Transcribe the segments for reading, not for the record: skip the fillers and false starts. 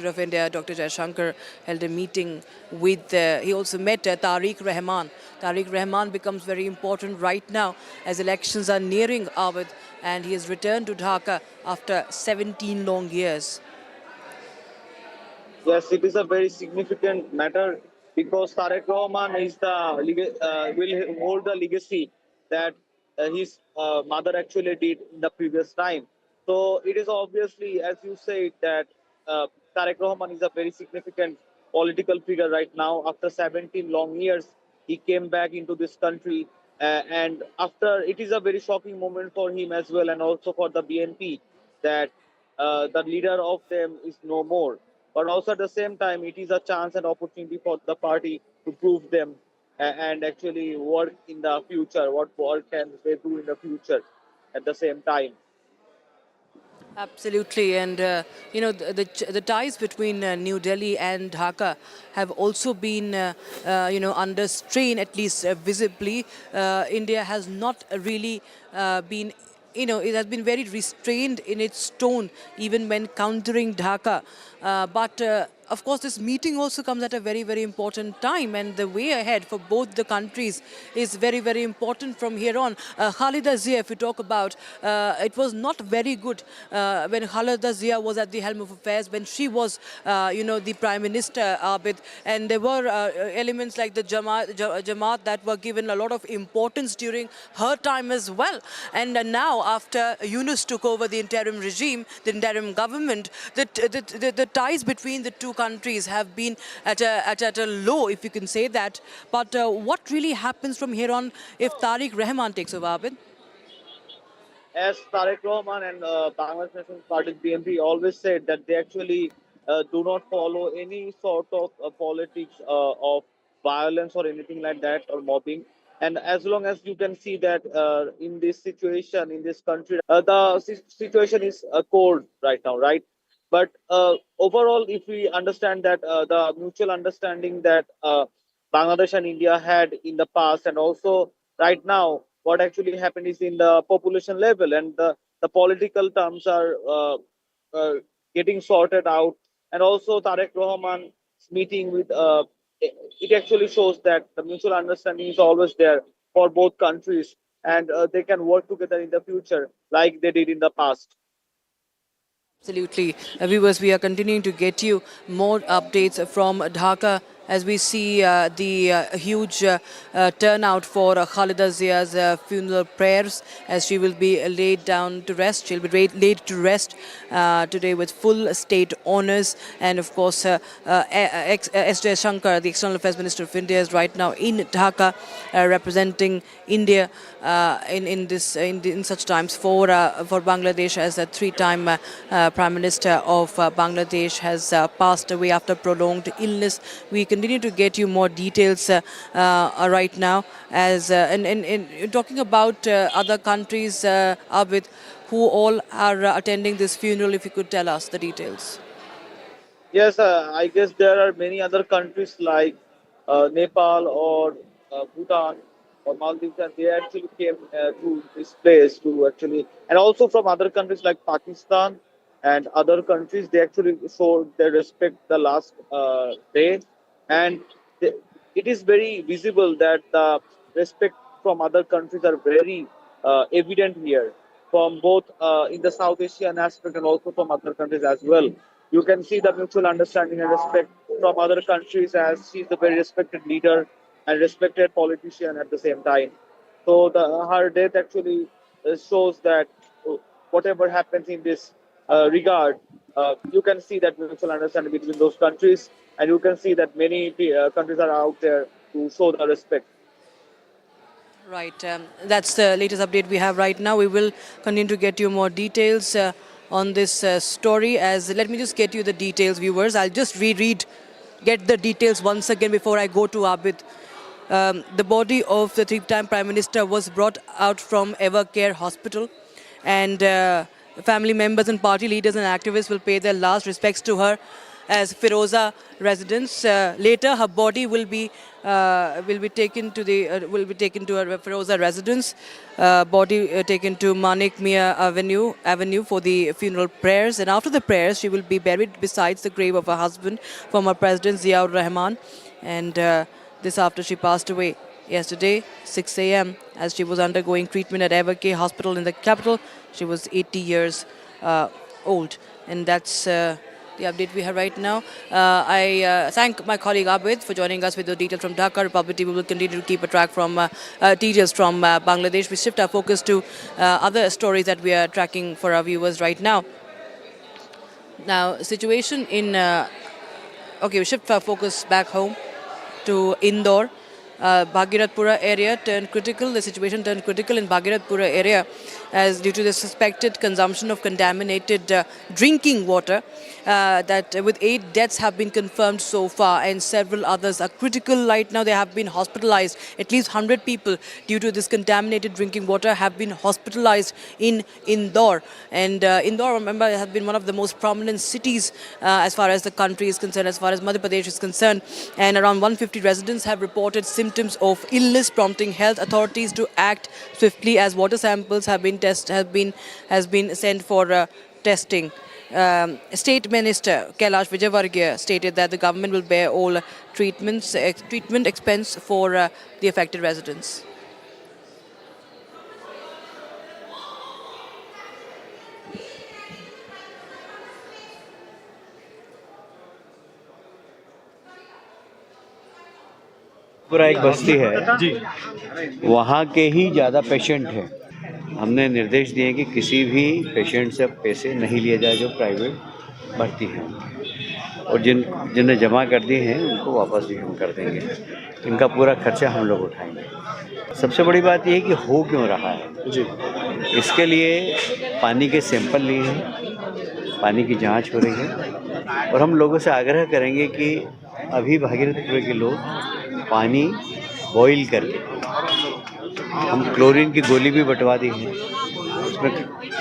of India, Dr. Jaishankar, held a meeting with, he also met Tariq Rahman. Tariq Rahman becomes very important right now as elections are nearing Awadh, and he has returned to Dhaka after 17 long years. Yes, it is a very significant matter because Tarek Rahman is will hold the legacy that his mother actually did in the previous time. So it is obviously, as you said, that uh, Tarek Rahman is a very significant political figure right now. After 17 long years, he came back into this country, and after it is a very shocking moment for him as well, and also for the BNP that the leader of them is no more, but also at the same time it is a chance and opportunity for the party to prove them and actually work in the future. What work can they do in the future at the same time? Absolutely, and the ties between New Delhi and Dhaka have also been under strain, at least visibly. India has not really been. It has been very restrained in its tone, even when countering Dhaka. But of course, this meeting also comes at a very, very important time, and the way ahead for both the countries is very, very important from here on. Khaleda Zia, if we talk about, it was not very good when Khaleda Zia was at the helm of affairs, when she was, the Prime Minister, Abid, and there were elements like the Jamaat that were given a lot of importance during her time as well. And now, after Yunus took over the interim regime, the interim government, the ties between the two countries have been at a low, if you can say that. But what really happens from here on if Tariq Rahman takes over, Abid? As Tarek Rahman and Bangladesh National Party BNP always said that they actually do not follow any sort of politics of violence or anything like that or mobbing. And as long as you can see that in this situation in this country, the situation is cold right now, right? But overall, if we understand that the mutual understanding that Bangladesh and India had in the past, and also right now, what actually happened is in the population level, and the political terms are uh, getting sorted out. And also, Tarek Rahman's meeting with it actually shows that the mutual understanding is always there for both countries, and they can work together in the future like they did in the past. Absolutely. Viewers, we are continuing to get you more updates from Dhaka as we see the huge turnout for Khaleda Zia's funeral prayers as she will be laid down to rest. She'll be laid to rest today with full state honors. And of course, S. Jaishankar, the External Affairs Minister of India, is right now in Dhaka representing India in such times for Bangladesh, as a three-time Prime Minister of Bangladesh has passed away after prolonged illness. We continue to get you more details right now. As and talking about other countries, Abid, who all are attending this funeral, if you could tell us the details. Yes, I guess there are many other countries like Nepal or Bhutan or Maldives, and they actually came to this place to actually, and also from other countries like Pakistan and other countries, they actually showed their respect the last day, and they, it is very visible that the respect from other countries are very evident here, from both in the South Asian aspect and also from other countries as well. You can see the mutual understanding and respect from other countries, as she's a very respected leader and respected politician at the same time. So her death actually shows that whatever happens in this regard, you can see that mutual understanding between those countries, and you can see that many countries are out there to show the respect. Right. That's the latest update we have right now. We will continue to get you more details on this story. As let me just get you the details, viewers. I'll just get the details once again before I go to Abid. The body of the three-time Prime Minister was brought out from Evercare Hospital, and family members and party leaders and activists will pay their last respects to her. as Firoza residence. Later, her body will be taken to a Firoza residence. Body taken to Manik Mia Avenue for the funeral prayers. And after the prayers, she will be buried beside the grave of her husband, former President Ziaur Rahman. And this after she passed away yesterday, 6 a.m., as she was undergoing treatment at Everke Hospital in the capital. She was 80 years old. And that's the update we have right now. I thank my colleague Abid for joining us with the details from Dhaka. Republic TV will continue to keep a track from details from Bangladesh. We shift our focus to other stories that we are tracking for our viewers right now. Now, situation in... we shift our focus back home to Indore. Bhagirathpura area turned critical. The situation turned critical in Bhagirathpura area as due to the suspected consumption of contaminated drinking water. That with 8 deaths have been confirmed so far and several others are critical right now. They have been hospitalized. At least 100 people due to this contaminated drinking water have been hospitalized in Indore. And Indore, remember, has been one of the most prominent cities as far as the country is concerned, as far as Madhya Pradesh is concerned. And around 150 residents have reported symptoms of illness, prompting health authorities to act swiftly as water samples have been sent for testing. State Minister Kailash Vijayvargiya stated that the government will bear all treatment expense for the affected residents. पूरा एक बस्ती है जी, वहाँ के ही ज़्यादा patient हैं। हमने निर्देश दिए कि किसी भी पेशेंट से पैसे नहीं लिए जाए जो प्राइवेट भर्ती हैं, और जिन्हें जमा कर दिए हैं उनको वापस भी हम कर देंगे। इनका पूरा खर्चा हम लोग उठाएंगे। सबसे बड़ी बात यह है कि हो क्यों रहा है जी, इसके लिए पानी के सैंपल लिए हैं, पानी की जांच हो रही है, और हम लोगों से आग्रह करेंगे कि अभी भागीरथपुर के लोग पानी बॉईल करके, हम क्लोरीन की गोली भी बंटवा दी है, उसमें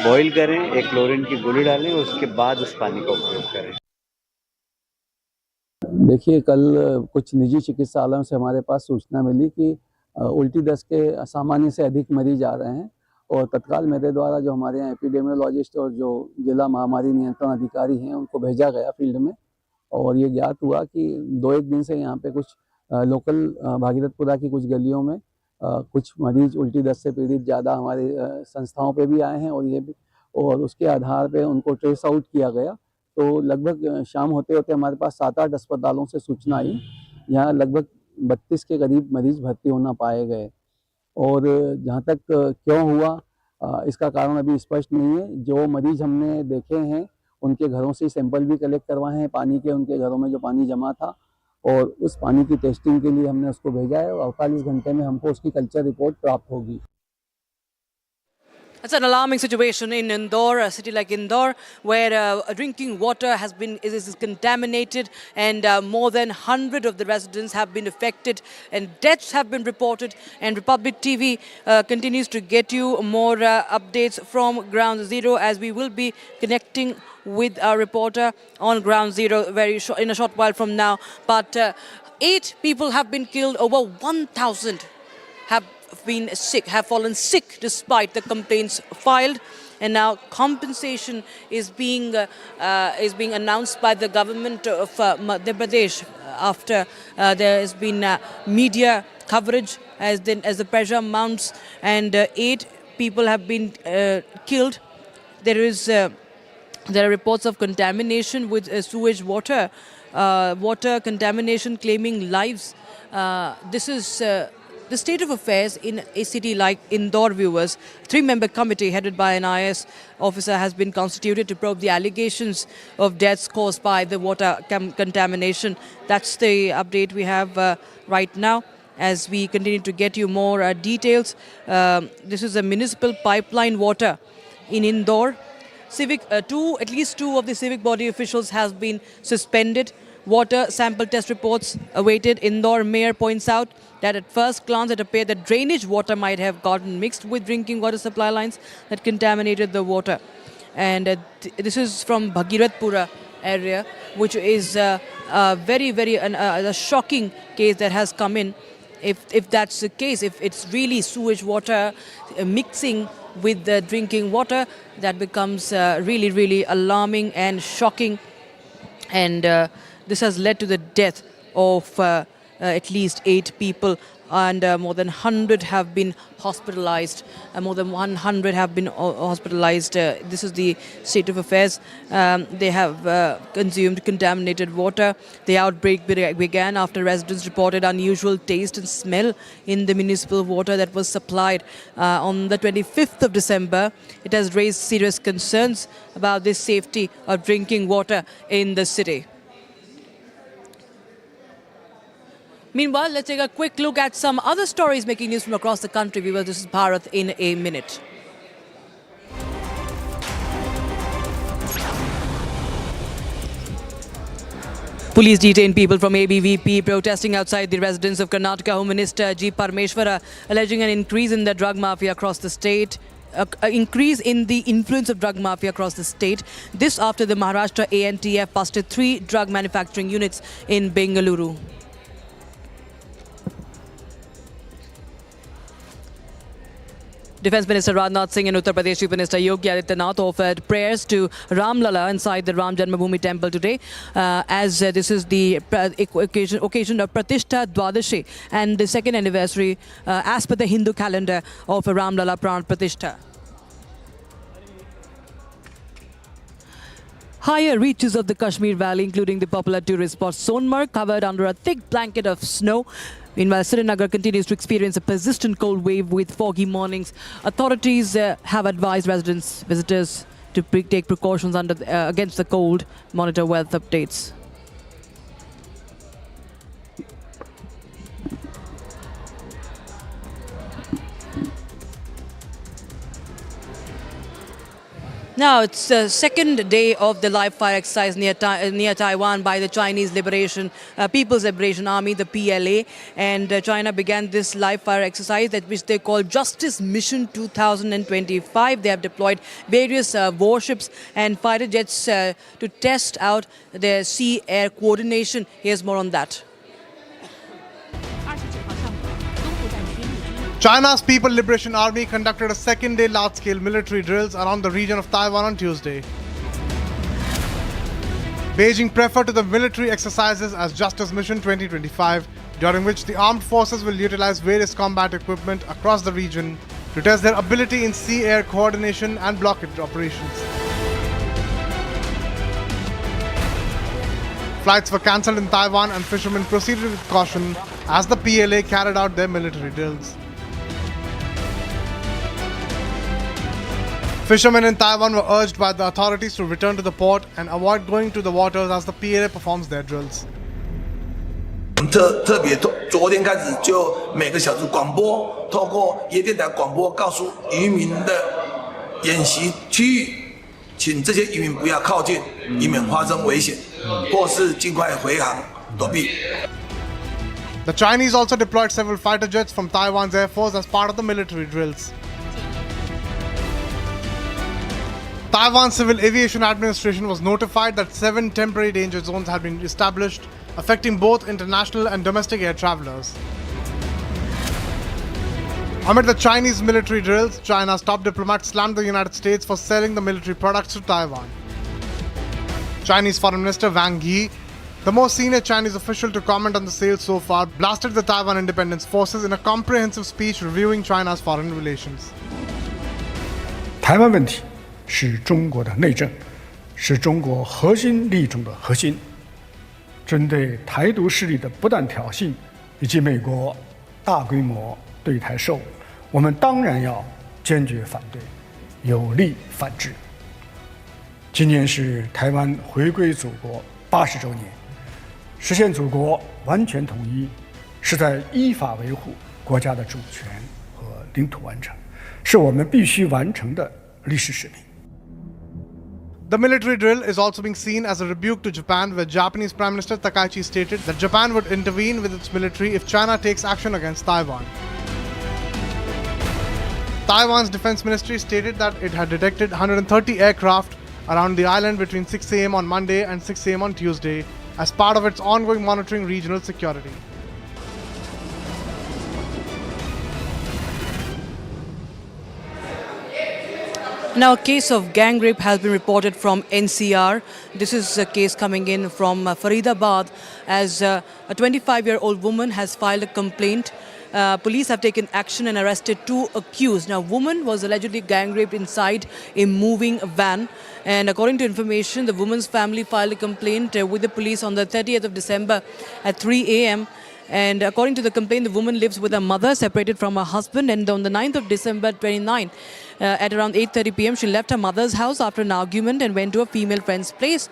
बॉईल करें, एक क्लोरीन की गोली डालें, उसके बाद उस पानी का उपयोग करें। देखिए, कल कुछ निजी चिकित्सालयों से हमारे पास सूचना मिली कि उल्टी दस्त के सामान्य से अधिक मरीज आ रहे हैं, और तत्काल मेरे द्वारा जो हमारे यहाँ एपिडेमियोलॉजिस्ट और जो जिला महामारी नियंत्रण अधिकारी हैं उनको भेजा गया फील्ड में, और ये ज्ञात हुआ कि 2-1 दिन से यहाँ पे कुछ लोकल भागीरथपुरा की कुछ गलियों में कुछ मरीज उल्टी दस्त से पीड़ित ज़्यादा हमारे संस्थाओं पे भी आए हैं, और उसके आधार पे उनको ट्रेस आउट किया गया। तो लगभग शाम होते होते हमारे पास 7-8 अस्पतालों से सूचना आई, यहाँ लगभग 32 के करीब मरीज भर्ती होना पाए गए। और जहाँ तक क्यों हुआ इसका कारण अभी स्पष्ट नहीं है। जो मरीज हमने देखे हैं उनके घरों से सैंपल भी कलेक्ट करवाए हैं पानी के, उनके घरों में जो पानी जमा था, और उस पानी की टेस्टिंग के लिए हमने उसको भेजा है, और 48 घंटे में हमको उसकी कल्चर रिपोर्ट प्राप्त होगी। It's an alarming situation in Indore, a city like Indore, where drinking water is contaminated, and more than 100 of the residents have been affected, and deaths have been reported. And Republic TV continues to get you more updates from Ground Zero, as we will be connecting with our reporter on Ground Zero in a short while from now. But 8 people have been killed, over 1,000 have fallen sick despite the complaints filed, and now compensation is being announced by the government of Madhya Pradesh after there has been media coverage as the pressure mounts, and 8 people have been killed. There are reports of contamination with sewage water, contamination claiming lives. This is the state of affairs in a city like Indore, viewers. 3-member committee headed by an IS officer has been constituted to probe the allegations of deaths caused by the water contamination. That's the update we have right now, as we continue to get you more details. This is a municipal pipeline water in Indore. At least two of the civic body officials have been suspended. Water sample test reports awaited. Indore mayor points out that at first glance it appeared that drainage water might have gotten mixed with drinking water supply lines that contaminated the water. And this is from Bhagirathpura area, which is a shocking case that has come in. If that's the case, if it's really sewage water mixing with the drinking water, that becomes really alarming and shocking. And this has led to the death of at least 8 people, and more than 100 have been hospitalized. More than 100 have been hospitalized. This is the state of affairs. They have consumed contaminated water. The outbreak began after residents reported unusual taste and smell in the municipal water that was supplied on the 25th of December. It has raised serious concerns about the safety of drinking water in the city. Meanwhile, let's take a quick look at some other stories making news from across the country. Viewers, this is Bharat in a minute. Police detained people from ABVP protesting outside the residence of Karnataka Home Minister G. Parmeshwara, alleging an increase in the drug mafia across the state. Increase in the influence of drug mafia across the state. This after the Maharashtra ANTF busted 3 drug manufacturing units in Bengaluru. Defence Minister Rajnath Singh and Uttar Pradesh Chief Minister Yogi Adityanath offered prayers to Ram Lala inside the Ram Janmabhoomi temple today, as this is the occasion of Pratishtha Dwadashi and the second anniversary as per the Hindu calendar of Ram Lala Pran Pratishtha. Higher reaches of the Kashmir Valley, including the popular tourist spot Sonmarg, covered under a thick blanket of snow. Meanwhile, Srinagar continues to experience a persistent cold wave with foggy mornings. Authorities have advised visitors to take precautions against the cold. Monitor weather updates. Now, it's the second day of the live fire exercise near Taiwan by the Chinese People's Liberation Army, the PLA. And China began this live fire exercise, which they call Justice Mission 2025. They have deployed various warships and fighter jets to test out their sea-air coordination. Here's more on that. China's People's Liberation Army conducted a second-day large-scale military drills around the region of Taiwan on Tuesday. Beijing referred to the military exercises as Justice Mission 2025, during which the armed forces will utilize various combat equipment across the region to test their ability in sea-air coordination and blockade operations. Flights were cancelled in Taiwan and fishermen proceeded with caution as the PLA carried out their military drills. Fishermen in Taiwan were urged by the authorities to return to the port and avoid going to the waters as the PLA performs their drills. 特别昨天开始就每个小时广播，透过夜电台广播告诉渔民的演习区域，请这些渔民不要靠近，以免发生危险，或是尽快回航躲避。 The Chinese also deployed several fighter jets from Taiwan's Air Force as part of the military drills. Taiwan Civil Aviation Administration was notified that 7 temporary danger zones had been established, affecting both international and domestic air travelers. Amid the Chinese military drills, China's top diplomat slammed the United States for selling the military products to Taiwan. Chinese Foreign Minister Wang Yi, the most senior Chinese official to comment on the sale so far, blasted the Taiwan Independence Forces in a comprehensive speech reviewing China's foreign relations. 台湾问题是中国的内政，是中国核心利益中的核心。针对台独势力的不断挑衅，以及美国大规模对台售武，我们当然要坚决反对，有力反制。今年是台湾回归祖国80周年，实现祖国完全统一，是在依法维护国家的主权和领土完整，是我们必须完成的历史使命。 The military drill is also being seen as a rebuke to Japan, where Japanese Prime Minister Takaichi stated that Japan would intervene with its military if China takes action against Taiwan. Taiwan's defense ministry stated that it had detected 130 aircraft around the island between 6 a.m. on Monday and 6 a.m. on Tuesday as part of its ongoing monitoring regional security. Now, a case of gang rape has been reported from NCR. This is a case coming in from Faridabad as a 25-year-old woman has filed a complaint. Police have taken action and arrested 2 accused. Now, woman was allegedly gang raped inside a moving van. And according to information, the woman's family filed a complaint with the police on the 30th of December at 3 a.m. And according to the complaint, the woman lives with her mother, separated from her husband. And on the 9th of December 29, at around 8:30 p.m., she left her mother's house after an argument and went to a female friend's place.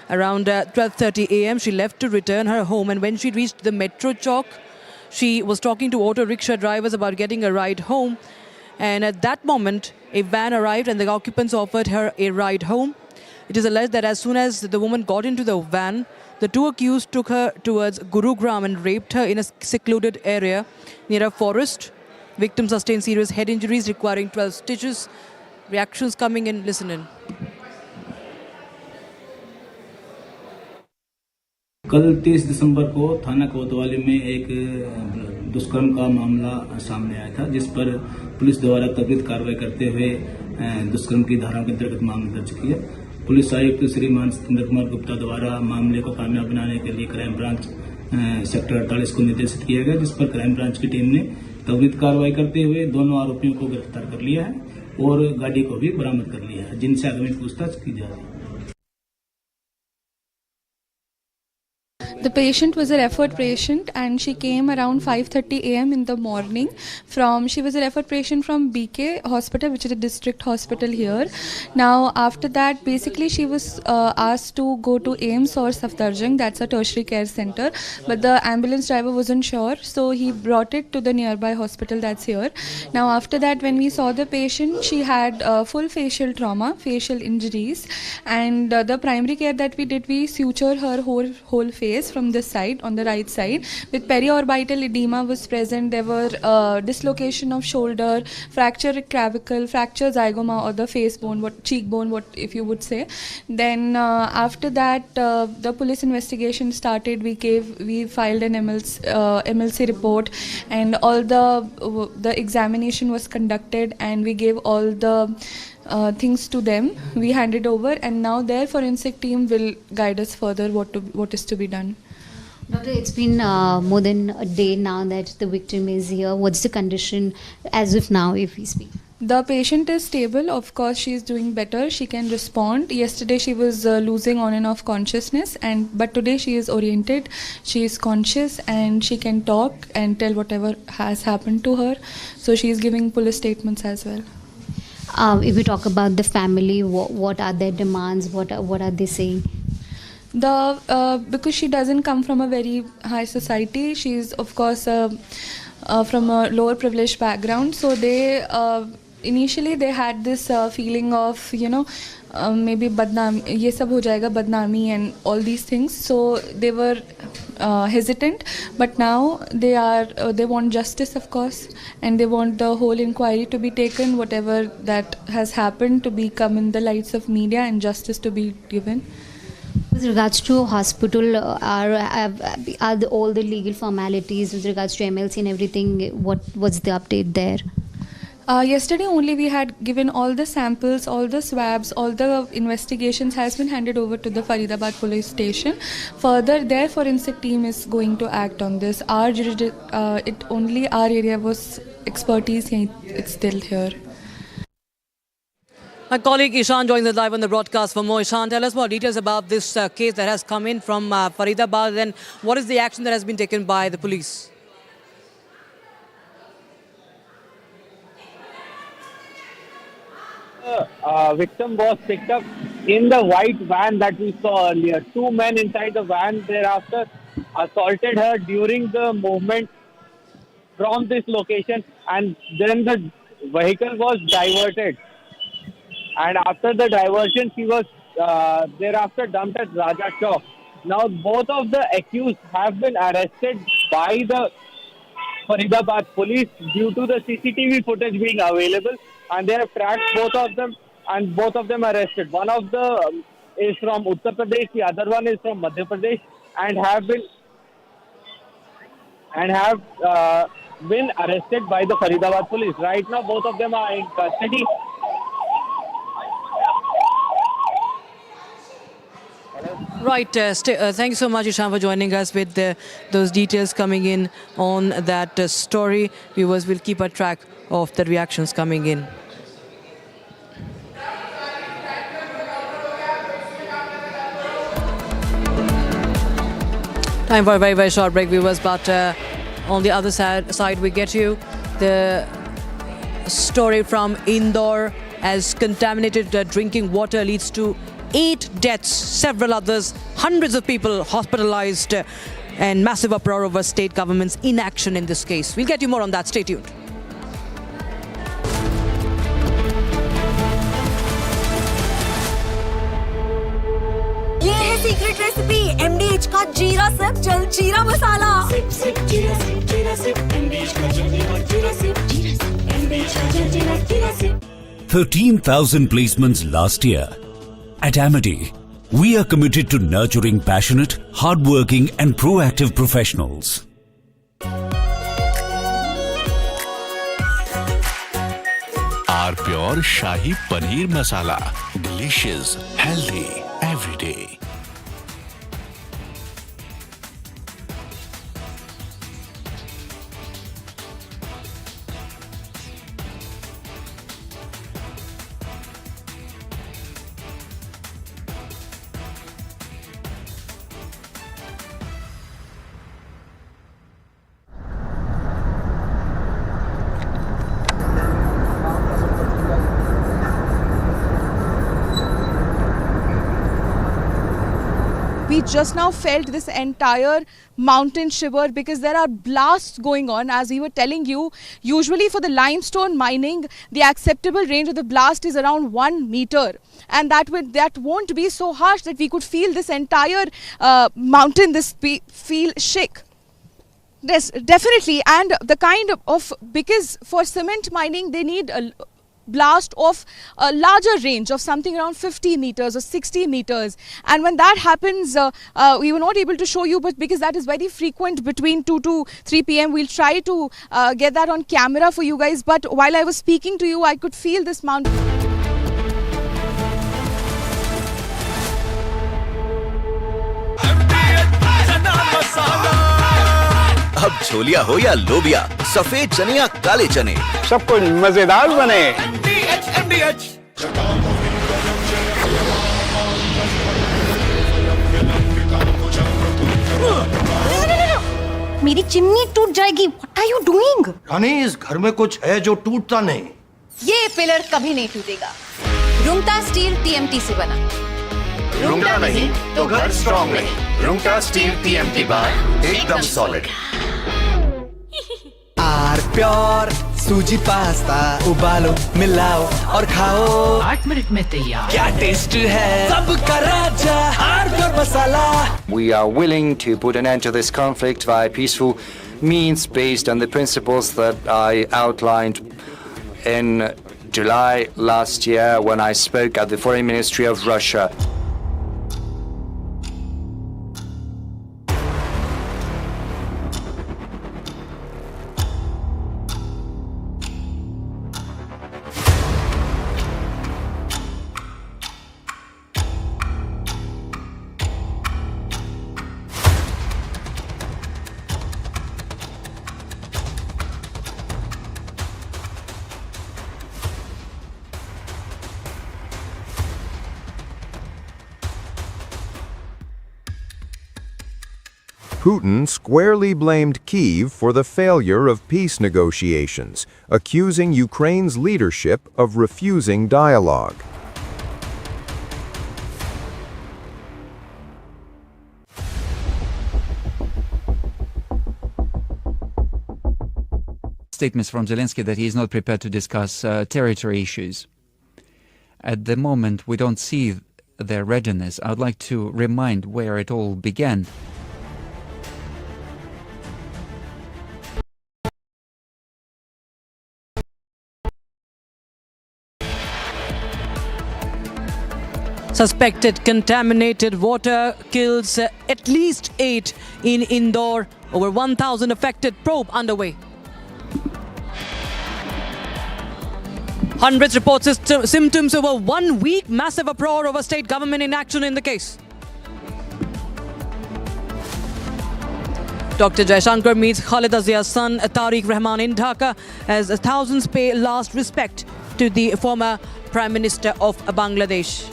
Around 12:30 a.m., she left to return her home. And when she reached the metro chowk, she was talking to auto rickshaw drivers about getting a ride home. And at that moment, a van arrived and the occupants offered her a ride home. It is alleged that as soon as the woman got into the van, the 2 accused took her towards Gurugram and raped her in a secluded area near a forest. Victim sustained serious head injuries requiring 12 stitches. Reactions coming in. Listen in. कल 30 दिसंबर को थाना कोतवाली में एक दुष्कर्म का मामला सामने आया था, जिस पर पुलिस द्वारा त्वरित कार्रवाई करते हुए दुष्कर्म की धाराओं के अंतर्गत मामला दर्ज किया। पुलिस आयुक्त श्रीमान सिंदर कुमार गुप्ता द्वारा मामले को कामयाब बनाने के लिए क्राइम ब्रांच सेक्टर 48 को निर्देशित किया गया, जिस पर क्राइम ब्रांच की टीम ने त्वरित कार्रवाई करते हुए दोनों आरोपियों को गिरफ्तार कर लिया है और गाड़ी को भी बरामद कर लिया है, जिनसे आगामी पूछताछ की जा रही है। The patient was a referred patient and she came around 5:30 a.m. in the morning she was a referred patient from BK hospital, which is a district hospital here. Now after that, basically she was asked to go to AIMS or Safdarjung, that's a tertiary care center, but the ambulance driver wasn't sure, so he brought it to the nearby hospital that's here. Now after that, when we saw the patient, she had full facial trauma, facial injuries, and the primary care that we did, we sutured her whole face from this side, on the right side, with periorbital edema was present. There were dislocation of shoulder, fracture clavicle, fracture zygoma or the face bone, cheekbone, what if you would say. Then after that, the police investigation started. We filed an MLC report, and all the examination was conducted, and we gave all the things to them. We handed over, and now their forensic team will guide us further what is to be done. Doctor, it's been more than a day now that the victim is here. What's the condition as of now, if we speak? The patient is stable. Of course, she is doing better. She can respond. Yesterday, she was losing on and off consciousness, but today she is oriented. She is conscious and she can talk and tell whatever has happened to her. So she is giving police statements as well. If we talk about the family, what are their demands? What are they saying? Because she doesn't come from a very high society, she is of course from a lower privileged background. So they initially they had this feeling of maybe badnaami, ye sab ho jayega, badnaami and all these things. So they were hesitant, but now they want justice, of course, and they want the whole inquiry to be taken, whatever that has happened, to be come in the lights of media and justice to be given. With regards to hospital, are all the legal formalities with regards to MLC and everything, what's the update there? Yesterday only we had given all the samples, all the swabs, all the investigations has been handed over to the Faridabad police station. Further, their forensic team is going to act on this. Only our area was expertise, it's still here. My colleague Ishan joins us live on the broadcast for more. Ishan, tell us more details about this case that has come in from Faridabad, and what is the action that has been taken by the police? Victim was picked up in the white van that we saw earlier. 2 men inside the van thereafter assaulted her during the movement from this location, and then the vehicle was diverted. And after the diversion, she was thereafter dumped at Raja Chowk. Now, both of the accused have been arrested by the Faridabad police due to the CCTV footage being available, and they have tracked both of them and both of them arrested. One of the is from Uttar Pradesh, the other one is from Madhya Pradesh, and have been arrested by the Faridabad police. Right now, both of them are in custody. Right. Thank you so much, Ishan, for joining us with those details coming in on that story. Viewers will keep a track of the reactions coming in. Time for a very, very short break, viewers, but on the other side we get you the story from Indore as contaminated drinking water leads to 8 deaths, several others, hundreds of people hospitalized, and massive uproar over state government's inaction in this case. We'll get you more on that. Stay tuned. ये है secret recipe MDH का जीरा SIP जल जीरा मसाला। SIP SIP जीरा SIP MDH का जल जीरा सिप MDH का जल जीरा SIP. 13,000 placements last year. At Amity, we are committed to nurturing passionate, hardworking and proactive professionals. Our pure Shahi Paneer Masala. Delicious, healthy, every day. We just now felt this entire mountain shiver because there are blasts going on. As we were telling you, usually for the limestone mining, the acceptable range of the blast is around 1 meter. And that won't be so harsh that we could feel this entire mountain, feel shake. Yes, definitely. And the kind of, because for cement mining, they need a blast of a larger range of something around 50 meters or 60 meters, and when that happens we were not able to show you, but because that is very frequent between 2 to 3 p.m. we'll try to get that on camera for you guys. But while I was speaking to you, I could feel this mountain. अब छोलिया हो या लोबिया, सफेद चने या काले चने, सब कुछ मजेदार बने। मेरी चिमनी टूट जाएगी। What are you doing? रानी, इस घर में कुछ है जो टूटता नहीं। ये पिलर कभी नहीं टूटेगा। रुंगटा स्टील TMT से बना। रुंगटा नहीं तो घर स्ट्रॉन्ग नहीं। रुंगटा स्टील TMT बार एकदम solid. R pure suji pasta उबालो मिलाओ और खाओ 8 मिनट में तैयार। क्या टेस्ट है सबका राजा R pure masala. We are willing to put an end to this conflict via peaceful means based on the principles that I outlined in July last year when I spoke at the Foreign Ministry of Russia. Putin squarely blamed Kyiv for the failure of peace negotiations, accusing Ukraine's leadership of refusing dialogue. Statements from Zelensky that he is not prepared to discuss territory issues. At the moment, we don't see their readiness. I would like to remind where it all began. Suspected contaminated water kills at least 8 in Indore. Over 1,000 affected. Probe underway. Hundreds report symptoms over 1 week. Massive uproar over state government inaction in the case. Dr. Jaishankar meets Khaleda Zia's son Tariq Rahman in Dhaka as thousands pay last respect to the former Prime Minister of Bangladesh.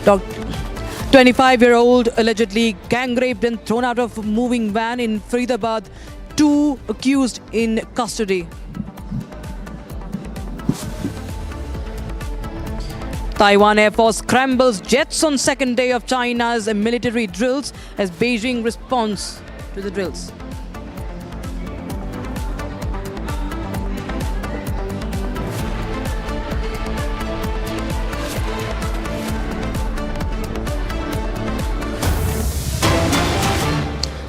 25-year-old allegedly gang raped and thrown out of moving van in Faridabad. 2 accused in custody. Taiwan Air Force scrambles jets on second day of China's military drills as Beijing responds to the drills.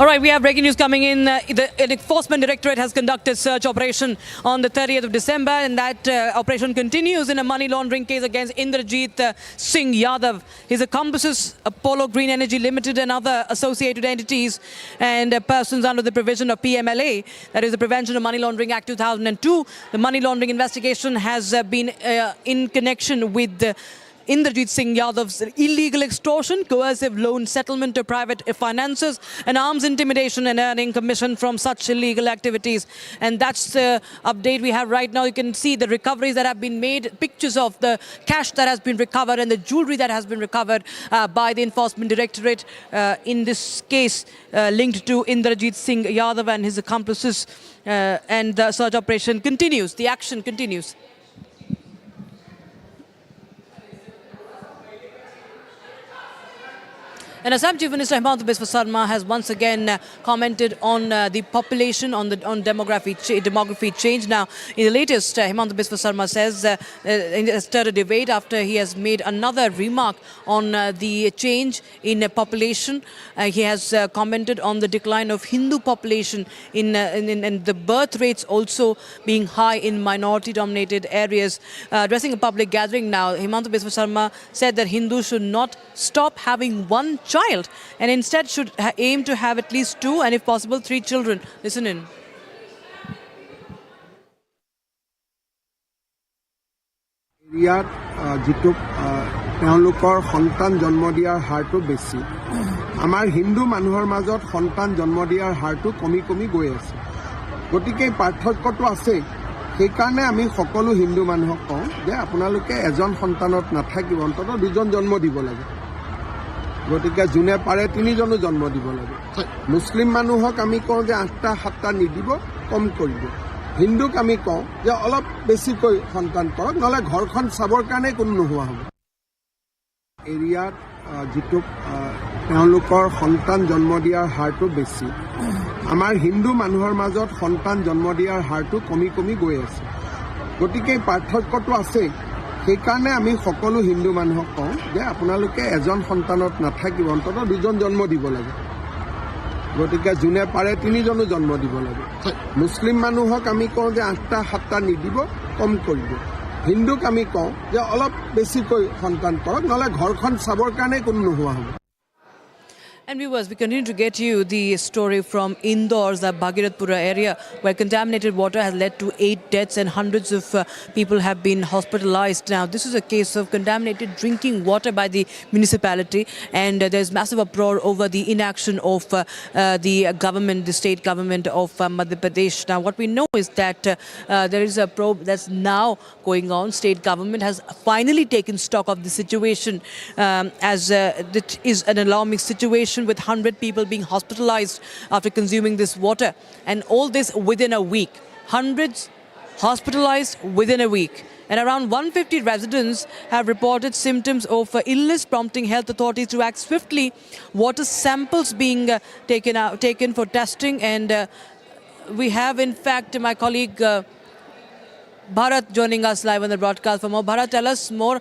All right, we have breaking news coming in. The Enforcement Directorate has conducted search operation on the 30th of December, and that operation continues in a money laundering case against Indrajit Singh Yadav. His accomplices, Apollo Green Energy Limited and other associated entities and persons under the provision of PMLA, that is the Prevention of Money Laundering Act 2002. The money laundering investigation has been in connection with Indrajit Singh Yadav's illegal extortion, coercive loan settlement to private financiers, and arms intimidation and earning commission from such illegal activities. And that's the update we have right now. You can see the recoveries that have been made, pictures of the cash that has been recovered and the jewelry that has been recovered by the Enforcement Directorate in this case linked to Indrajit Singh Yadav and his accomplices. And the search operation continues. The action continues. And Assam Chief Minister Himanta Biswa Sarma has once again commented on the population, on demography change. Now, in the latest, Himanta Biswa Sarma says stirred a debate after he has made another remark on the change in population. He has commented on the decline of Hindu population in the birth rates also being high in minority-dominated areas. Addressing a public gathering now, Himanta Biswa Sarma said that Hindus should not stop having one child and instead should aim to have at least 2 and if possible 3 children. Listen in. ইয়াত যেটো তেওঁলোকৰ সন্তান জন্ম দিয়াৰ হাৰটো বেছি আমাৰ হিন্দু মানুহৰ মাজত সন্তান জন্ম দিয়াৰ হাৰটো কমি কমি গৈ আছে গতিকে পাৰ্থক্যটো আছে সেইকাৰণে আমি সকলো হিন্দু মানুহক কওঁ যে আপোনালোকে এজন সন্তানত নাথাকিব অন্ততঃ 2জন জন্ম দিব লাগে গতিকে যোনে পাৰে 3জনো জন্ম দিব লাগে মুছলিম মানুহক আমি কওঁ যে 8টা 7টা নিদিব কম কৰিব হিন্দুক আমি কওঁ যে অলপ বেছিকৈ সন্তান কৰক নহলে ঘৰখন চাবৰ কাৰণে কোনো নোহোৱা হ'ব এৰিয়াত যেটো তেওঁলোকৰ সন্তান জন্ম দিয়াৰ হাৰটো বেছি আমাৰ হিন্দু মানুহৰ মাজত সন্তান জন্ম দিয়াৰ হাৰটো কমি কমি গৈ আছে গতিকে পাৰ্থক্যটো আছে সেইকাৰণে আমি সকলো হিন্দু মানুহক কওঁ যে আপোনালোকে এজন সন্তানত নাথাকিব অন্ততঃ 2জন জন্ম দিব লাগে গতিকে যোনে পাৰে 3জনো জন্ম দিব লাগে মুছলিম মানুহক আমি কওঁ যে 8টা 7টা নিদিব কম কৰিব হিন্দুক আমি কওঁ যে অলপ বেছিকৈ সন্তান কৰক নহলে ঘৰখন চাবৰ কাৰণে কোনো নোহোৱা হ'ব And viewers, we continue to get you the story from Indore's Bhagirathpura area, where contaminated water has led to 8 deaths and hundreds of people have been hospitalized. Now, this is a case of contaminated drinking water by the municipality, and there's massive uproar over the inaction of the government, the state government of Madhya Pradesh. Now, what we know is that there is a probe that's now going on. State government has finally taken stock of the situation, as it is an alarming situation with 100 people being hospitalized after consuming this water, and all this within a week. Hundreds hospitalized within a week. And around 150 residents have reported symptoms of illness, prompting health authorities to act swiftly. Water samples being taken for testing, and we have, in fact, my colleague Bharat joining us live on the broadcast for more. Bharat, tell us more.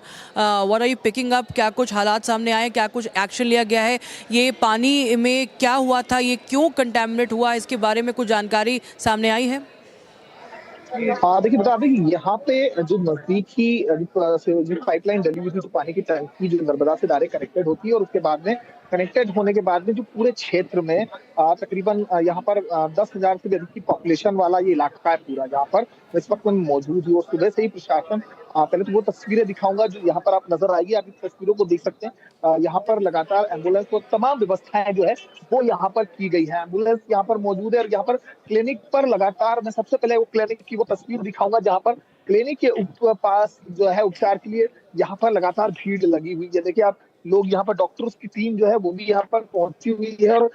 What are you picking up? क्या कुछ हालात सामने आए? क्या कुछ action लिया गया है? ये पानी में क्या हुआ था? ये क्यों कंटेमिनेट हुआ? इसके बारे में कुछ जानकारी सामने आई है? हाँ देखिए बता दें कि यहाँ पे जो नजदीकी जो पाइपलाइन डली हुई थी, जो पानी की टंकी जो नर्मदा से डायरेक्ट कनेक्टेड होती है, और उसके बाद में कनेक्टेड होने के बाद में जो पूरे क्षेत्र में तकरीबन यहाँ पर 10,000 से भी अधिक की पॉपुलेशन वाला ये इलाका है पूरा, जहाँ पर इस वक्त मैं मौजूद हूँ। और सुबह से ही प्रशासन पहले तो वो तस्वीरें दिखाऊंगा जो यहाँ पर आप नजर आएगी, आप इन तस्वीरों को देख सकते हैं। यहाँ पर लगातार एम्बुलेंस को तमाम व्यवस्थाएं जो है वो यहाँ पर की गई है। एम्बुलेंस यहाँ पर मौजूद है, और यहाँ पर क्लिनिक पर लगातार, मैं सबसे पहले वो क्लिनिक की वो तस्वीर दिखाऊंगा जहाँ पर क्लिनिक के पास जो है उपचार के लिए यहाँ पर लगातार भीड़ लगी हुई है। देखिए आप, लोग यहाँ पर, डॉक्टर्स की टीम जो है वो भी यहाँ पर पहुंची हुई है, और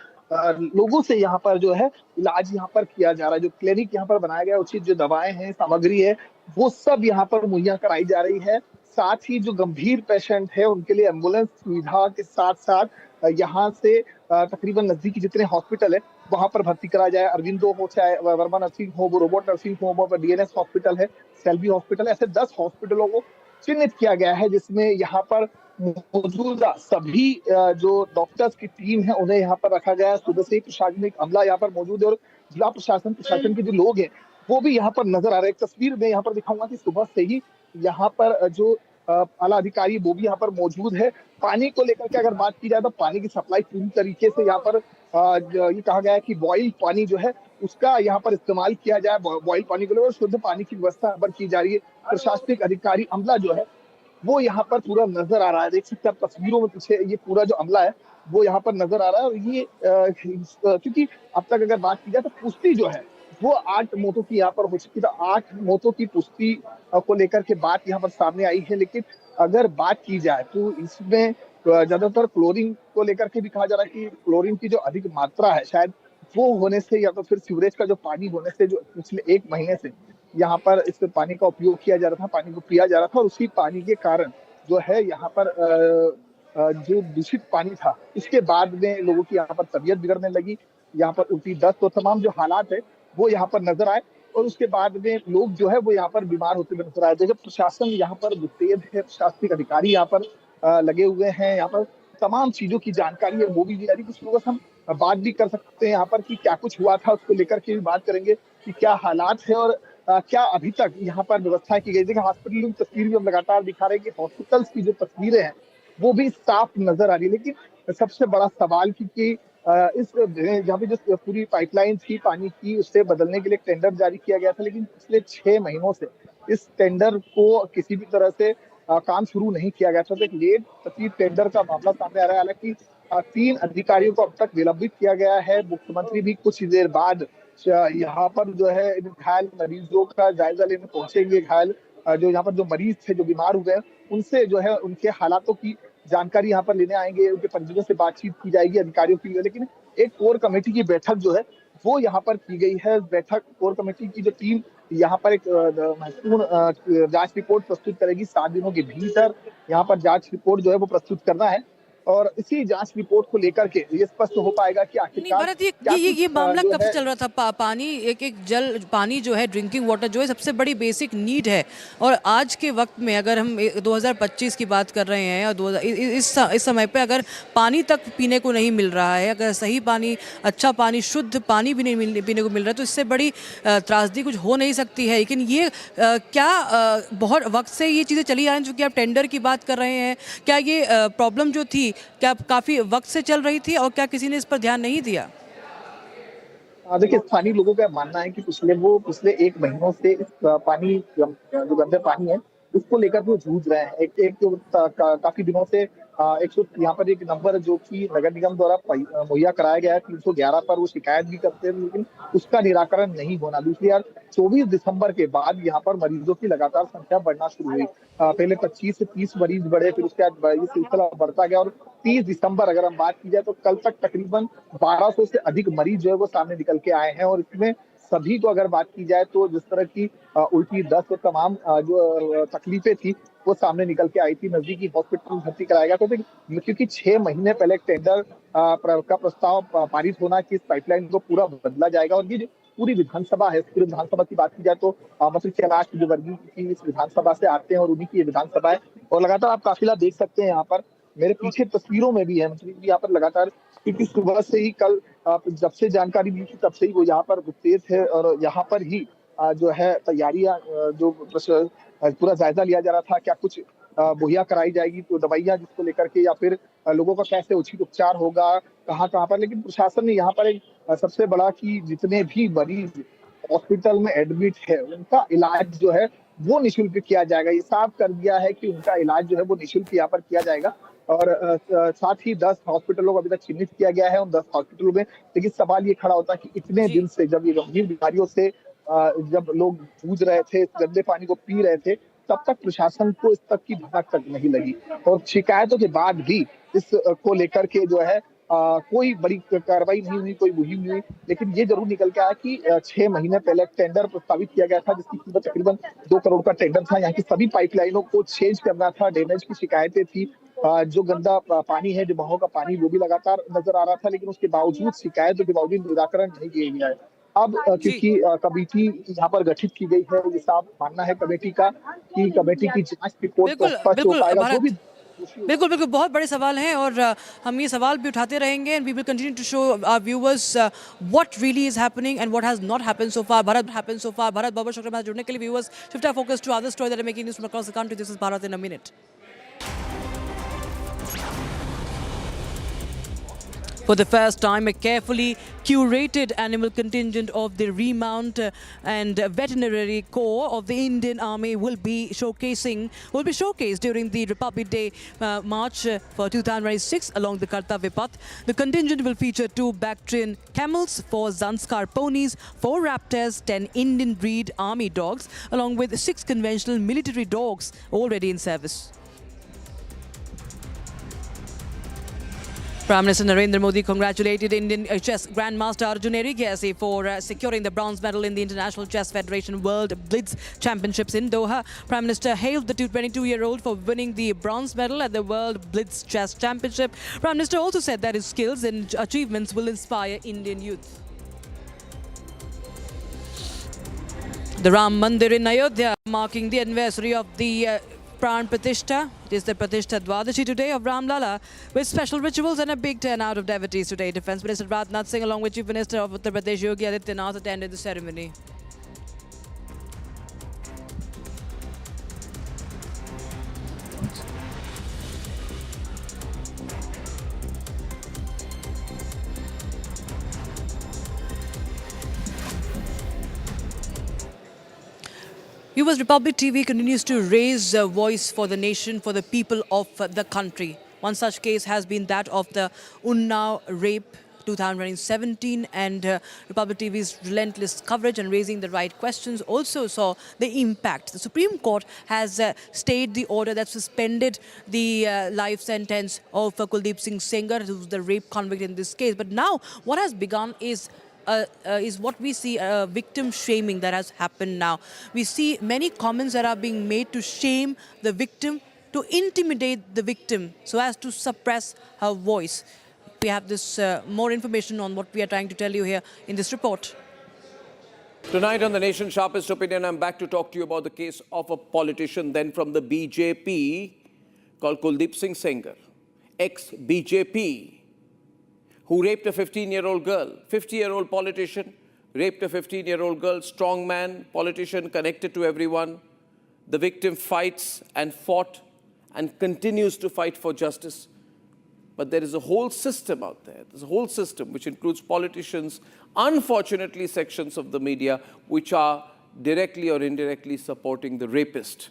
लोगों से यहाँ पर जो है इलाज यहाँ पर किया जा रहा है। जो क्लिनिक यहाँ पर बनाया गया, उचित जो दवाएं हैं, सामग्री है, वो सब यहाँ पर मुहैया कराई जा रही है। साथ ही जो गंभीर पेशेंट है उनके लिए एम्बुलेंस सुविधा के साथ साथ यहाँ से तकरीबन नजदीकी जितने हॉस्पिटल है वहां पर भर्ती करा जाए। अरविंदो हो, चाहे Verma nursing home, robot nursing home, DNS hospital है, सेल्वी हॉस्पिटल, ऐसे 10 हॉस्पिटलों को चिन्हित किया गया है, जिसमें यहाँ पर मौजूदा सभी जो डॉक्टर्स की टीम है उन्हें यहाँ पर रखा गया है। सुबह से ही प्रशासनिक अमला यहाँ पर मौजूद है, और जिला प्रशासन के जो लोग हैं वो भी यहाँ पर नजर आ रहे हैं। एक तस्वीर में यहाँ पर दिखाऊंगा कि सुबह से ही यहाँ पर जो आला अधिकारी वो भी यहाँ पर मौजूद है। पानी को लेकर के अगर बात की जाए तो पानी की सप्लाई पूरी तरीके से यहाँ पर ये कहा गया है कि बॉइल पानी जो है उसका यहाँ पर इस्तेमाल किया जाए, बॉइल पानी को लेकर शुद्ध पानी की व्यवस्था यहाँ पर की जा रही है। प्रशासनिक अधिकारी अमला जो है वो यहाँ पर पूरा नजर आ रहा है, देख सकते हैं आप तस्वीरों में पीछे, ये पूरा जो अमला है वो यहाँ पर नजर आ रहा है। और ये क्योंकि अब तक अगर बात की जाए तो पुष्टि जो है वो 8 मौतों की यहाँ पर हो चुकी थी। 8 मौतों की पुष्टि को लेकर के बात यहाँ पर सामने आई है, लेकिन अगर बात की जाए तो इसमें ज्यादातर क्लोरीन को लेकर के भी कहा जा रहा है कि क्लोरीन की जो अधिक मात्रा है शायद वो होने से, या तो फिर सीवरेज का जो पानी होने से, जो पिछले 1 महीने से यहाँ पर इस पानी का उपयोग किया जा रहा था, पानी को पिया जा रहा था, और उसी पानी के कारण जो है यहाँ पर जो दूषित पानी था, इसके बाद में लोगों की यहाँ पर तबीयत बिगड़ने लगी, यहाँ पर उल्टी, दस्त, तो तमाम जो हालात है वो यहाँ पर नजर आए, और उसके बाद में लोग जो है वो यहाँ पर बीमार होते हुए नजर आए। देखिए प्रशासन यहाँ पर मुस्तैद है, प्रशासनिक अधिकारी यहाँ पर लगे हुए हैं, यहाँ पर तमाम चीजों की जानकारी है वो भी दी जा रही है। कुछ लोगों से हम बात भी कर सकते हैं यहाँ पर कि क्या कुछ हुआ था, उसको लेकर के भी बात करेंगे कि क्या हालात है और क्या अभी तक यहाँ पर व्यवस्था की गई। देखिए हॉस्पिटल की तस्वीर भी हम लगातार दिखा रहे हैं कि हॉस्पिटल्स की जो तस्वीरें हैं वो भी साफ नजर आ रही है। लेकिन सबसे बड़ा सवाल क्योंकि इस जहाँ पे जो पूरी पाइपलाइन थी पानी की, उससे बदलने के लिए टेंडर जारी किया गया था, लेकिन पिछले 6 महीनों से इस टेंडर को किसी भी तरह से काम शुरू नहीं किया गया था। तो एक लेट तस्वीर टेंडर का मामला सामने आ रहा है। हालांकि 3 अधिकारियों को अब तक निलंबित किया गया है। मुख्यमंत्री भी कुछ देर बाद यहाँ पर जो है घायल मरीजों का जायजा लेने पहुंचेंगे। घायल जो यहाँ पर जो मरीज थे, जो बीमार हुए हैं, उनसे जो है उनके हालातों की जानकारी यहाँ पर लेने आएंगे, उनके परिजनों से बातचीत की जाएगी अधिकारियों की। लेकिन एक कोर कमेटी की बैठक जो है वो यहाँ पर की गई है। बैठक कोर कमेटी की जो टीम यहाँ पर एक महत्वपूर्ण जांच रिपोर्ट प्रस्तुत करेगी। 7 दिनों के भीतर यहाँ पर जांच रिपोर्ट जो है वो प्रस्तुत करना है, और इसी जांच रिपोर्ट को लेकर के ये स्पष्ट हो पाएगा कि आखिरकार ये मामला कब से चल रहा था? पानी एक जल पानी जो है, ड्रिंकिंग वाटर जो है सबसे बड़ी बेसिक नीड है, और आज के वक्त में अगर हम 2025 की बात कर रहे हैं और इस समय पे अगर पानी तक पीने को नहीं मिल रहा है, अगर सही पानी, अच्छा पानी, शुद्ध पानी भी नहीं पीने को मिल रहा है, तो इससे बड़ी त्रासदी कुछ हो नहीं सकती है। लेकिन ये क्या बहुत वक्त से ये चीज़ें चली आ रही हैं? जो कि आप टेंडर की बात कर रहे हैं, क्या ये प्रॉब्लम जो थी क्या काफी वक्त से चल रही थी, और क्या किसी ने इस पर ध्यान नहीं दिया? देखिए स्थानीय लोगों का मानना है कि पिछले 1 महीनों से इस पानी, जो गंदे पानी है, उसको लेकर वो जूझ रहे हैं। एक काफी दिनों से यहाँ पर एक नंबर जो कि नगर निगम द्वारा मुहैया कराया गया है 311 पर, वो शिकायत भी करते हैं, लेकिन उसका निराकरण नहीं होना। दूसरी यार 24 दिसंबर के बाद यहाँ पर मरीजों की लगातार संख्या बढ़ना शुरू हुई। पहले 25 से 30 मरीज बढ़े, फिर उसके बाद ये सिलसिला बढ़ता गया, और 30 दिसंबर अगर हम बात की जाए तो कल तक तकरीबन 1200 से अधिक मरीज जो है वो सामने निकल के आए हैं। और इसमें सभी को अगर बात की जाए तो जिस तरह की उल्टी, दस्त और तमाम जो तकलीफें थी वो सामने निकल के आई थी। नजदीकी हॉस्पिटल में भर्ती कराया गया। तो क्योंकि 6 महीने पहले एक टेंडर का प्रस्ताव पारित होना कि इस पाइपलाइन को पूरा बदला जाएगा, और ये जो पूरी विधानसभा है, पूरी विधानसभा की बात की जाए तो मंत्री कैलाश विजयवर्गीय की इस विधानसभा से आते हैं, और उन्हीं की ये विधानसभा है। और लगातार आप काफिला देख सकते हैं यहाँ पर, मेरे पीछे तस्वीरों में भी है, मंत्री भी यहाँ पर लगातार, क्योंकि सुबह से ही कल जब से जानकारी मिली थी तब से ही वो यहाँ पर उपस्थित है, और यहाँ पर ही जो है तैयारियां जो पूरा जायजा लिया जा रहा था, क्या कुछ मुहैया कराई जाएगी तो दवाइयां जिसको लेकर के, या फिर लोगों का कैसे उचित उपचार होगा, कहाँ कहाँ पर। लेकिन प्रशासन ने यहाँ पर एक सबसे बड़ा कि जितने भी मरीज हॉस्पिटल में एडमिट है उनका इलाज जो है वो निःशुल्क किया जाएगा। ये साफ कर दिया है कि उनका इलाज जो है वो निःशुल्क यहाँ पर किया जाएगा। और साथ ही 10 हॉस्पिटलों को अभी तक चिन्हित किया गया है उन 10 हॉस्पिटलों में। लेकिन सवाल ये खड़ा होता है कि इतने दिन से जब ये गंभीर बीमारियों से जब लोग जूझ रहे थे, इस गंदे पानी को पी रहे थे, तब तक प्रशासन को इस तक की भनक तक नहीं लगी। और शिकायतों के बाद भी इस को लेकर के जो है कोई बड़ी कार्रवाई नहीं हुई, कोई मुहिम नहीं हुई। लेकिन ये जरूर निकल के आया कि 6 महीने पहले टेंडर प्रस्तावित किया गया था जिसकी कीमत तकरीबन 2 करोड़ का टेंडर था। यहाँ की सभी पाइपलाइनों को चेंज करना था, डैमेज की शिकायतें थी, जो गंदा पानी है, डिब्बाओं का पानी, वो भी लगातार नजर आ रहा था। लेकिन उसके बावजूद, शिकायतों के बावजूद निराकरण नहीं किया गया है। अब क्योंकि कमेटी यहाँ पर गठित की गई है, ये साफ मानना है कमेटी का कि कमेटी की जांच रिपोर्ट पर स्पष्ट हो पाएगा। जो भी बिल्कुल बिल्कुल बहुत बड़े सवाल हैं और हम ये सवाल भी उठाते रहेंगे and we will continue to show our viewers what really is happening and what has not happened so far. Bharat बहुत बहुत शुक्रिया जुड़ने के लिए। Viewers, shift our focus to other story that are making news from across the country. This is Bharat in a minute. For the first time, a carefully curated animal contingent of the Remount and Veterinary Corps of the Indian Army will be showcased during the Republic Day March for 2026 along the Kartavya Path. The contingent will feature 2 Bactrian camels, 4 Zanskar ponies, 4 raptors, 10 Indian breed army dogs, along with 6 conventional military dogs already in service. Prime Minister Narendra Modi congratulated Indian chess grandmaster Arjun Erigasi for securing the bronze medal in the International Chess Federation World Blitz Championships in Doha. Prime Minister hailed the 22-year-old for winning the bronze medal at the World Blitz Chess Championship. Prime Minister also said that his skills and achievements will inspire Indian youth. The Ram Mandir in Ayodhya marking the anniversary of the Pran Pratishtha. It is the Pratishtha Dwadashi today of Ram Lala with special rituals and a big turnout of devotees today. Defence Minister Rajnath Singh along with Chief Minister of Uttar Pradesh Yogi Adityanath attended the ceremony. US Republic TV continues to raise a voice for the nation, for the people of the country. One such case has been that of the Unnao rape 2017, and Republic TV's relentless coverage and raising the right questions also saw the impact. The Supreme Court has stayed the order that suspended the life sentence of Kuldeep Singh Sengar, who was the rape convict in this case. But now what has begun is what we see, victim shaming that has happened now. We see many comments that are being made to shame the victim, to intimidate the victim so as to suppress her voice. We have this more information on what we are trying to tell you here in this report. Tonight on The Nation's Sharpest Opinion, I'm back to talk to you about the case of a politician then from the BJP called Kuldeep Singh Sengar, ex-BJP, who raped a 15-year-old girl. 50-year-old politician raped a 15-year-old girl, strong man, politician, connected to everyone. The victim fights and fought and continues to fight for justice. But there is a whole system out there. There's a whole system which includes politicians, unfortunately sections of the media, which are directly or indirectly supporting the rapist.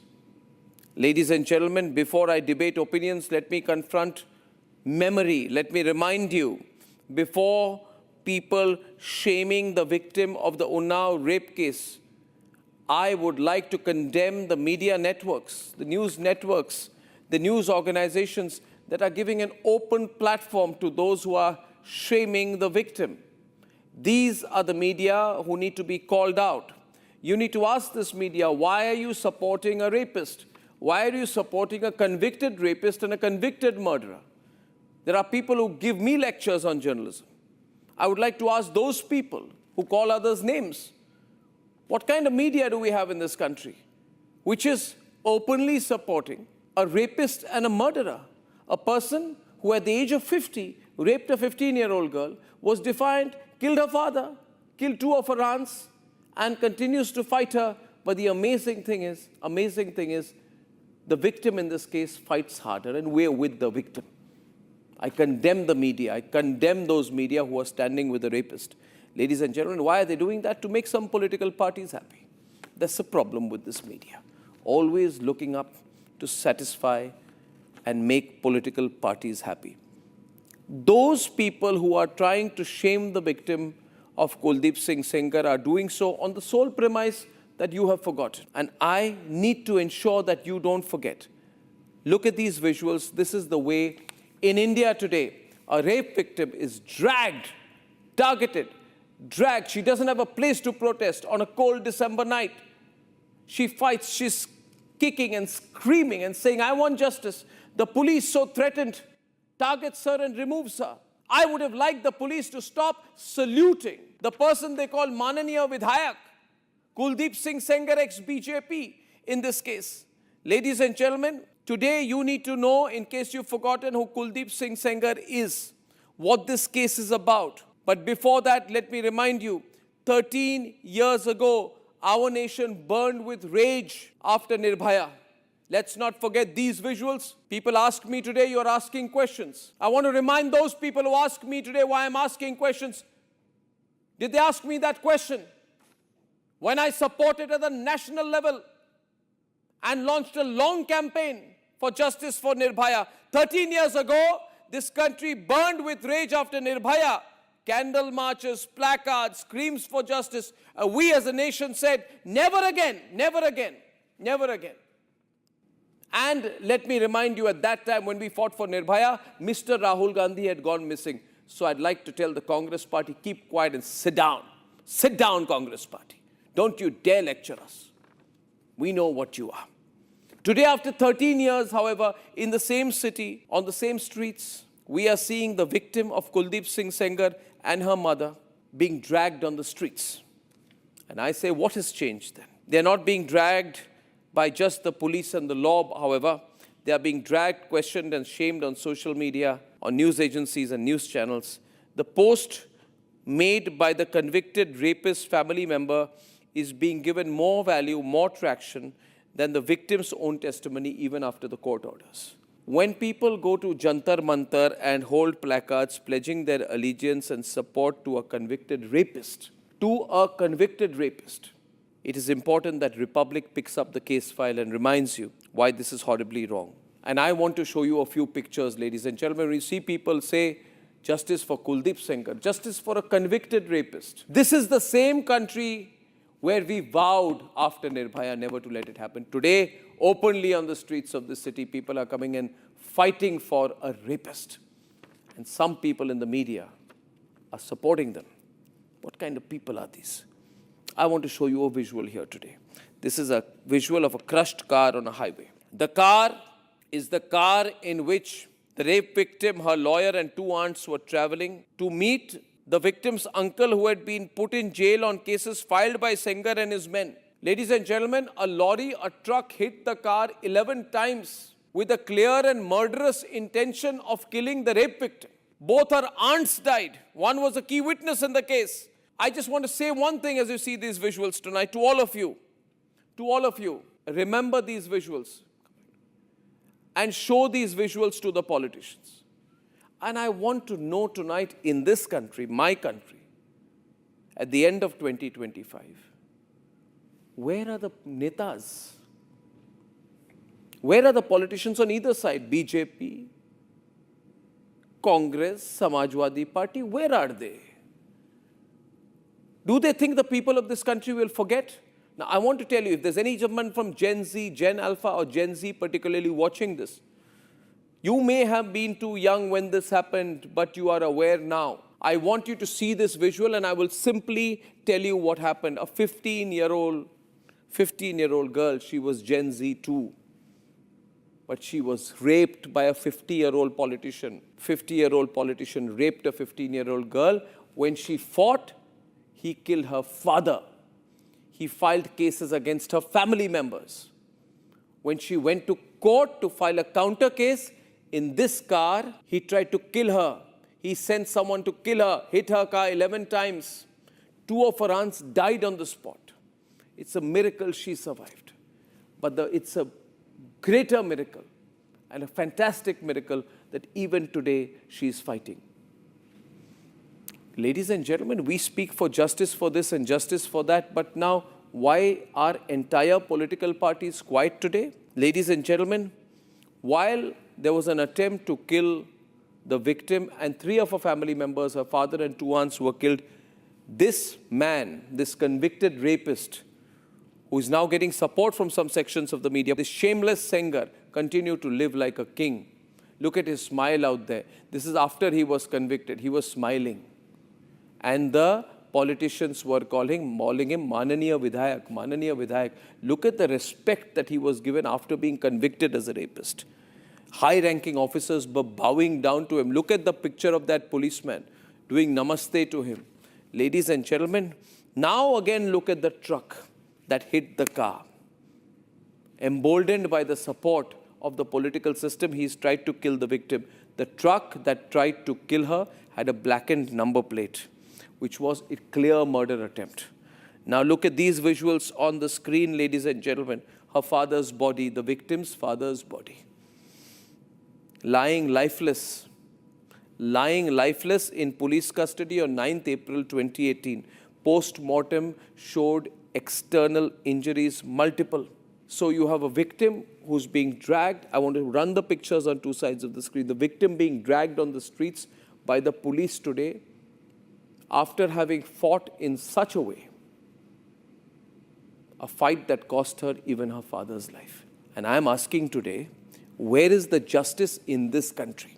Ladies and gentlemen, before I debate opinions, let me confront memory. Let me remind you, before people shaming the victim of the Unnao rape case, I would like to condemn the media networks, the news networks, the news organizations that are giving an open platform to those who are shaming the victim. These are the media who need to be called out. You need to ask this media, why are you supporting a rapist? Why are you supporting a convicted rapist and a convicted murderer? There are people who give me lectures on journalism. I would like to ask those people who call others names, what kind of media do we have in this country which is openly supporting a rapist and a murderer? A person who at the age of 50 raped a 15-year-old girl, was defiant, killed her father, killed 2 of her aunts, and continues to fight her. But the amazing thing is, the victim in this case fights harder, and we're with the victim. I condemn the media. I condemn those media who are standing with the rapist. Ladies and gentlemen, why are they doing that? To make some political parties happy. That's the problem with this media. Always looking up to satisfy and make political parties happy. Those people who are trying to shame the victim of Kuldeep Singh Sengar are doing so on the sole premise that you have forgotten. And I need to ensure that you don't forget. Look at these visuals. This is the way in India today, a rape victim is dragged, targeted, dragged. She doesn't have a place to protest on a cold December night. She fights, she's kicking and screaming and saying, I want justice. The police, so threatened, targets her and removes her. I would have liked the police to stop saluting the person they call Mananiya Vidhayak, Kuldeep Singh Sengar, ex-BJP in this case. Ladies and gentlemen, today you need to know, in case you've forgotten who Kuldeep Singh Sengar is, what this case is about. But before that, let me remind you, 13 years ago, our nation burned with rage after Nirbhaya. Let's not forget these visuals. People ask me today, you're asking questions. I want to remind those people who ask me today why I'm asking questions. Did they ask me that question when I supported at the national level and launched a long campaign for justice for Nirbhaya? 13 years ago, this country burned with rage after Nirbhaya. Candle marches, placards, screams for justice. We as a nation said, never again, never again, never again. And let me remind you, at that time when we fought for Nirbhaya, Mr. Rahul Gandhi had gone missing. So I'd like to tell the Congress party, keep quiet and sit down. Sit down, Congress party. Don't you dare lecture us. We know what you are. Today, after 13 years, however, in the same city, on the same streets, we are seeing the victim of Kuldeep Singh Sengar and her mother being dragged on the streets. And I say, what has changed then? They're not being dragged by just the police and the law, however. They are being dragged, questioned and shamed on social media, on news agencies and news channels. The post made by the convicted rapist family member is being given more value, more traction than the victim's own testimony, even after the court orders. When people go to Jantar Mantar and hold placards pledging their allegiance and support to a convicted rapist, it is important that Republic picks up the case file and reminds you why this is horribly wrong. And I want to show you a few pictures, ladies and gentlemen. When you see people say, justice for Kuldeep Sengar, justice for a convicted rapist. This is the same country where we vowed after Nirbhaya never to let it happen. Today, openly on the streets of this city, people are coming and fighting for a rapist. And some people in the media are supporting them. What kind of people are these? I want to show you a visual here today. This is a visual of a crushed car on a highway. The car is the car in which the rape victim, her lawyer and two aunts were traveling to meet the victim's uncle who had been put in jail on cases filed by Sengar and his men. Ladies and gentlemen, a truck hit the car 11 times with a clear and murderous intention of killing the rape victim. Both her aunts died. One was a key witness in the case. I just want to say one thing as you see these visuals tonight to all of you. To all of you, remember these visuals and show these visuals to the politicians. And I want to know tonight in this country, my country, at the end of 2025, where are the netas? Where are the politicians on either side? BJP, Congress, Samajwadi Party, where are they? Do they think the people of this country will forget? Now, I want to tell you, if there's any gentleman from Gen Z, Gen Alpha or Gen Z particularly watching this, you may have been too young when this happened, but you are aware now. I want you to see this visual and I will simply tell you what happened. A 15-year-old girl, she was Gen Z too, but she was raped by a 50-year-old politician. 50-year-old politician raped a 15-year-old girl. When she fought, he killed her father. He filed cases against her family members. When she went to court to file a counter case, in this car, he tried to kill her. He sent someone to kill her, hit her car 11 times. Two of her aunts died on the spot. It's a miracle she survived. But it's a greater miracle and a fantastic miracle that even today she is fighting. Ladies and gentlemen, we speak for justice for this and justice for that, but now why are entire political parties quiet today? Ladies and gentlemen, while there was an attempt to kill the victim and 3 of her family members, her father and 2 aunts were killed, this man, this convicted rapist, who is now getting support from some sections of the media, this shameless Sengar, continued to live like a king. Look at his smile out there. This is after he was convicted. He was smiling. And the politicians were calling him Mananiya Vidhayak, Mananiya Vidhayak. Look at the respect that he was given after being convicted as a rapist. High-ranking officers were bowing down to him. Look at the picture of that policeman doing namaste to him. Ladies and gentlemen, now again look at the truck that hit the car. Emboldened by the support of the political system, he's tried to kill the victim. The truck that tried to kill her had a blackened number plate, which was a clear murder attempt. Now look at these visuals on the screen, ladies and gentlemen. Her father's body, the victim's father's body, lying lifeless in police custody on 9th April 2018. Post-mortem showed external injuries, multiple. So you have a victim who's being dragged. I want to run the pictures on 2 sides of the screen. The victim being dragged on the streets by the police today after having fought in such a way, a fight that cost her even her father's life. And I am asking today, where is the justice in this country?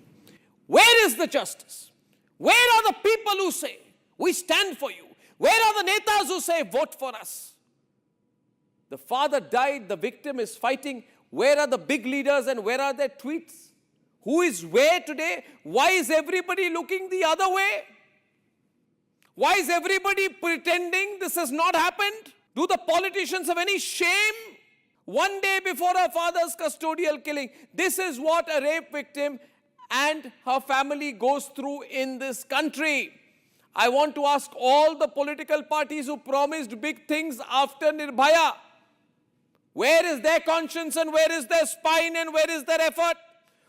Where is the justice? Where are the people who say, we stand for you? Where are the netas who say, vote for us? The father died, the victim is fighting. Where are the big leaders and where are their tweets? Who is where today? Why is everybody looking the other way? Why is everybody pretending this has not happened? Do the politicians have any shame? One day before her father's custodial killing, this is what a rape victim and her family goes through in this country. I want to ask all the political parties who promised big things after Nirbhaya, where is their conscience and where is their spine and where is their effort?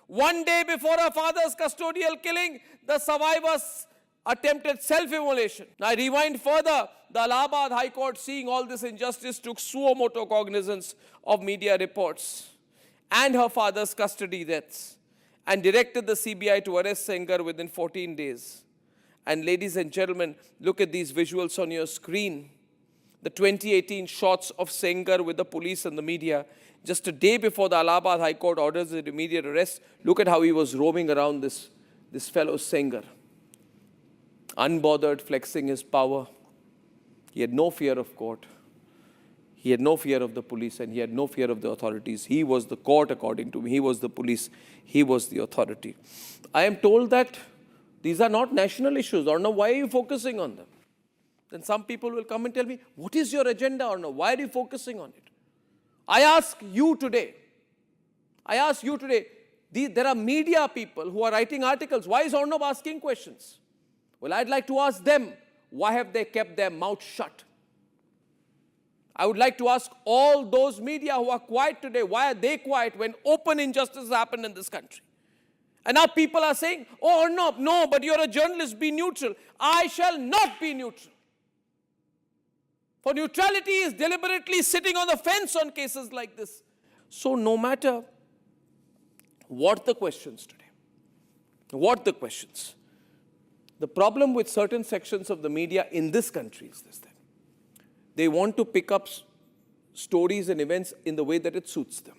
One day before her father's custodial killing, the survivors attempted self-immolation. Now I rewind further. The Allahabad High Court, seeing all this injustice, took suo motu cognizance of media reports and her father's custody deaths and directed the CBI to arrest Sengar within 14 days. And ladies and gentlemen, look at these visuals on your screen. The 2018 shots of Sengar with the police and the media. Just a day before the Allahabad High Court orders his immediate arrest, look at how he was roaming around this fellow Sengar. Unbothered, flexing his power. He had no fear of court. He had no fear of the police and he had no fear of the authorities. He was the court, according to me. He was the police. He was the authority. I am told that these are not national issues. Arnab, why are you focusing on them? Then some people will come and tell me, what is your agenda, Arnab? Why are you focusing on it? I ask you today, there are media people who are writing articles. Why is Arnab asking questions? Well, I'd like to ask them, why have they kept their mouth shut? I would like to ask all those media who are quiet today, why are they quiet when open injustice happened in this country? And now people are saying, oh, Arnab, no, but you're a journalist, be neutral. I shall not be neutral. For neutrality is deliberately sitting on the fence on cases like this. So no matter what the questions today, the problem with certain sections of the media in this country is this: that they want to pick up stories and events in the way that it suits them.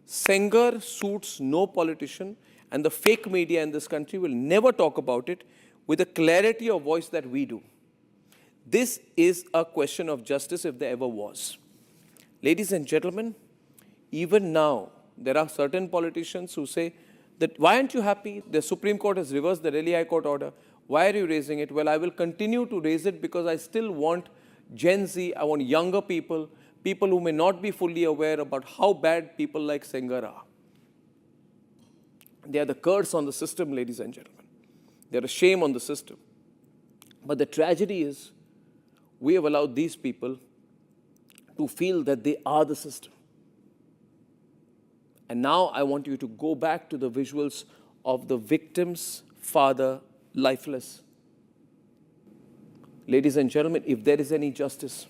Sengar suits no politician, and the fake media in this country will never talk about it with the clarity of voice that we do. This is a question of justice if there ever was. Ladies and gentlemen, even now, there are certain politicians who say that, why aren't you happy? The Supreme Court has reversed the Delhi High Court order. Why are you raising it? Well, I will continue to raise it because I still want Gen Z, I want younger people, people who may not be fully aware about how bad people like Sengar are. They are the curse on the system, ladies and gentlemen. They are a shame on the system. But the tragedy is, we have allowed these people to feel that they are the system. And now I want you to go back to the visuals of the victim's father, lifeless. Ladies and gentlemen, if there is any justice,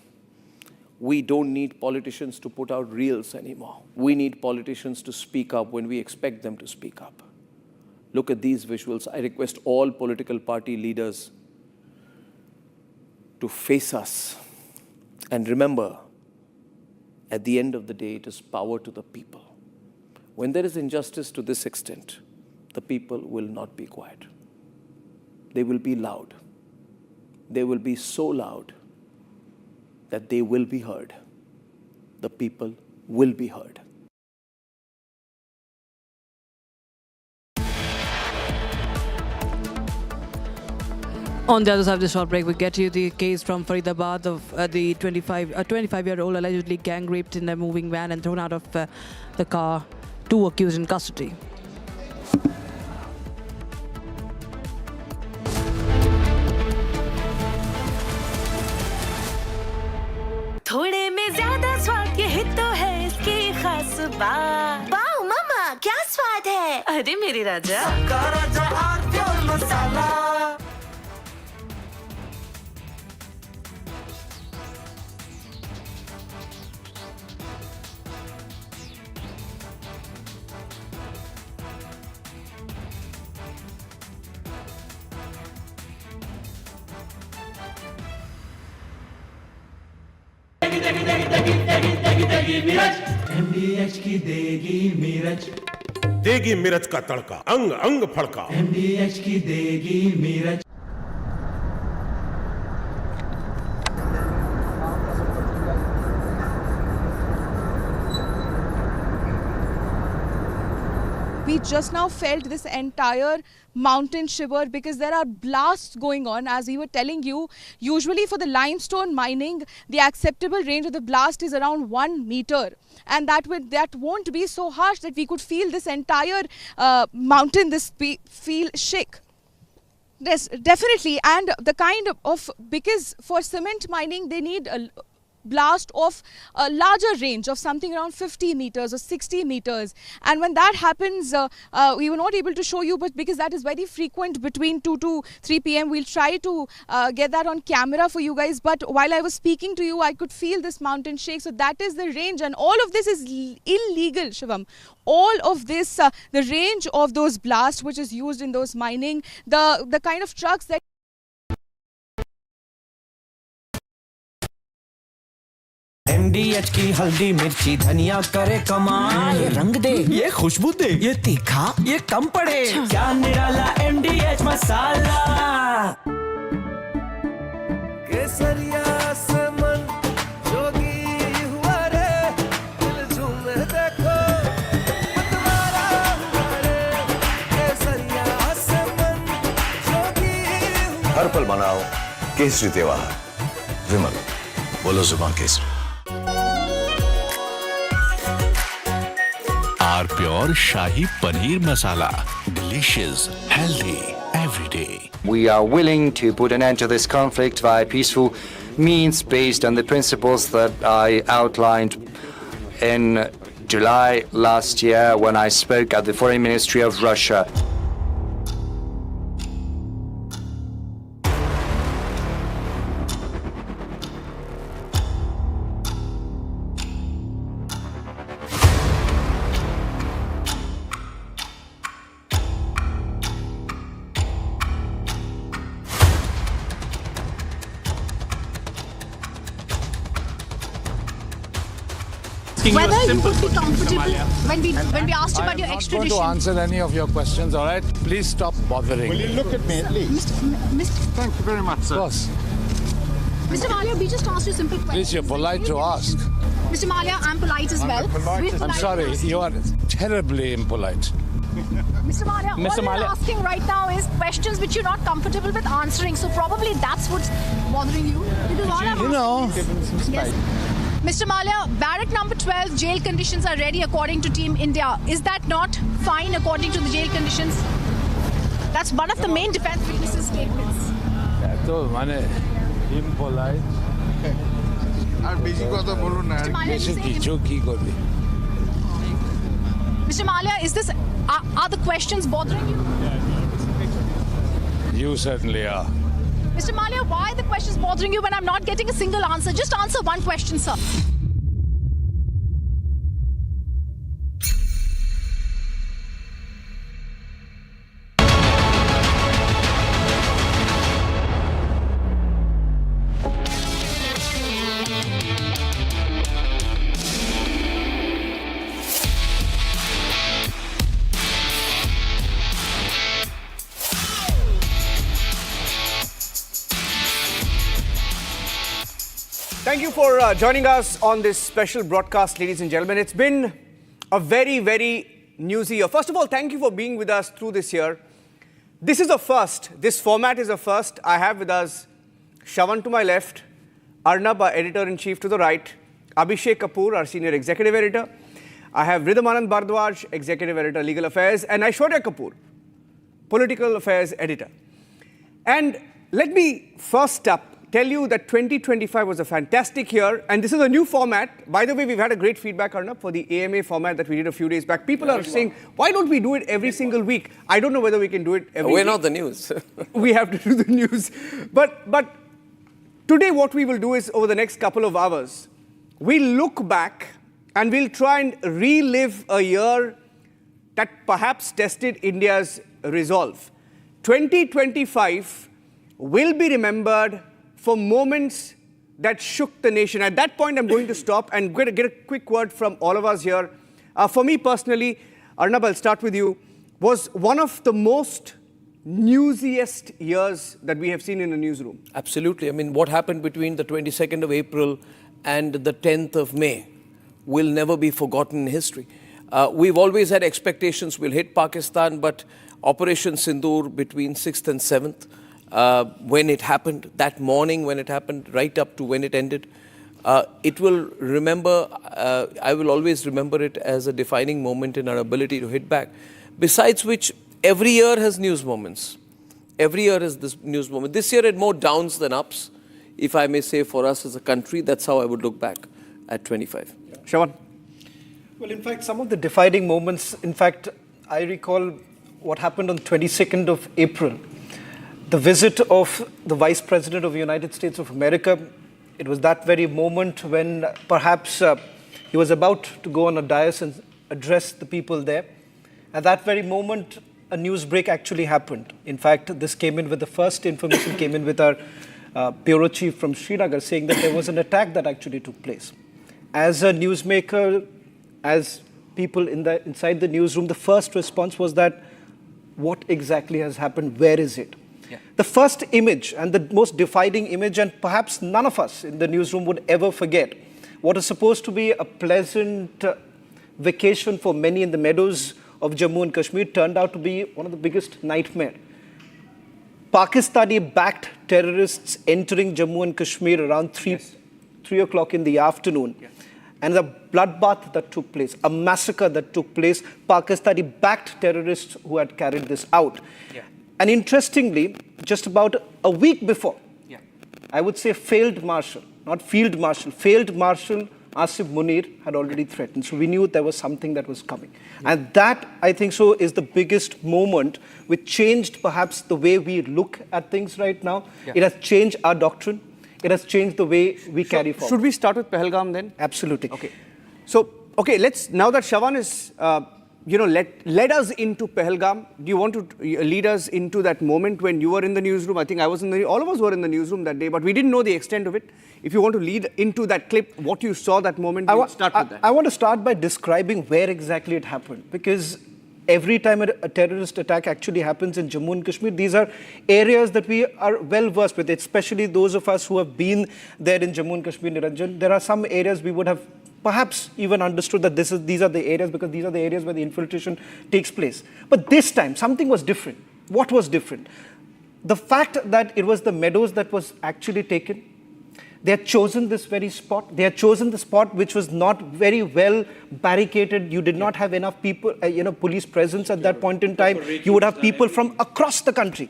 we don't need politicians to put out reels anymore. We need politicians to speak up when we expect them to speak up. Look at these visuals. I request all political party leaders to face us. And remember, at the end of the day, it is power to the people. When there is injustice to this extent, the people will not be quiet. They will be loud. They will be so loud that they will be heard. The people will be heard. On the other side of the short break, we get you the case from Faridabad of the 25-year-old allegedly gang raped in a moving van and thrown out of the car. 2 accused in custody. थोड़े में ज्यादा स्वाद ये तो है इसकी खास बात। वाओ मामा क्या स्वाद है? अरे मेरे राजा सबका राजा आरप्योर मसाला। MDH की देगी मिर्च, देगी मिर्च का तड़का, अंग अंग फड़का। MDH की देगी मिर्च। We just now felt this entire mountain shiver because there are blasts going on. As we were telling you, usually for the limestone mining, the acceptable range of the blast is around 1 meter. And that won't be so harsh that we could feel this entire mountain, feel shake. Yes, definitely. And the kind of, because for cement mining, they need a blast of a larger range of something around 50 meters or 60 meters. And when that happens, we were not able to show you, but because that is very frequent between 2 to 3 p.m. We'll try to get that on camera for you guys. But while I was speaking to you, I could feel this mountain shake. So that is the range. And all of this is illegal, Shivam. All of this, the range of those blasts which is used in those mining, the kind of trucks that MDH की हल्दी मिर्ची धनिया करे कमाल, ये रंग दे, ये खुशबू दे, ये तीखा, ये कम पड़े, क्या निराला MDH मसाला। केसरिया से मन जोगी हुआ रे, दिल झूमे देखो मतवारा हुआ रे, केसरिया से मन जोगी हुआ। हर पल मनाओ केसरी त्योहार। विमल, बोलो जुबान Kesari. Our pure Shahi Paneer Masala. Delicious, healthy, every day. We are willing to put an end to this conflict via peaceful means based on the principles that I outlined in July last year when I spoke at the Foreign Ministry of Russia. Whether you would be comfortable when we asked about your extradition. I'm not going to answer any of your questions, all right? Please stop bothering. Will you look at me at least? Thank you very much, sir. Of course. Mr. Malia, we just asked you a simple question. Please, you're polite to ask. Mr. Malia, I'm polite as well. I'm sorry, you are terribly impolite. Mr. Malia, all we're asking right now is questions which you're not comfortable with answering. So probably that's what's bothering you. Because all I'm asking is, yes. Mr. Malia, barrack number 12, jail conditions are ready according to Team India. Is that not fine according to the jail conditions? That's one of the main defense witnesses' statements. That's all, impolite. Mr. Malia, is this are the questions bothering you? You certainly are. Mr. Malia, why are the questions bothering you when I'm not getting a single answer? Just answer one question, sir. Thank you for joining us on this special broadcast, ladies and gentlemen. It's been a very, very newsy year. First of all, thank you for being with us through this year. This is a first. This format is a first. I have with us Shravan to my left, Arnab, our editor-in-chief to the right, Abhishek Kapoor, our senior executive editor. I have Ridhamanand Bardwaj, executive editor, legal affairs, and Aishwarya Kapoor, political affairs editor. And let me first up tell you that 2025 was a fantastic year, and this is a new format. By the way, we've had a great feedback, Arnab, for the AMA format that we did a few days back. People are saying, why don't we do it every single week? I don't know whether we can do it every week. We're not the news. We have to do the news. But today what we will do is, over the next couple of hours, we'll look back and we'll try and relive a year that perhaps tested India's resolve. 2025 will be remembered for moments that shook the nation. At that point, I'm going to stop and get a quick word from all of us here. For me personally, Arnab, I'll start with you, was one of the most newsiest years that we have seen in a newsroom. Absolutely. I mean, what happened between the 22nd of April and the 10th of May will never be forgotten in history. We've always had expectations we'll hit Pakistan, but Operation Sindur between 6th and 7th, when it happened, that morning when it happened, right up to when it ended, it will remember, I will always remember it as a defining moment in our ability to hit back. Besides which, every year has news moments. Every year has this news moment. This year had more downs than ups, if I may say, for us as a country. That's how I would look back at 25. Shravan? Well, in fact, some of the defining moments, in fact, I recall what happened on 22nd of April. The visit of the Vice President of the United States of America. It was that very moment when perhaps he was about to go on a dais and address the people there. At that very moment, a news break actually happened. In fact, this came in with the first information came in with our bureau chief from Srinagar saying that there was an attack that actually took place. As a newsmaker, as people inside the newsroom, the first response was that, what exactly has happened? Where is it? Yeah. The first image and the most defining image, and perhaps none of us in the newsroom would ever forget, what is supposed to be a pleasant vacation for many in the meadows of Jammu and Kashmir turned out to be one of the biggest nightmares. Pakistani-backed terrorists entering Jammu and Kashmir around 3 o'clock in the afternoon. Yeah. And the bloodbath that took place, a massacre that took place, Pakistani-backed terrorists who had carried this out. Yeah. And interestingly, just about a week before, I would say failed marshal, not field marshal, failed marshal Asif Munir had already threatened. So we knew there was something that was coming. Yeah. And that, I think so, is the biggest moment which changed perhaps the way we look at things right now. Yeah. It has changed our doctrine. It has changed the way we carry forward. Should we start with Pahalgam then? Absolutely. Okay. So, let's, now that Shravan is, led us into Pahalgam, do you want to lead us into that moment when you were in the newsroom? I think I was all of us were in the newsroom that day, but we didn't know the extent of it. If you want to lead into that clip, what you saw that moment, start with that. I want to start by describing where exactly it happened, because every time a terrorist attack actually happens in Jammu and Kashmir, these are areas that we are well versed with, especially those of us who have been there in Jammu and Kashmir, Niranjan. There are some areas we would have perhaps even understood that these are the areas because these are the areas where the infiltration takes place. But this time, something was different. What was different? The fact that it was the meadows that was actually taken. They had chosen this very spot. They had chosen the spot which was not very well barricaded. You did not have enough people, police presence at that point in time. You would have people from across the country,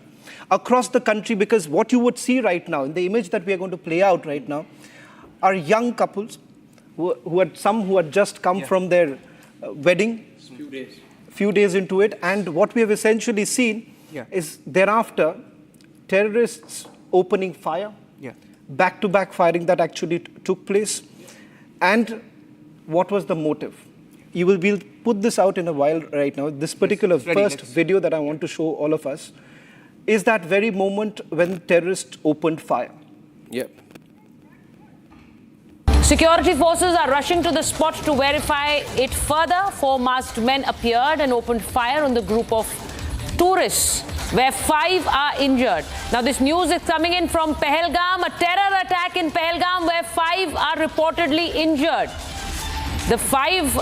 because what you would see right now, in the image that we are going to play out right now, are young couples who had just come from their wedding. Few days into it, and what we have essentially seen is thereafter terrorists opening fire, back-to-back firing that actually took place. And what was the motive? We'll put this out in a while right now. This particular first video that I want to show all of us is that very moment when terrorists opened fire. Yep. Security forces are rushing to the spot to verify it further. 4 masked men appeared and opened fire on the group of tourists, where 5 are injured. Now, this news is coming in from Pahalgam, a terror attack in Pahalgam where 5 are reportedly injured. The 5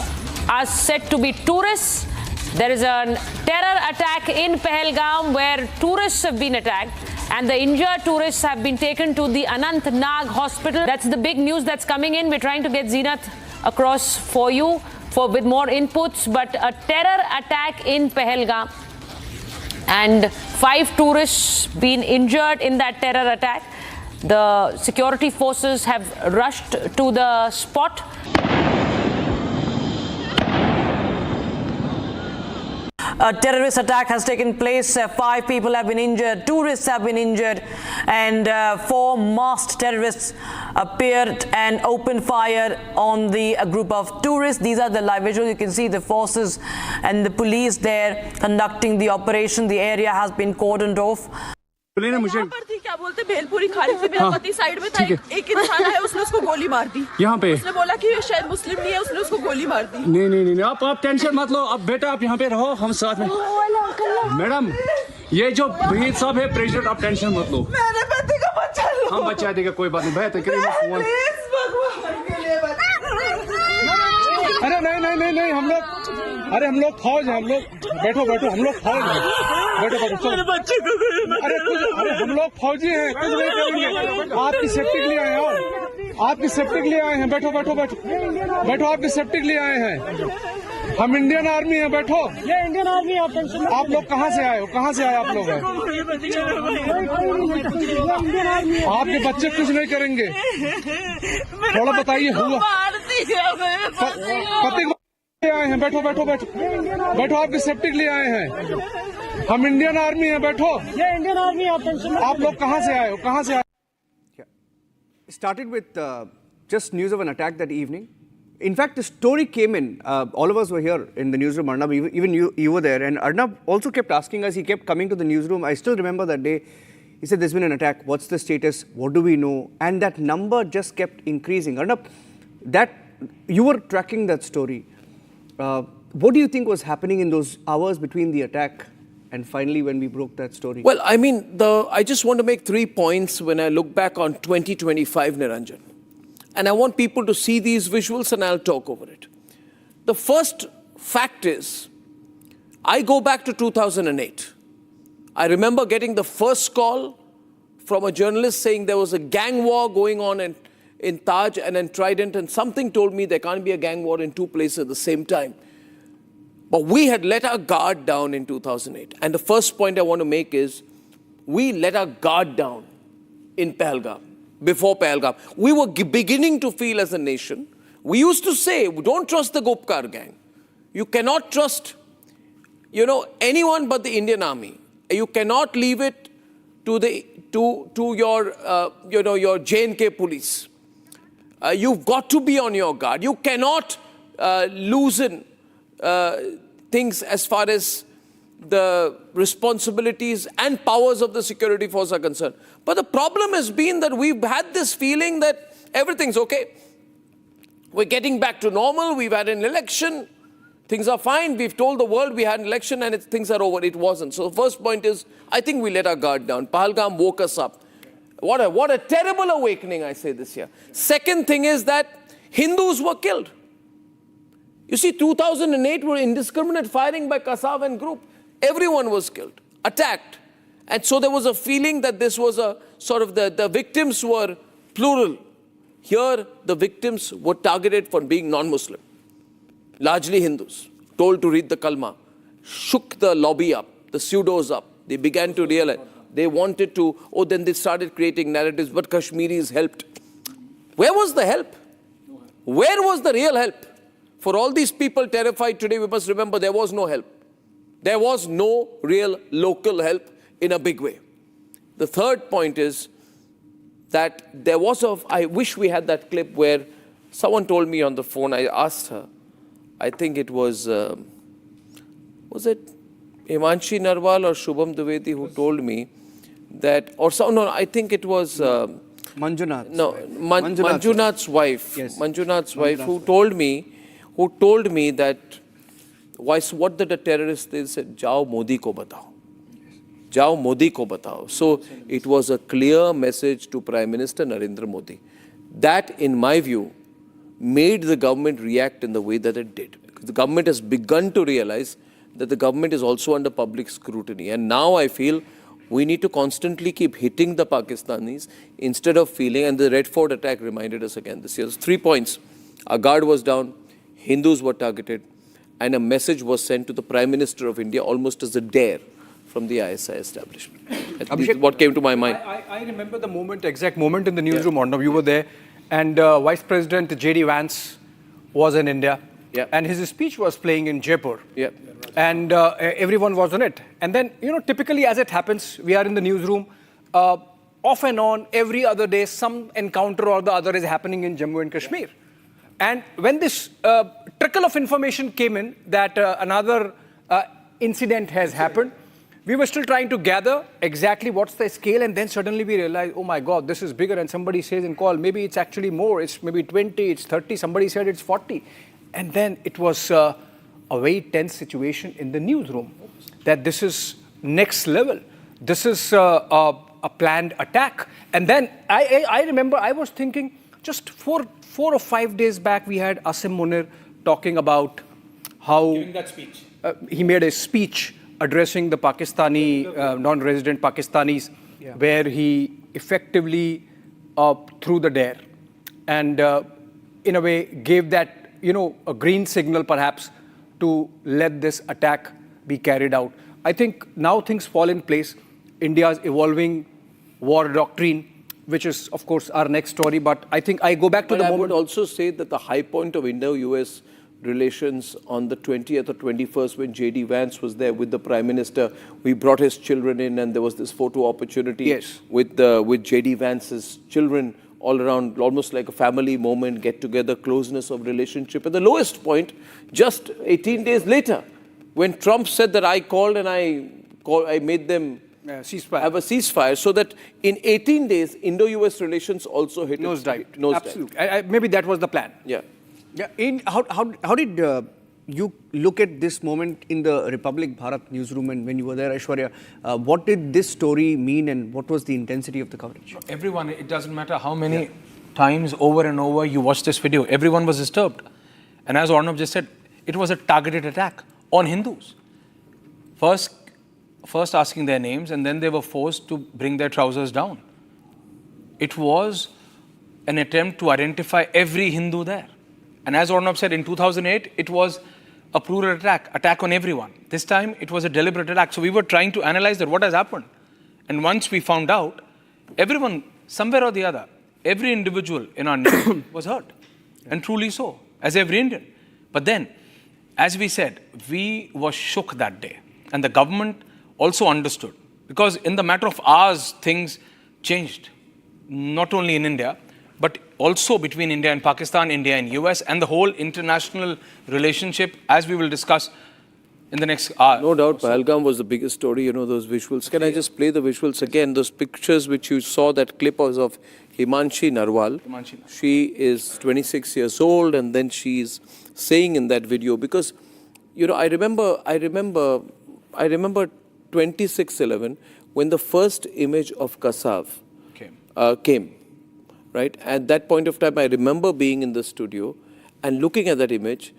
are said to be tourists. There is a terror attack in Pahalgam where tourists have been attacked, and the injured tourists have been taken to the Anantnag hospital. That's the big news that's coming in. We're trying to get Zenith across for you with more inputs, but a terror attack in Pahalgam and 5 tourists been injured in that terror attack. The security forces have rushed to the spot. A terrorist attack has taken place. 5 people have been injured, tourists have been injured, and 4 masked terrorists appeared and opened fire on the group of tourists. These are the live visuals. You can see the forces and the police there conducting the operation. The area has been cordoned off. यहाँ पर थी, क्या बोलते भेलपुरी खा रही थी, मेरा पति साइड में था, एक इंसान है, उसने उसको गोली मार दी। यहाँ पे उसने बोला कि शायद मुस्लिम नहीं है, उसने उसको गोली मार दी। नहीं, आप टेंशन मत लो, अब बेटा आप यहाँ पे रहो, हम साथ में। मैडम, ये जो वहीद साहब है प्रेसिडेंट, आप टेंशन मत लो। मेरे पति का बच्चा लो। हम बचा देगा, कोई बात नहीं, बेहतर करेंगे फोन। अरे नहीं, हम लोग फौज हैं, हम लोग बैठो, हम लोग फौज हैं, बैठो। मेरे बच्चे को अरे हम लोग फौजी हैं, कुछ नहीं करेंगे। आपकी सेफ्टी के लिए आए हैं, आपकी सेफ्टी के लिए आए हैं, बैठो, आपकी सेफ्टी के लिए आए हैं। हम इंडियन आर्मी हैं, बैठो। ये इंडियन आर्मी, आप लोग कहाँ से आए हो? कहाँ से आए आप लोग? आपके बच्चे कुछ नहीं करेंगे, थोड़ा बताइए। हुआ पति आए हैं, बैठो, आपकी सेफ्टी के लिए आए हैं। हम इंडियन आर्मी हैं, बैठो। ये इंडियन आर्मी, आप लोग कहाँ से आए हो? कहाँ से आए? Started with just news of an attack that evening. In fact, the story came in. All of us were here in the newsroom. Arnab, even you were there. And Arnab also kept asking us. He kept coming to the newsroom. I still remember that day. He said, "There's been an attack. What's the status? What do we know?" And that number just kept increasing. Arnab, you were tracking that story. What do you think was happening in those hours between the attack and finally when we broke that story? Well, I mean, I just want to make 3 points when I look back on 2025, Niranjan. And I want people to see these visuals and I'll talk over it. The first fact is, I go back to 2008. I remember getting the first call from a journalist saying there was a gang war going on in Taj and in Trident, and something told me there can't be a gang war in 2 places at the same time. But we had let our guard down in 2008. And the first point I want to make is, we let our guard down in Pahalgam, before Pahalgam. We were beginning to feel as a nation. We used to say, don't trust the Gopkar gang. You cannot trust, anyone but the Indian army. You cannot leave it to your J&K police. You've got to be on your guard. You cannot loosen things as far as the responsibilities and powers of the security force are concerned. But the problem has been that we've had this feeling that everything's okay. We're getting back to normal. We've had an election. Things are fine. We've told the world we had an election and things are over. It wasn't. So the first point is, I think we let our guard down. Pahalgam woke us up. What a terrible awakening, I say this year. Second thing is that Hindus were killed. You see, 2008 were indiscriminate firing by Kasav and group. Everyone was killed, attacked. And so there was a feeling that this was a sort of the victims were plural. Here, the victims were targeted for being non-Muslim. Largely Hindus, told to read the Kalma, shook the lobby up, the pseudos up. They began to realize they wanted to, then they started creating narratives, but Kashmiris helped. Where was the help? Where was the real help? For all these people terrified today, we must remember there was no help. There was no real local help in a big way. The third point is that there was I wish we had that clip where someone told me on the phone, I asked her, I think it was it Himanshi Narwal or Shubham Dwivedi who told me that, I think it was Manjunath. No, Manjunath's wife. Yes. Manjunath's wife who told me that what did the terrorists, they said, Jao Modi ko batao. Jao Modi ko batao. So it was a clear message to Prime Minister Narendra Modi. That, in my view, made the government react in the way that it did. Because the government has begun to realize that the government is also under public scrutiny. And now I feel we need to constantly keep hitting the Pakistanis instead of feeling, and the Red Fort attack reminded us again this year. 3 points. Our guard was down, Hindus were targeted, and a message was sent to the Prime Minister of India almost as a dare from the ISI establishment. Abhishek, what came to my mind. I remember the exact moment in the newsroom, Arnab, you were there, and Vice President J.D. Vance was in India, and his speech was playing in Jaipur. And everyone was on it. And then, typically as it happens, we are in the newsroom, off and on, every other day, some encounter or the other is happening in Jammu and Kashmir. And when this trickle of information came in that another incident has happened, we were still trying to gather exactly what's the scale, and then suddenly we realized, oh my God, this is bigger, and somebody says in call, maybe it's actually more, it's maybe 20, it's 30, somebody said it's 40. And then it was a very tense situation in the newsroom, that this is next level. This is a planned attack. And then I remember I was thinking, just 4 or 5 days back, we had Asim Munir talking about how Giving that speech. He made a speech addressing the Pakistani, non-resident Pakistanis, where he effectively threw the dare and in a way gave that, a green signal perhaps to let this attack be carried out. I think now things fall in place. India's evolving war doctrine, which is, of course, our next story. But I think I go back to the moment. I would also say that the high point of Indo-US relations on the 20th or 21st, when J.D. Vance was there with the Prime Minister, we brought his children in, and there was this photo opportunity with J.D. Vance's children all around, almost like a family moment, get-together, closeness of relationship. And the lowest point, just 18 days later, when Trump said that I called and I made them have a ceasefire, so that in 18 days, Indo-US relations also hit nosedive. Absolutely. Maybe that was the plan. Yeah. How did you look at this moment in the Republic Bharat newsroom, and when you were there, Aishwarya? What did this story mean, and what was the intensity of the coverage? Everyone, it doesn't matter how many times over and over you watch this video, everyone was disturbed. And as Arnab just said, it was a targeted attack on Hindus. First asking their names, and then they were forced to bring their trousers down. It was an attempt to identify every Hindu there. And as Arnab said, in 2008, it was a plural attack on everyone. This time, it was a deliberate attack. So we were trying to analyze that, what has happened. And once we found out, everyone, somewhere or the other, every individual in our nation was hurt. And truly so, as every Indian. But then, as we said, we were shook that day. And the government also understood. Because in the matter of hours, things changed. Not only in India, but also between India and Pakistan, India and US, and the whole international relationship, as we will discuss in the next hour. No doubt, Pahalgam was the biggest story, those visuals. Can I just play the visuals again? Those pictures which you saw, that clip was of Himanshi Narwal. She is 26 years old, and then she's saying in that video, because, I remember 26/11, when the first image of Kasav came. Right? At that point of time, I remember being in the studio and looking at that image,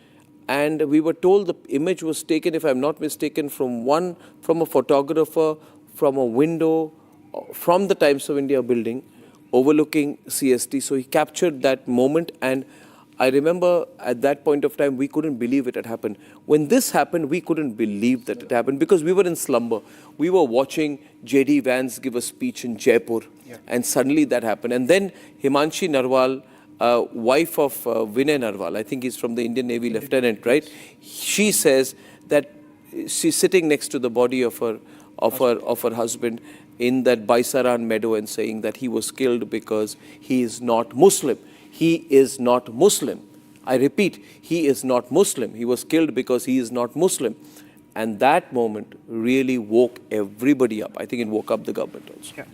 and we were told the image was taken, if I'm not mistaken, from a photographer from a window from the Times of India building overlooking CST. So he captured that moment, and I remember at that point of time, we couldn't believe it had happened. When this happened, we couldn't believe that it happened, because we were in slumber. We were watching J.D. Vance give a speech in Jaipur, and suddenly that happened. And then Himanshi Narwal wife of Vinay Narwal, I think he's from the Indian Navy lieutenant, right? She says that she's sitting next to the body of her husband in that Baisaran meadow and saying that he was killed because he is not Muslim. He is not Muslim. I repeat, he is not Muslim. He was killed because he is not Muslim. And that moment really woke everybody up. I think it woke up the government also. Yeah.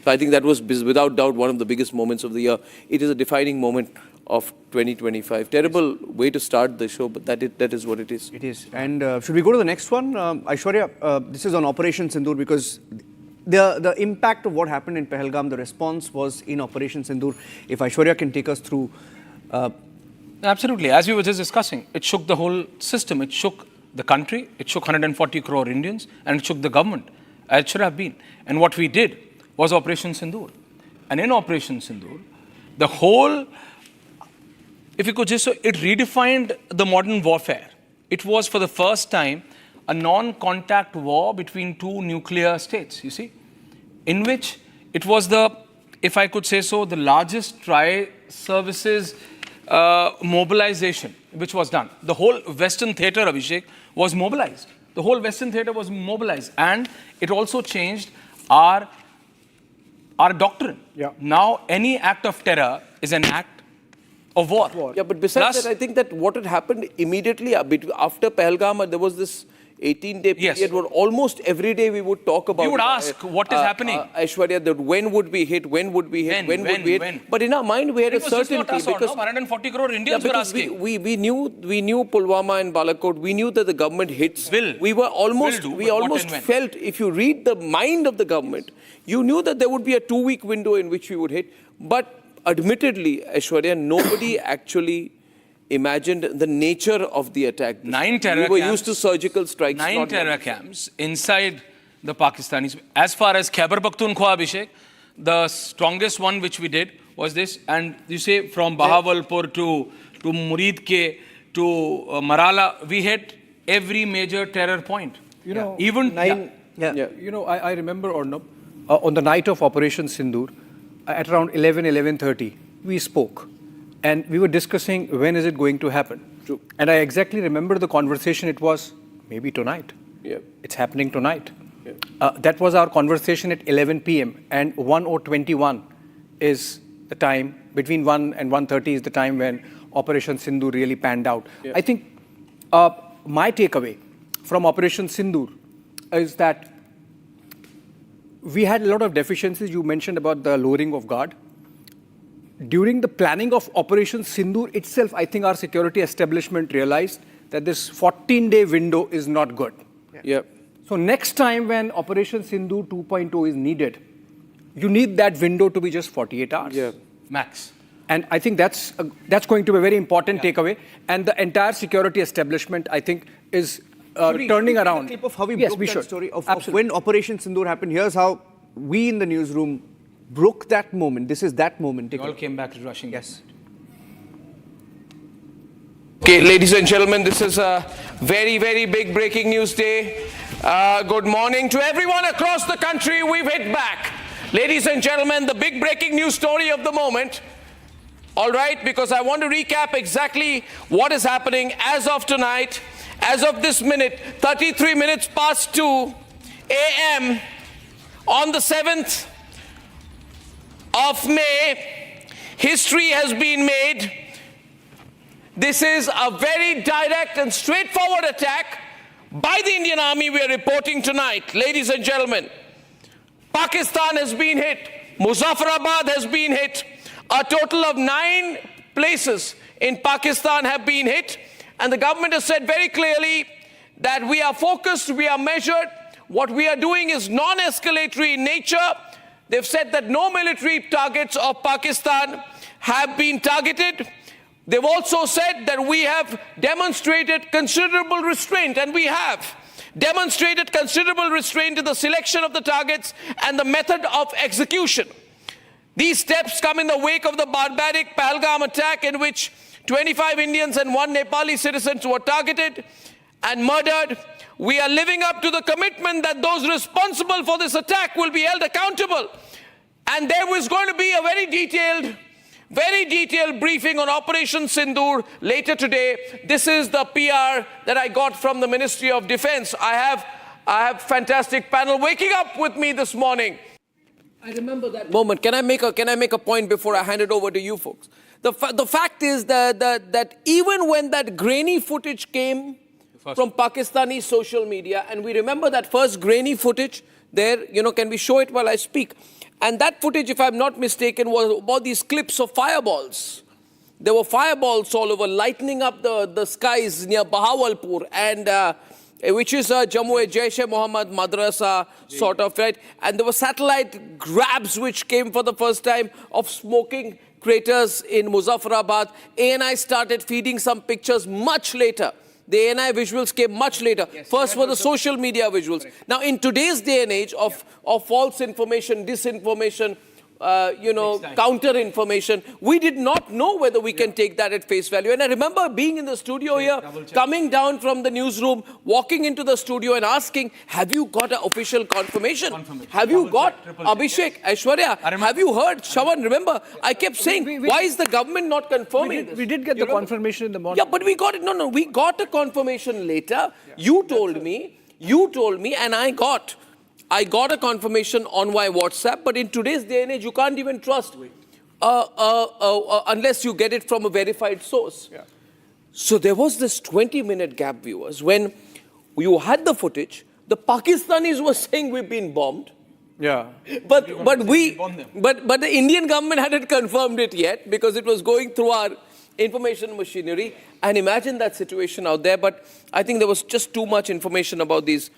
So I think that was without doubt one of the biggest moments of the year. It is a defining moment of 2025. Terrible way to start the show, but that is what it is. It is. And should we go to the next one? Aishwarya, this is on Operation Sindur because the impact of what happened in Pahalgam, the response was in Operation Sindur. If Aishwarya can take us through. Absolutely. As we were just discussing, it shook the whole system. It shook the country. It shook 140 crore Indians. And it shook the government, as it should have been. And what we did was Operation Sindur. And in Operation Sindur, the whole, if you could just say, it redefined the modern warfare. It was for the first time a non-contact war between two nuclear states, you see, in which it was the, if I could say so, the largest tri-services mobilization which was done. The whole Western theatre, Abhishek, was mobilized. The whole Western theatre was mobilized. And it also changed our doctrine. Yeah. Now, any act of terror is an act of war. Yeah, but besides that, I think that what had happened immediately after Pahalgam, there was this 18-day period where almost every day we would talk about. We would ask what is happening. Aishwarya, that when would we hit? When would we hit? When would we hit? But in our mind, we had a certainty because 140 crore Indians were asking. We knew Pulwama and Balakot. We knew that the government hits. We almost felt, if you read the mind of the government, you knew that there would be a 2-week window in which we would hit. But admittedly, Aishwarya, nobody actually imagined the nature of the attack. 9 terror camps. We were used to surgical strikes. 9 terror camps inside the Pakistanis. As far as Khyber Pakhtunkhwa, Abhishek, the strongest one which we did was this. And you say from Bahawalpur to Muridke to Marala, we hit every major terror point. You know, even You know, I remember, Arnab, on the night of Operation Sindur, at around 11:30, we spoke. And we were discussing when is it going to happen. True. And I exactly remember the conversation. It was maybe tonight. Yeah. It's happening tonight. Yeah. That was our conversation at 11 p.m. And 1:21 is the time, between 1 and 1:30 is the time when Operation Sindur really panned out. Yeah. I think my takeaway from Operation Sindur is that we had a lot of deficiencies. You mentioned about the lowering of guard. During the planning of Operation Sindur itself, I think our security establishment realized that this 14-day window is not good. Yeah. So next time when Operation Sindur 2.0 is needed, you need that window to be just 48 hours. Yeah. max. And I think that's going to be a very important takeaway. And the entire security establishment, I think, is turning around. A clip of how we broke that story of when Operation Sindur happened. Here's how we in the newsroom broke that moment. This is that moment. We all came back rushing. Yes. Okay, ladies and gentlemen, this is a very, very big breaking news day. Good morning to everyone across the country. We've hit back. Ladies and gentlemen, the big breaking news story of the moment. All right, because I want to recap exactly what is happening as of tonight, as of this minute, 33 minutes past 2 a.m. on the 7th of May. History has been made. This is a very direct and straightforward attack by the Indian Army we are reporting tonight. Ladies and gentlemen, Pakistan has been hit. Muzaffarabad has been hit. A total of 9 places in Pakistan have been hit. And the government has said very clearly that we are focused, we are measured. What we are doing is non-escalatory in nature. They've said that no military targets of Pakistan have been targeted. They've also said that we have demonstrated considerable restraint, and we have demonstrated considerable restraint in the selection of the targets and the method of execution. These steps come in the wake of the barbaric Pahalgam attack in which 25 Indians and 1 Nepali citizen were targeted and murdered. We are living up to the commitment that those responsible for this attack will be held accountable. And there was going to be a very detailed Very detailed briefing on Operation Sindur later today. This is the PR that I got from the Ministry of Defense. I have fantastic panel waking up with me this morning. I remember that moment. Can I make a point before I hand it over to you folks? The fact is that even when that grainy footage came from Pakistani social media, and we remember that first grainy footage there, can we show it while I speak? And that footage, if I'm not mistaken, was about these clips of fireballs. There were fireballs all over, lighting up the skies near Bahawalpur, and which is a Jammu Jaish-e-Mohammed madrasa sort of, right? And there were satellite grabs which came for the first time of smoking craters in Muzaffarabad. ANI started feeding some pictures much later. The ANI visuals came much later. Yes, first were the social media visuals. Correct. Now, in today's day and age of false information, disinformation, counter information, we did not know whether we can take that at face value. And I remember being in the studio here, coming down from the newsroom, walking into the studio and asking, have you got an official confirmation? Have you got Abhishek, Aishwarya? Have you heard? Shawan, remember, I kept saying, why is the government not confirming this? We did get the confirmation in the morning. Yeah, but we got it. No, we got a confirmation later. Yeah. You told me, and I got a confirmation on my WhatsApp, but in today's day and age, you can't even trust unless you get it from a verified source. Yeah. So there was this 20-minute gap, viewers, when you had the footage, the Pakistanis were saying we've been bombed. Yeah. But the Indian government hadn't confirmed it yet because it was going through our information machinery. And imagine that situation out there. But I think there was just too much information about these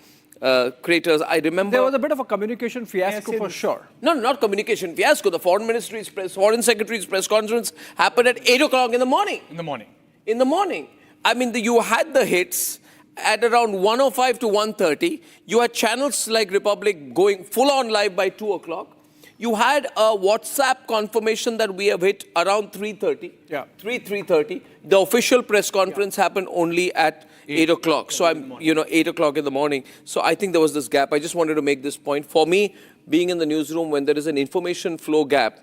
craters. I remember there was a bit of a communication fiasco for sure. No, not communication fiasco. The Foreign Secretary's press conference happened at 8 o'clock in the morning. In the morning. I mean, you had the hits at around 1:05 to 1:30. You had channels like Republic going full on live by 2 o'clock. You had a WhatsApp confirmation that we have hit around 3:30. Yeah. 3:30. The official press conference happened only at 8 o'clock. So 8 o'clock in the morning. So I think there was this gap. I just wanted to make this point. For me, being in the newsroom when there is an information flow gap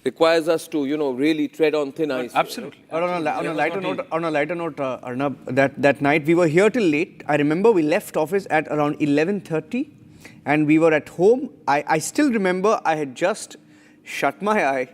requires us to, really tread on thin ice. Absolutely. On a lighter note, Arnab, that night we were here till late. I remember we left office at around 11:30 and we were at home. I still remember I had just shut my eye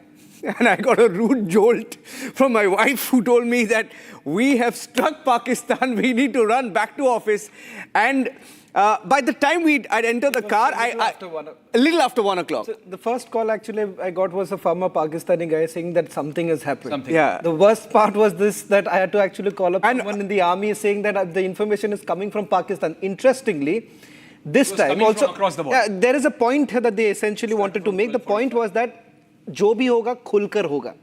and I got a rude jolt from my wife who told me that we have struck Pakistan, we need to run back to office. And by the time I'd entered the car, a little after 1 o'clock. So the first call actually I got was a former Pakistani guy saying that something has happened. Yeah. The worst part was this, that I had to actually call up someone in the army saying that the information is coming from Pakistan. Interestingly, this time also, across the border. There is a point here that they essentially wanted to make. The point was that jo bhi hoga, khulkar hoga.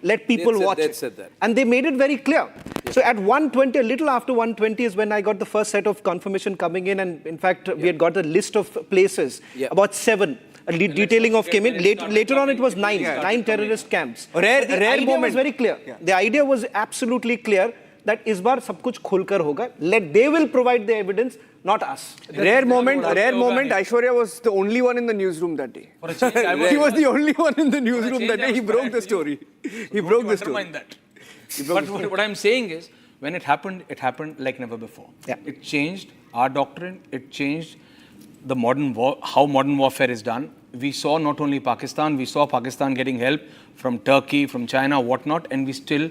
Let people watch it. Said that. And they made it very clear. Yes. So at 1:20, a little after 1:20 is when I got the first set of confirmation coming in. And in fact, we had got a list of places, about 7. A detailing of came in. Later on, it was 9. 9 terrorist camps. Rare moment. Was very clear. Yeah. The idea was absolutely clear that is bar sab kuch khulkar hoga. They will provide the evidence, not us. Rare moment. Aishwarya was the only one in the newsroom that day. He was the only one in the newsroom that day. He broke the story. He broke the story. But what I'm saying is, when it happened like never before. Yeah. It changed our doctrine. It changed the how modern warfare is done. We saw not only Pakistan, we saw Pakistan getting help from Turkey, from China, whatnot, and we still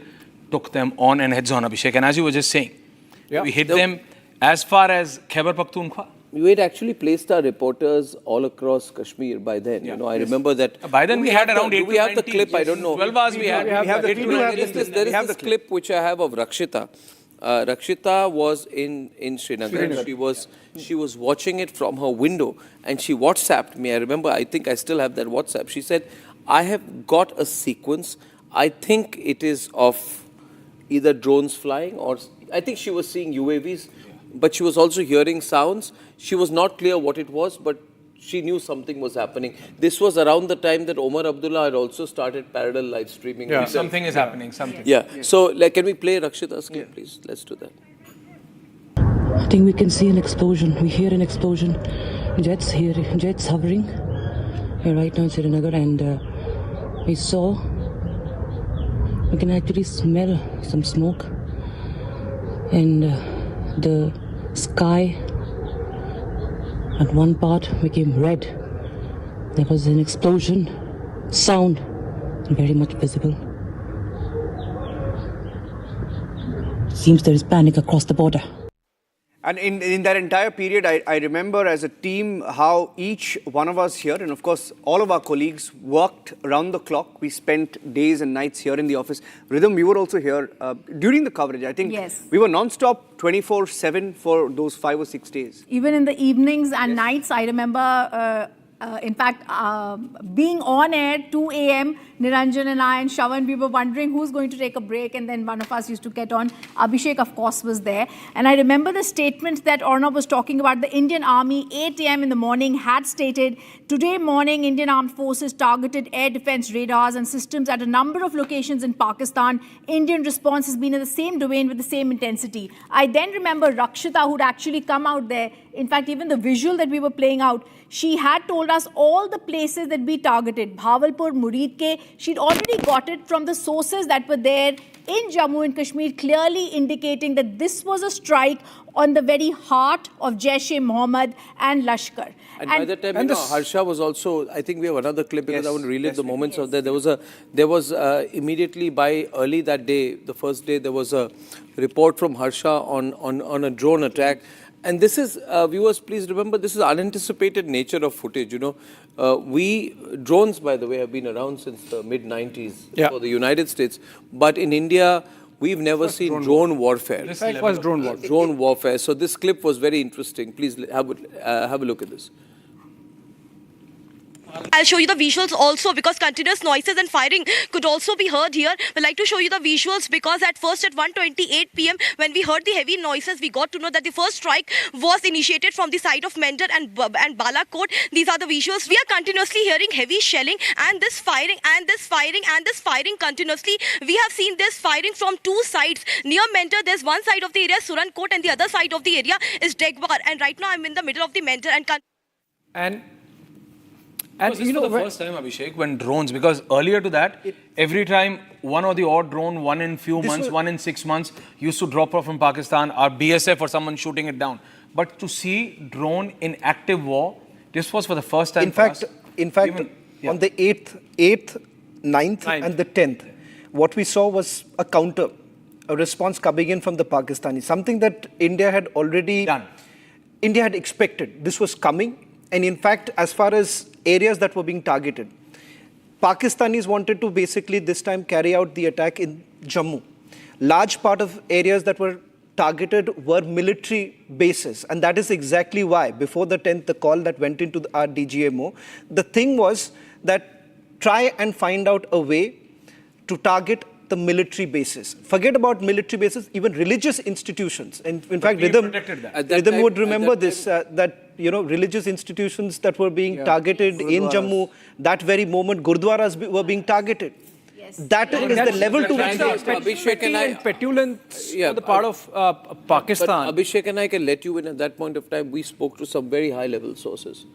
took them on and heads on, Abhishek. And as you were just saying, we hit them as far as Khyber Pakhtunkhwa. We had actually placed our reporters all across Kashmir by then. Yeah. I remember that. By then we had around 8 to 9 we have the clip, I don't know. 12 hours we had. There is this clip which I have of Rakshita. Rakshita was in Srinagar. She was watching it from her window and she WhatsApped me. I remember, I think I still have that WhatsApp. She said, I have got a sequence. I think it is of either drones flying or I think she was seeing UAVs, but she was also hearing sounds. She was not clear what it was, but she knew something was happening. This was around the time that Omar Abdullah had also started parallel live streaming. Yeah, something is happening, something. Yeah. So, can we play Rakshita's clip, please? Let's do that. I think we can see an explosion. We hear an explosion. Jets hovering. We're right now in Srinagar, and we saw We can actually smell some smoke, and the sky at one part became red. There was an explosion, sound, very much visible. Seems there is panic across the border. And in that entire period, I remember as a team how each one of us here, and of course all of our colleagues, worked around the clock. We spent days and nights here in the office. Rhythm, you were also here during the coverage. I think we were non-stop 24/7 for those 5 or 6 days. Even in the evenings and nights, I remember, in fact, being on air 2 a.m., Niranjan and I and Shawan, we were wondering who's going to take a break, and then one of us used to get on. Abhishek, of course, was there. And I remember the statement that Arnab was talking about. The Indian Army, 8 a.m. in the morning, had stated, today morning, Indian Armed Forces targeted air defense radars and systems at a number of locations in Pakistan. Indian response has been in the same domain with the same intensity. I then remember Rakshita, who'd actually come out there. In fact, even the visual that we were playing out, she had told us all the places that we targeted. Bhavalpur, Muridke. She'd already got it from the sources that were there in Jammu and Kashmir, clearly indicating that this was a strike on the very heart of Jaish-e-Mohammed and Lashkar. And by the time, Harsha was also, I think we have another clip because I want to relive the moments of that. There was immediately by early that day, the first day, there was a report from Harsha on a drone attack. And this is, viewers, please remember, this is unanticipated nature of footage, you know. Drones, by the way, have been around since the mid-90s for the United States. But in India, we've never seen drone warfare. This was drone warfare. Drone warfare. So this clip was very interesting. Please have a look at this. I'll show you the visuals also because continuous noises and firing could also be heard here. We'd like to show you the visuals because at first at 1:28 p.m. when we heard the heavy noises, we got to know that the first strike was initiated from the side of Mender and Balakot. These are the visuals. We are continuously hearing heavy shelling and this firing and this firing and this firing continuously. We have seen this firing from two sides. Near Mender, there's one side of the area, Surankot, and the other side of the area is Degbar. And right now I'm in the middle of the Mender And this was the first time, Abhishek, when drones, because earlier to that, every time one or the odd drone, one in few months, one in 6 months, used to drop off from Pakistan, or BSF or someone shooting it down. But to see drone in active war, this was for the first time. In fact, on the 8th, 9th and the 10th, what we saw was a response coming in from the Pakistanis, something that India had already done. India had expected. This was coming. And in fact, as far as areas that were being targeted, Pakistanis wanted to basically this time carry out the attack in Jammu. Large part of areas that were targeted were military bases. And that is exactly why, before the 10th, the call that went into our DGMO, the thing was that try and find out a way to target the military bases. Forget about military bases, even religious institutions. And in fact, Rhythm would remember this, that religious institutions that were being targeted in Jammu, that very moment Gurdwaras were being targeted. That is the level to which Abhishek and I, petulance on the part of Pakistan. But Abhishek and I can let you in at that point of time. We spoke to some very high-level sources.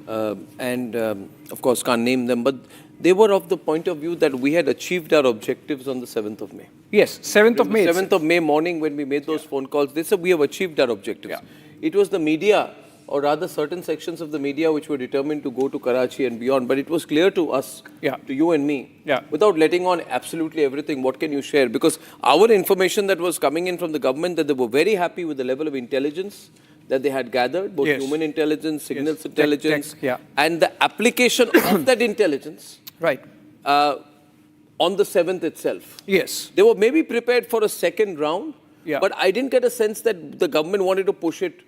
Of course, can't name them, but they were of the point of view that we had achieved our objectives on the 7th of May. Yes, 7th of May. 7th of May morning when we made those phone calls, they said we have achieved our objectives. It was the media, or rather certain sections of the media which were determined to go to Karachi and beyond. But it was clear to us, to you and me, without letting on absolutely everything, what can you share? Because our information that was coming in from the government, that they were very happy with the level of intelligence that they had gathered, both human intelligence, signals intelligence, and the application of that intelligence on the 7th itself. Yes. They were maybe prepared for a second round, but I didn't get a sense that the government wanted to push it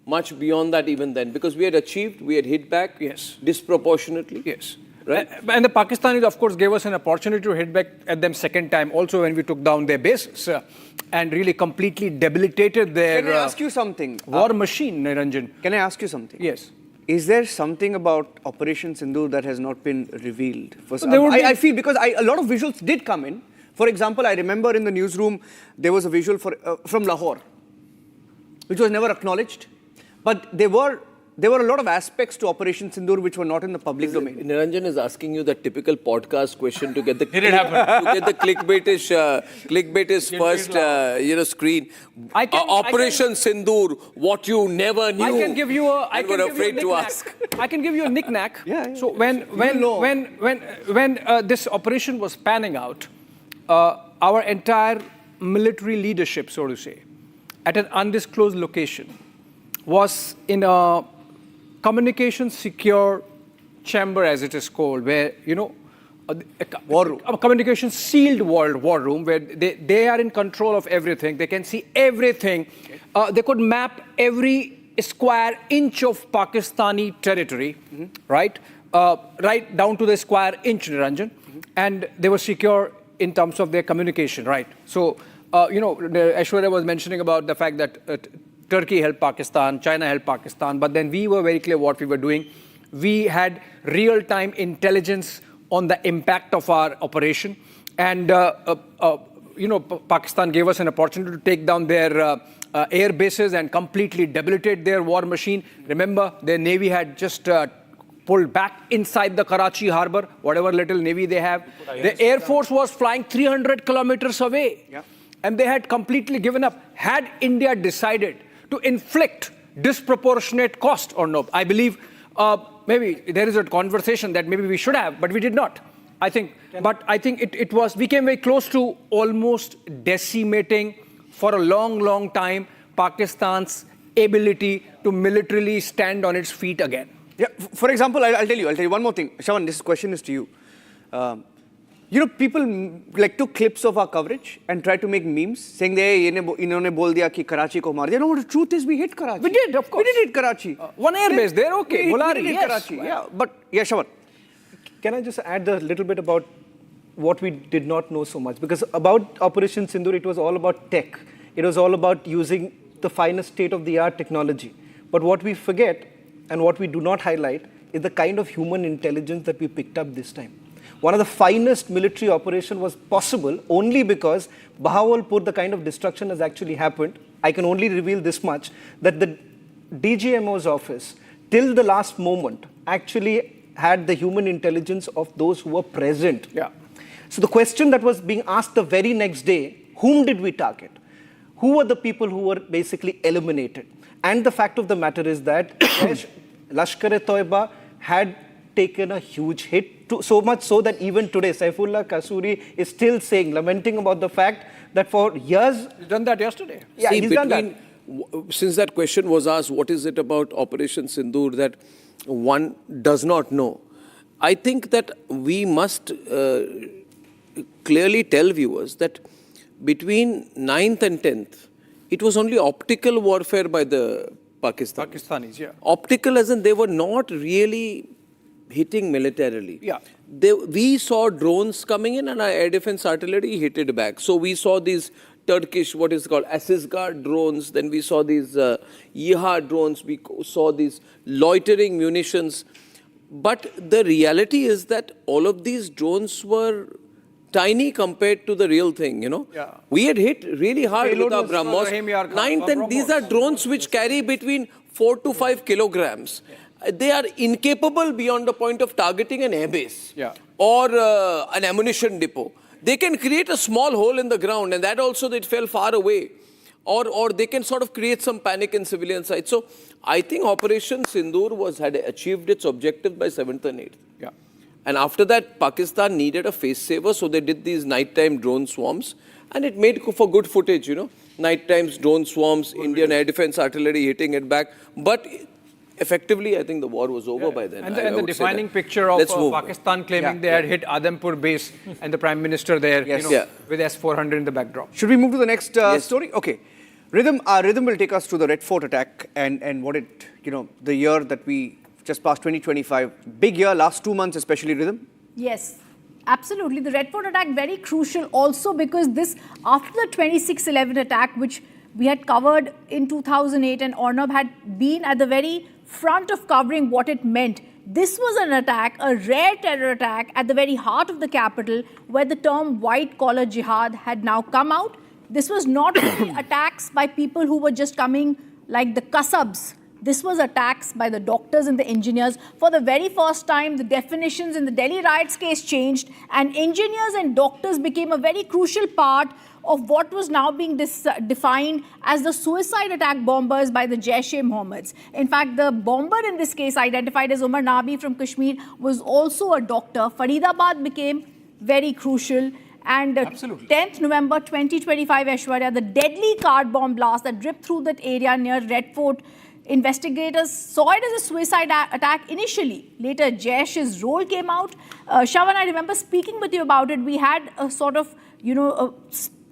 much beyond that even then, because we had hit back disproportionately. Yes. Right? And the Pakistanis, of course, gave us an opportunity to hit back at them second time, also when we took down their bases and really completely debilitated their Can I ask you something? War machine, Niranjan. Can I ask you something? Yes. Is there something about Operation Sindur that has not been revealed? I feel because a lot of visuals did come in. For example, I remember in the newsroom, there was a visual from Lahore, which was never acknowledged. But there were there were a lot of aspects to Operation Sindur which were not in the public domain. Niranjan is asking you that typical podcast question to get the clickbaitish first screen. Operation Sindur, what you never knew. I can give you a. And were afraid to ask. I can give you a knick-knack. So when this operation was panning out, our entire military leadership, so to say, at an undisclosed location, was in a communication secure chamber, as it is called, where, a communication sealed war room, where they are in control of everything. They can see everything. They could map every square inch of Pakistani territory, right? Right down to the square inch, Niranjan. And they were secure in terms of their communication, right? So, Aishwarya was mentioning about the fact that Turkey helped Pakistan, China helped Pakistan, but then we were very clear what we were doing. We had real-time intelligence on the impact of our operation. And, Pakistan gave us an opportunity to take down their air bases and completely debilitate their war machine. Remember, their navy had just pulled back inside the Karachi harbor, whatever little navy they have. The Air Force was flying 300 kilometers away. And they had completely given up. Had India decided to inflict disproportionate cost or no, I believe maybe there is a conversation that maybe we should have, but we did not. I think we came very close to almost decimating for a long, long time Pakistan's ability to militarily stand on its feet again. Yeah, for example, I'll tell you one more thing. Shawan, this question is to you. People took clips of our coverage and tried to make memes saying, inhone bol diya ki Karachi ko maar diya. No, the truth is we hit Karachi. We did, of course. We did hit Karachi. One air base there, okay. We did Karachi, yeah. But, Shawan. Can I just add a little bit about what we did not know so much? Because about Operation Sindur, it was all about tech. It was all about using the finest state-of-the-art technology. But what we forget and what we do not highlight is the kind of human intelligence that we picked up this time. One of the finest military operation was possible only because Bahawalpur, the kind of destruction has actually happened. I can only reveal this much, that the DGMO's office, till the last moment, actually had the human intelligence of those who were present. So the question that was being asked the very next day, whom did we target? Who were the people who were basically eliminated? And the fact of the matter is that Lashkar-e-Toiba had taken a huge hit, so much so that even today, Saifullah Kasuri is still saying, lamenting about the fact that for years... He's done that yesterday. Yeah, he's done that. Since that question was asked, what is it about Operation Sindur that one does not know? I think that we must clearly tell viewers that between 9th and 10th, it was only optical warfare by the Pakistanis, yeah. Optical as in they were not really hitting militarily. Yeah. We saw drones coming in and our air defense artillery hit it back. So we saw these Turkish, what is called assist guard drones. Then we saw these jihad drones. We saw these loitering munitions. But the reality is that all of these drones were tiny compared to the real thing, Yeah. We had hit really hard Payload with our was BrahMos. Rahim And these are drones which carry between 4 to 5 kilograms. They are incapable beyond the point of targeting an airbase or an ammunition depot. They can create a small hole in the ground, and that also it fell far away. Or they can sort of create some panic in civilian sites. So I think Operation Sindur had achieved its objective by 7th and 8th. Yeah. And after that, Pakistan needed a face saver, so they did these nighttime drone swarms. And it made for good footage, Nighttime drone swarms, Indian air defense artillery hitting it back. But effectively, I think the war was over by then. And the defining picture of Pakistan claiming they had hit Adhampur base and the Prime Minister there, with S-400 in the backdrop. Should we move to the next story? Okay. Rhythm will take us to the Red Fort attack and what it, the year that we just passed, 2025. Big year, last 2 months especially, Rhythm. Yes. Absolutely. The Red Fort attack, very crucial also because this, after the 26/11 attack, which we had covered in 2008 and Arnab had been at the very front of covering what it meant. This was an attack, a rare terror attack at the very heart of the capital where the term white-collar jihad had now come out. This was not only attacks by people who were just coming like the Kasabs, This was attacks by the doctors and the engineers. For the very first time, the definitions in the Delhi riots case changed, and engineers and doctors became a very crucial part of what was now being defined as the suicide attack bombers by the Jaish-e-Mohammeds. In fact, the bomber in this case, identified as Umar Nabi from Kashmir, was also a doctor. Faridabad became very crucial. And 10th November 2025, Aishwarya, the deadly car bomb blast that ripped through that area near Red Fort, investigators saw it as a suicide attack initially. Later, Jaish's role came out. Shravan, I remember speaking with you about it. We had a sort of,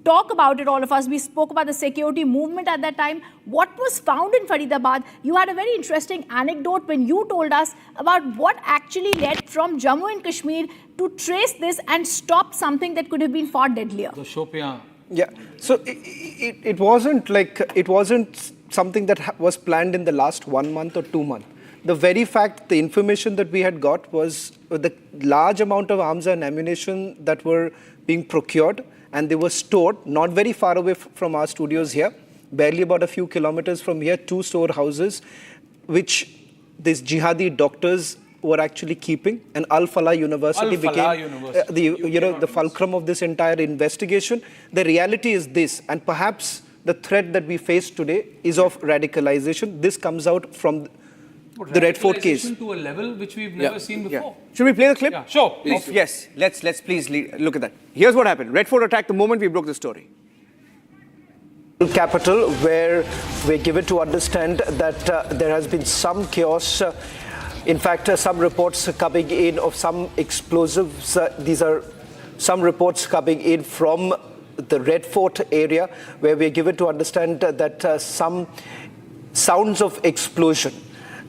talk about it, all of us. We spoke about the security movement at that time. What was found in Faridabad? You had a very interesting anecdote when you told us about what actually led from Jammu and Kashmir to trace this and stop something that could have been far deadlier. The Shopian. Yeah, so it wasn't something that was planned in the last 1 month or 2 months. The very fact, the information that we had got was the large amount of arms and ammunition that were being procured, and they were stored not very far away from our studios here, barely about a few kilometers from here, 2 storehouses, which these jihadi doctors were actually keeping. And Al-Falah University became the fulcrum of this entire investigation. The reality is this, and perhaps the threat that we face today is of radicalization. This comes out from the Red Fort case. To a level which we've never seen before. Should we play the clip? Yeah, sure. Please. Yes, let's please look at that. Here's what happened. Red Fort attacked the moment we broke the story. Capital, where we're given to understand that there has been some chaos. In fact, some reports coming in of some explosives. These are some reports coming in from the Red Fort area, where we're given to understand that some sounds of explosion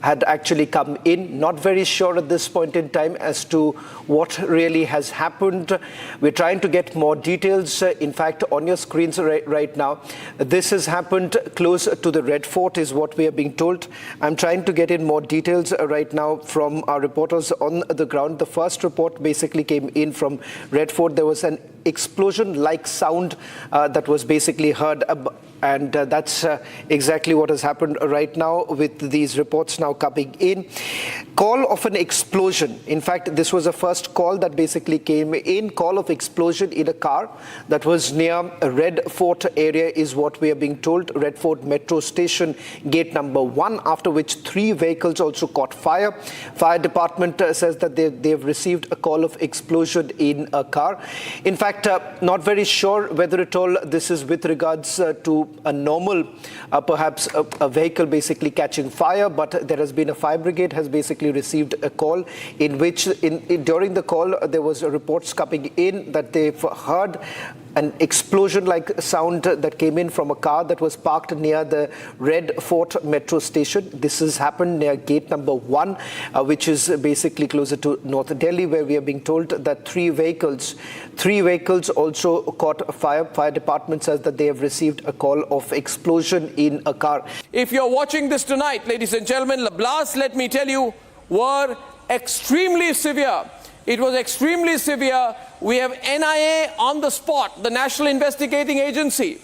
had actually come in. Not very sure at this point in time as to what really has happened. We're trying to get more details. In fact, on your screens right now, this has happened close to the Red Fort is what we are being told. I'm trying to get in more details right now from our reporters on the ground. The first report basically came in from Red Fort. There was an explosion-like sound that was basically heard, and that's exactly what has happened right now with these reports now coming in. Call of an explosion. In fact, this was the first call that basically came in. Call of explosion in a car that was near Red Fort area is what we are being told. Red Fort Metro Station, gate number 1, after which 3 vehicles also caught fire. Fire department says that they've received a call of explosion in a car. In fact, not very sure whether at all this is with regards to a normal, perhaps a vehicle basically catching fire, but there has been a fire brigade has basically received a call in which during the call there was reports coming in that they've heard an explosion-like sound that came in from a car that was parked near the Red Fort Metro Station. This has happened near gate number 1, which is basically closer to North Delhi, where we are being told that 3 vehicles also caught fire. Fire department says that they have received a call of explosion in a car. If you're watching this tonight, ladies and gentlemen, the blasts, let me tell you, were extremely severe. It was extremely severe. We have NIA on the spot, the National Investigating Agency.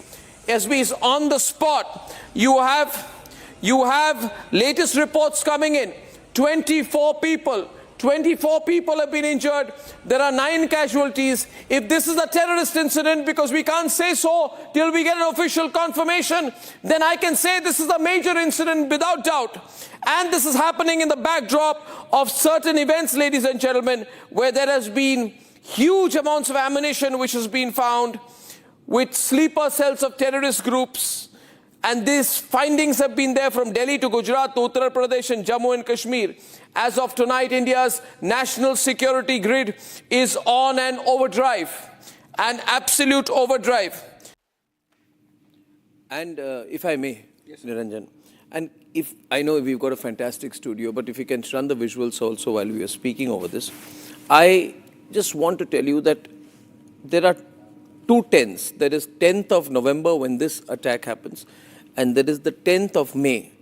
SB is on the spot. You have latest reports coming in. 24 people have been injured. There are 9 casualties. If this is a terrorist incident, because we can't say so till we get an official confirmation, then I can say this is a major incident without doubt. And this is happening in the backdrop of certain events, ladies and gentlemen, where there has been huge amounts of ammunition which has been found with sleeper cells of terrorist groups. And these findings have been there from Delhi to Gujarat to Uttar Pradesh and Jammu and Kashmir. As of tonight, India's national security grid is on an overdrive, an absolute overdrive. And if I may, yes, Niranjan, and if I know we've got a fantastic studio, but if you can run the visuals also while we are speaking over this, I just want to tell you that there are 2 10s. There is 10th of November when this attack happens, and there is the 10th of May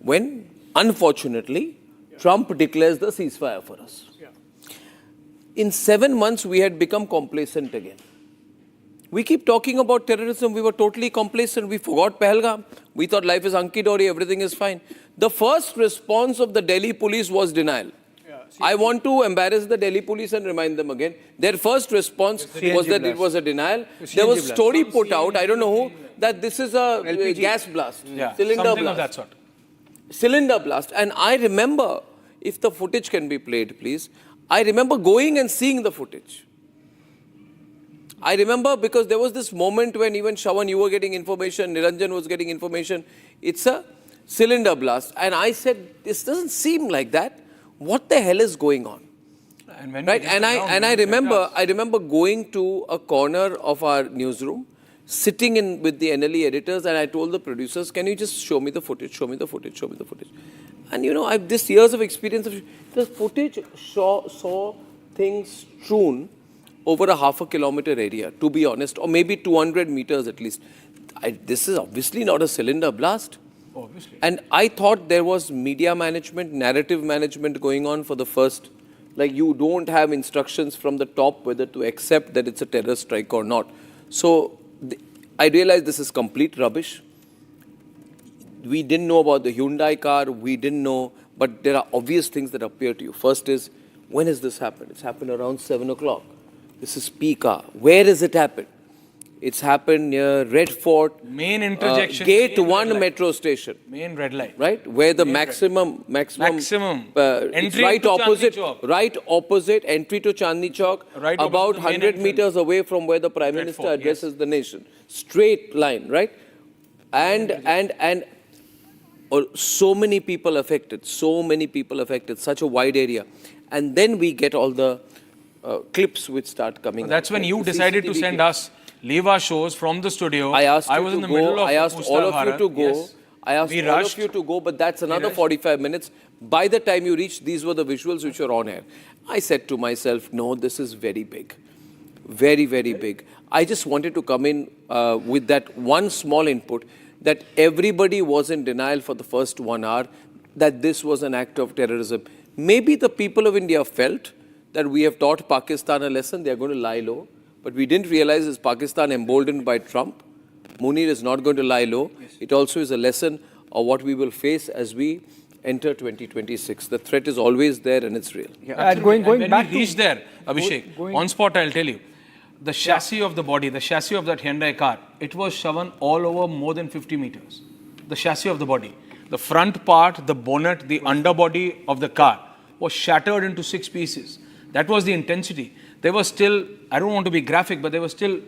when, unfortunately, Trump declares the ceasefire for us. In 7 months, we had become complacent again. We keep talking about terrorism. We were totally complacent. We forgot Pahalgam. We thought life is hunky-dory, everything is fine. The first response of the Delhi police was denial. I want to embarrass the Delhi police and remind them again. Their first response was that it was a denial. There was a story put out, I don't know who, that this is a gas blast, cylinder something blast. of that sort. Cylinder blast. And I remember, if the footage can be played, please, I remember going and seeing the footage. I remember because there was this moment when even Shravan, you were getting information, Niranjan was getting information. It's a cylinder blast. And I said, this doesn't seem like that. What the hell is going on? And when right? And I remember going to a corner of our newsroom, sitting in with the NLE editors, and I told the producers, can you just show me the footage, show me the footage, show me the footage. And you know, I've this years of experience of the footage saw things strewn over a half a kilometer area, to be honest, or maybe 200 meters at least. This is obviously not a cylinder blast. Obviously. And I thought there was media management, narrative management going on for the first, like you don't have instructions from the top whether to accept that it's a terror strike or not. So I realized this is complete rubbish. We didn't know about the Hyundai car, we didn't know, but there are obvious things that appear to you. First is, when has this happened? It's happened around 7 o'clock. This is peak hour. Where has it happened? It's happened near Red Fort. Main interjection. Gate 1 metro station. Main red light. Right? Where the maximum Entry right to opposite, Chandni Chowk. right opposite entry to Chandni Chowk, Right about opposite the main 100 meters away from where the Prime Minister Fort, addresses the nation. Straight line, right? And so many people affected, such a wide area. And then we get all the clips which start coming. That's when you decided to send us, leave our shows from the studio. I asked was in the middle of I asked all of you to go. Yes. I asked We all rushed. of you to go, but that's another 45 minutes. By the time you reached, these were the visuals which were on air. I said to myself, no, this is very big. Very, very big. I just wanted to come in with that one small input that everybody was in denial for the first 1 hour that this was an act of terrorism. Maybe the people of India felt that we have taught Pakistan a lesson, they are going to lie low. But we didn't realize is Pakistan emboldened by Trump. Munir is not going to lie low. Yes. It also is a lesson of what we will face as we enter 2026. The threat is always there and it's real. Yeah, going back to reach there, Abhishek, on spot I'll tell you. The chassis of the body, the chassis of that Hyundai car, it was shown all over more than 50 meters. The chassis of the body. The front part, the bonnet, the underbody of the car was shattered into 6 pieces. That was the intensity. There was still, I don't want to be graphic, but there were still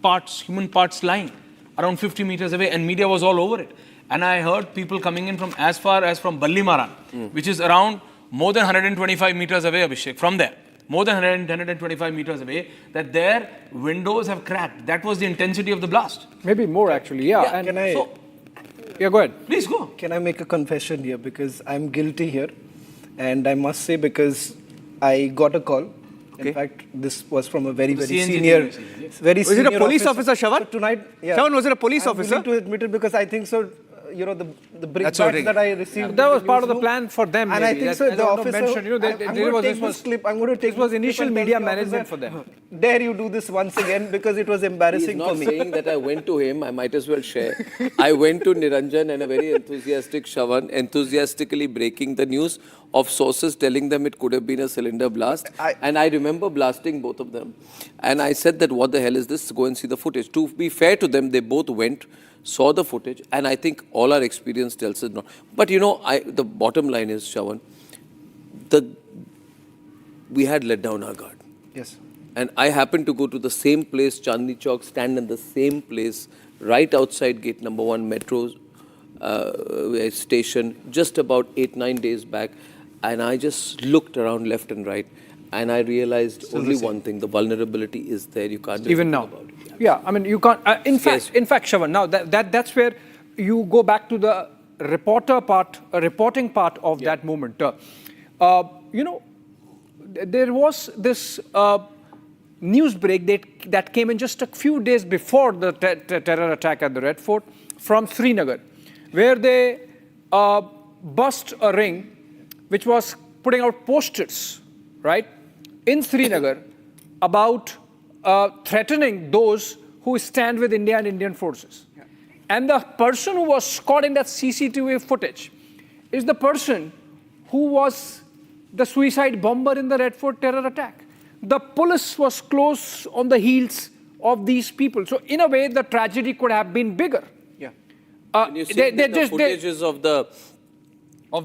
parts, human parts lying around 50 meters away, and media was all over it. And I heard people coming in from as far as from Ballimaran, which is around more than 125 meters away, Abhishek, from there. More than 125 meters away, that their windows have cracked. That was the intensity of the blast. Maybe more actually, yeah. And yeah, go ahead. Please go. Can I make a confession here? Because I'm guilty here. And I must say, because I got a call. In fact, this was from a very, very senior, Was it a police officer, Shravan? So tonight, yeah. Shravan, was it a police officer? I'm willing to admit it because I think so. You know, the brickbats that I received. That was part of the plan for them. And maybe. I think so. The officer mentioned, you know, I'm going to take this clip. I'm going to take. This was initial media management for them. Dare you do this once again because it was embarrassing for me. He's not saying that I went to him. I might as well share. I went to Niranjan and a very enthusiastic Shravan, enthusiastically breaking the news of sources telling them it could have been a cylinder blast. And I remember blasting both of them. And I said that what the hell is this? Go and see the footage. To be fair to them, they both went, saw the footage, and I think all our experience tells us not. But you know, the bottom line is, Shravan, we had let down our guard. Yes. And I happened to go to the same place, Chandni Chowk, stand in the same place, right outside gate number 1 metro station, just about 8-9 days back. And I just looked around left and right, and I realized only one thing: the vulnerability is there. You can't do even now. About it. Yeah, I mean, you can't. In fact, Shravan, now that's where you go back to the reporting part of that moment. You know, there was this news break that came in just a few days before the terror attack at the Red Fort from Srinagar, where they bust a ring which was putting out posters, right, in Srinagar about threatening those who stand with India and Indian forces. And the person who was caught in that CCTV footage is the person who was the suicide bomber in the Red Fort terror attack. The police was close on the heels of these people. So in a way, the tragedy could have been bigger. Yeah. You see the footages of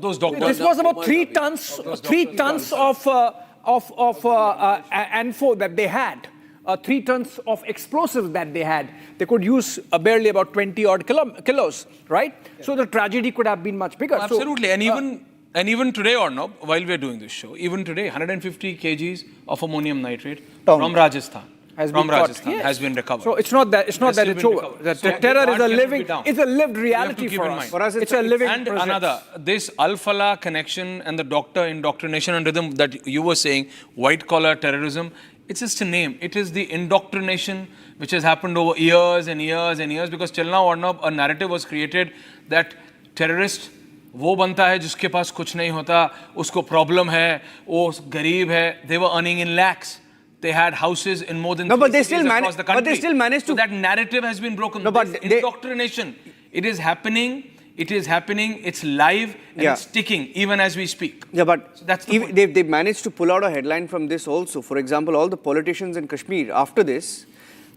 those doctors. This was about 3 tons of ANFO that they had. 3 tons of explosives that they had. They could use barely about 20 odd kilos, right? Yeah. So the tragedy could have been much bigger. Oh, absolutely. And even today, Arnab, while we're doing this show, even today, 150 kgs of ammonium nitrate from Rajasthan has been recovered. So it's not that it's over. The terror is a lived reality for us. For us, it's a living and presence. Another, this Al-Falah connection and the doctor indoctrination and rhythm that you were saying, white collar terrorism, it's just a name. It is the indoctrination which has happened over years and years and years, because till now, Arnab, a narrative was created that terrorist वो बनता है जिसके पास कुछ नहीं होता, उसको problem है, वो गरीब है. They were earning in lakhs. They had houses in more than 3 cities across the country. But they still managed to. So that narrative has been broken. No, but indoctrination. It is happening. It is happening. It's live and it's sticking even as we speak. Yeah, but so that's they've managed to pull out a headline from this also. For example, all the politicians in Kashmir after this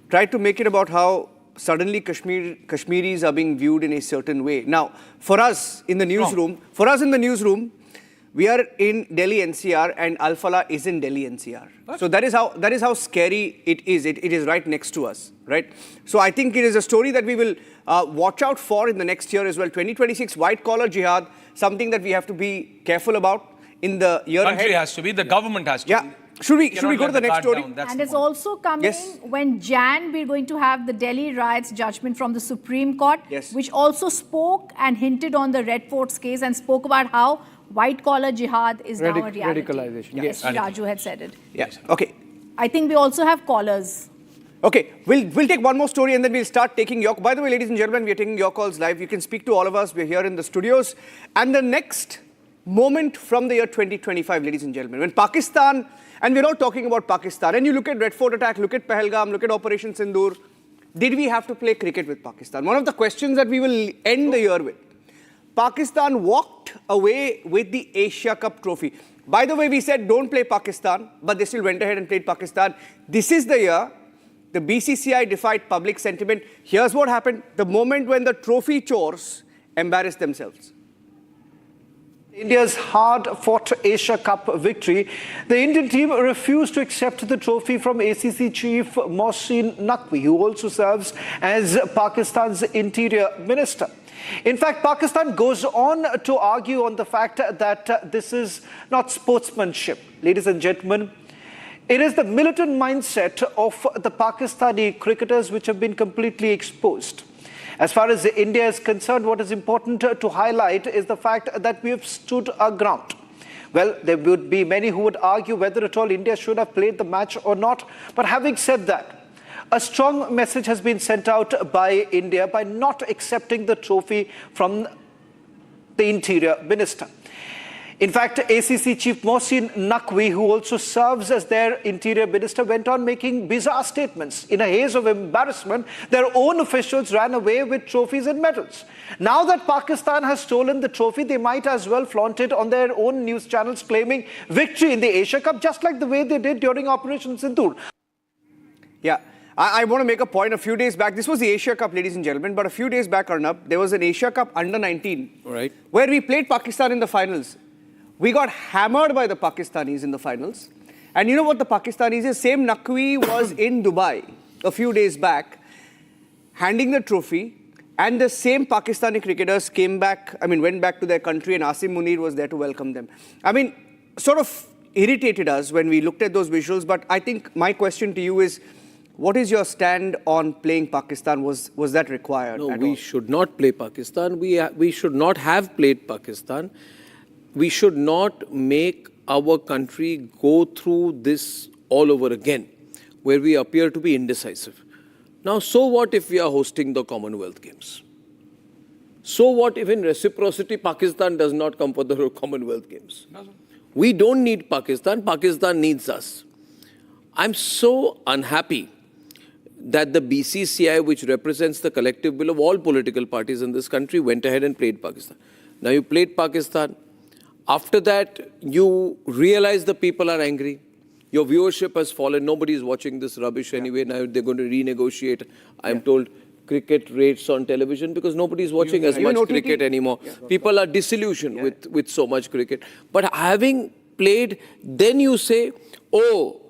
tried to make it about how suddenly Kashmiris are being viewed in a certain way. Now, for us in the newsroom, we are in Delhi NCR and Al-Falah is in Delhi NCR. What? So that is how scary it is. It is right next to us, right? So I think it is a story that we will watch out for in the next year as well. 2026 white collar jihad, something that we have to be careful about in the year ahead. The country has to be, the government has to be. Should we go to the next story? And it's also coming when we're going to have the Delhi riots judgment from the Supreme Court, which also spoke and hinted on the Red Fort's case and spoke about how white-collar jihad is now a reality. Radicalization. Yes, Raju had said it. Yes. Okay. I think we also have callers. Okay, we'll take one more story and then we'll start taking your... By the way, ladies and gentlemen, we are taking your calls live. You can speak to all of us. We're here in the studios. And the next moment from the year 2025, ladies and gentlemen, when Pakistan... And we're not talking about Pakistan. And you look at Red Fort attack, look at Pahalgam, look at Operation Sindur. Did we have to play cricket with Pakistan? One of the questions that we will end the year with. Pakistan walked away with the Asia Cup trophy. By the way, we said don't play Pakistan, but they still went ahead and played Pakistan. This is the year the BCCI defied public sentiment. Here's what happened. The moment when the trophy chores embarrassed themselves. India's hard-fought Asia Cup victory, the Indian team refused to accept the trophy from ACC chief Mohsin Naqvi, who also serves as Pakistan's interior minister. In fact, Pakistan goes on to argue on the fact that this is not sportsmanship. Ladies and gentlemen, it is the militant mindset of the Pakistani cricketers which have been completely exposed. As far as India is concerned, what is important to highlight is the fact that we have stood our ground. Well, there would be many who would argue whether at all India should have played the match or not. But having said that, a strong message has been sent out by India by not accepting the trophy from the Interior Minister. In fact, ACC Chief Mohsin Naqvi, who also serves as their Interior Minister, went on making bizarre statements. In a haze of embarrassment, their own officials ran away with trophies and medals. Now that Pakistan has stolen the trophy, they might as well flaunt it on their own news channels, claiming victory in the Asia Cup, just like the way they did during Operation Sindur. Yeah. I want to make a point. A few days back, this was the Asia Cup, ladies and gentlemen, but a few days back, Arnab, there was an Asia Cup under-19, where we played Pakistan in the finals. We got hammered by the Pakistanis in the finals. And you know what the Pakistanis is? Same Naqvi was in Dubai a few days back, handing the trophy, and the same Pakistani cricketers went back to their country, and Asim Munir was there to welcome them. I mean, sort of irritated us when we looked at those visuals, but I think my question to you is, what is your stand on playing Pakistan? Was that required? No, we should not play Pakistan. We should not have played Pakistan. We should not make our country go through this all over again, where we appear to be indecisive. Now, so what if we are hosting the Commonwealth Games? So what if in reciprocity Pakistan does not come for the Commonwealth Games? We don't need Pakistan. Pakistan needs us. I'm so unhappy that the BCCI, which represents the collective will of all political parties in this country, went ahead and played Pakistan. Now you played Pakistan. After that, you realize the people are angry. Your viewership has fallen. Nobody is watching this rubbish anyway. Now they're going to renegotiate, I'm told, cricket rates on television because nobody is watching as much cricket anymore. People are disillusioned with so much cricket. But having played, then you say, oh,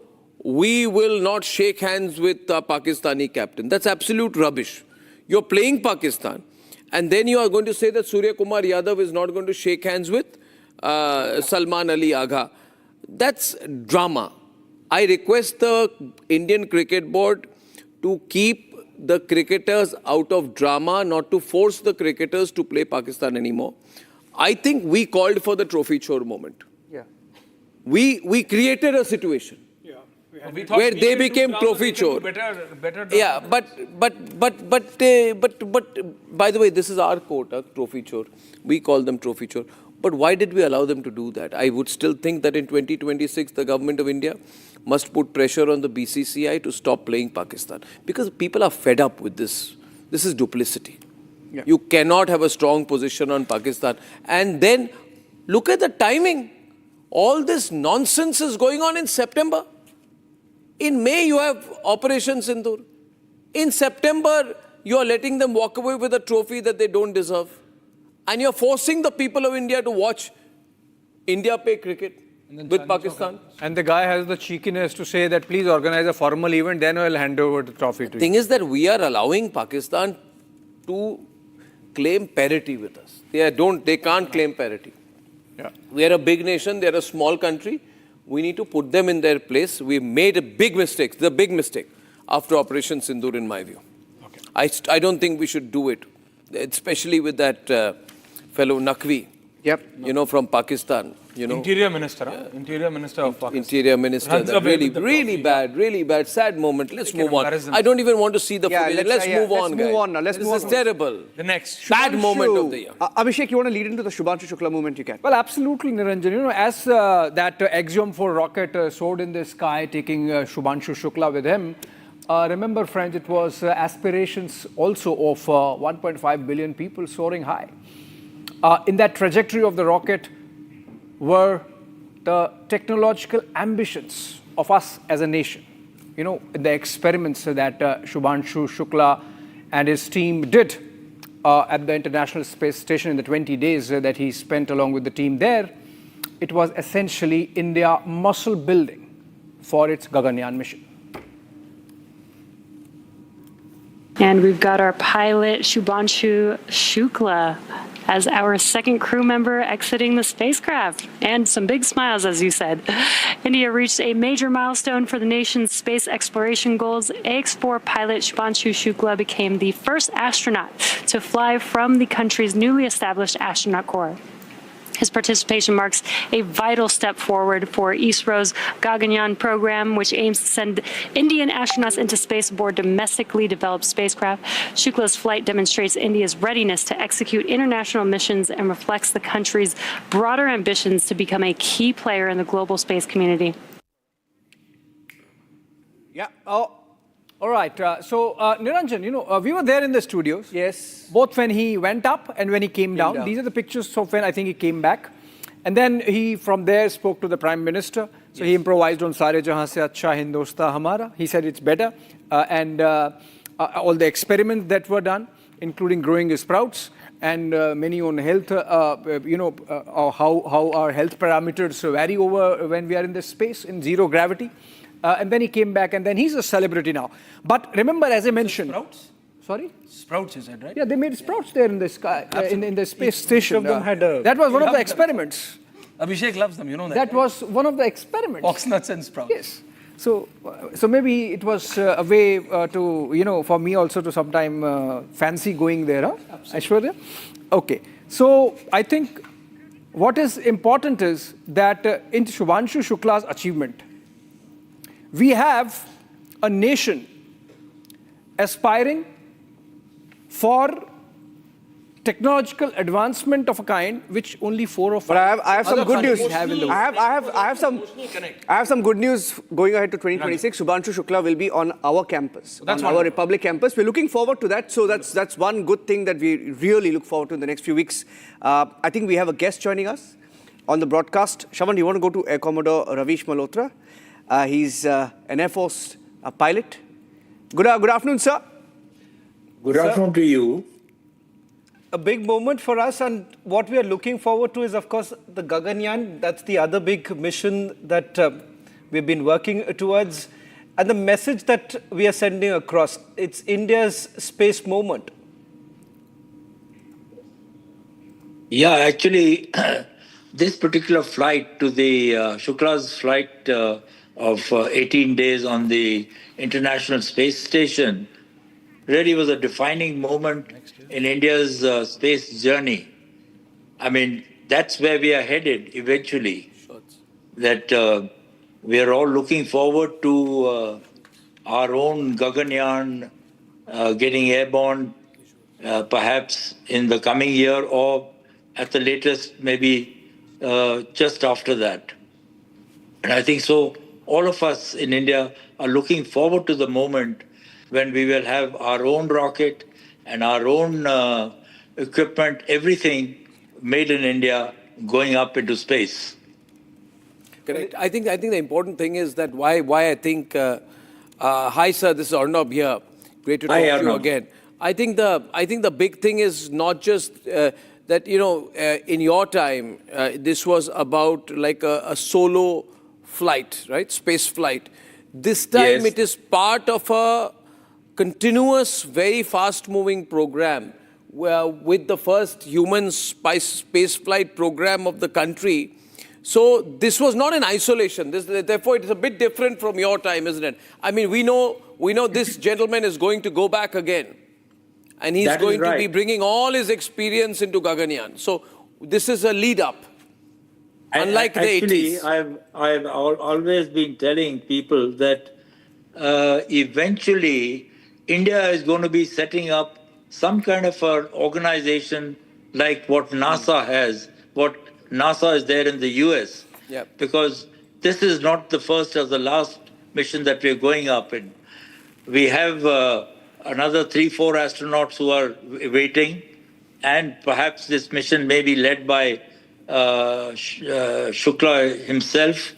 we will not shake hands with the Pakistani captain. That's absolute rubbish. You're playing Pakistan. And then you are going to say that Surya Kumar Yadav is not going to shake hands with Salman Ali Agha. That's drama. I request the Indian Cricket Board to keep the cricketers out of drama, not to force the cricketers to play Pakistan anymore. I think we called for the trophy chore moment. Yeah. We created a situation where they became trophy chore. Yeah, but by the way, this is our quota, trophy chore. We call them trophy chore. But why did we allow them to do that? I would still think that in 2026, the government of India must put pressure on the BCCI to stop playing Pakistan. Because people are fed up with this. This is duplicity. Yeah. You cannot have a strong position on Pakistan. And then look at the timing. All this nonsense is going on in September. In May, you have Operation Sindur. In September, you are letting them walk away with a trophy that they don't deserve. And you're forcing the people of India to watch India play cricket with Pakistan. And the guy has the cheekiness to say that please organize a formal event, then we'll hand over the trophy to you. The thing is that we are allowing Pakistan to claim parity with us. They can't claim parity. Yeah. We are a big nation, they're a small country. We need to put them in their place. We made a big mistake, the big mistake, after Operation Sindur, in my view. Okay. I don't think we should do it, especially with that fellow Naqvi, from Pakistan. Interior Minister, Interior Minister of Pakistan. Interior Minister. Really bad, sad moment. Let's move on. I don't even want to see the footage. Let's move on, guys. This is terrible. The next. Bad moment of the year. Abhishek, you want to lead into the Shubhanshu Shukla movement? You can. Well, absolutely, Niranjan. As that Axiom 4 rocket soared in the sky, taking Shubhanshu Shukla with him, remember, friends, it was aspirations also of 1.5 billion people soaring high. In that trajectory of the rocket were the technological ambitions of us as a nation. In the experiments that Shubhanshu Shukla and his team did at the International Space Station in the 20 days that he spent along with the team there, it was essentially India muscle building for its Gaganyaan mission. And we've got our pilot, Shubhanshu Shukla, as our second crew member exiting the spacecraft. And some big smiles, as you said. India reached a major milestone for the nation's space exploration goals. AX-4 pilot Shubhanshu Shukla became the first astronaut to fly from the country's newly established astronaut corps. His participation marks a vital step forward for ISRO's Gaganyaan program, which aims to send Indian astronauts into space aboard domestically developed spacecraft. Shukla's flight demonstrates India's readiness to execute international missions and reflects the country's broader ambitions to become a key player in the global space community. Yeah. All right. So, Niranjan, we were there in the studios. Yes. Both when he went up and when he came down. These are the pictures of when I think he came back. And then he, from there, spoke to the Prime Minister. So he improvised on Sare Jahan Se Acha Hindosta Hamara. He said it's better. And all the experiments that were done, including growing his sprouts, and many on health, how our health parameters vary over when we are in this space, in zero gravity. And then he came back, and then he's a celebrity now. But remember, as I mentioned... Sprouts? Sorry? Sprouts, is that right? Yeah, they made sprouts there in the sky, in the space station. Each of them had a... That was one of the experiments. Abhishek loves them, you know that. That was one of the experiments. Oxnuts and sprouts. Yes. So maybe it was a way to, for me also to sometime fancy going there, huh? Aishwarya? Okay. So I think what is important is that in Shubhanshu Shukla's achievement, we have a nation aspiring for technological advancement of a kind which only 4 or 5 But I have some other good news. countries have in the world. I have some good news going ahead to 2026. Shubhanshu Shukla will be on our campus, That's on our wonderful. Republic campus. We're looking forward to that. So that's one good thing that we really look forward to in the next few weeks. I think we have a guest joining us on the broadcast. Shaman, do you want to go to Air Commodore Ravish Malhotra? He's an Air Force pilot. Good afternoon, sir. Good afternoon to you. A big moment for us, and what we are looking forward to is, of course, the Gaganyaan. That's the other big mission that we've been working towards. And the message that we are sending across, it's India's space moment. Yeah, actually, this particular flight to the Shukla's flight of 18 days on the International Space Station really was a defining moment in India's space journey. I mean, that's where we are headed eventually. That we are all looking forward to our own Gaganyaan getting airborne perhaps in the coming year or at the latest maybe just after that. And I think so all of us in India are looking forward to the moment when we will have our own rocket and our own equipment, everything made in India going up into space. Correct. I think the important thing is that why I think, hi sir, this is Arnab here. Great to talk to you again. I think the big thing is not just that, you know, in your time, this was about like a solo flight, right? Space flight. This time it is part of a continuous, very fast-moving program with the first human space flight program of the country. So this was not in isolation. Therefore, it is a bit different from your time, isn't it? I mean, we know this gentleman is going to go back again. And he's going to be bringing all his experience into Gaganyaan. So this is a lead-up. Unlike the 80s. I've always been telling people that eventually India is going to be setting up some kind of an organization like what NASA has, what NASA is there in the US. Because this is not the first or the last mission that we're going up in. We have another 3-4 astronauts who are waiting, and perhaps this mission may be led by Shukla himself,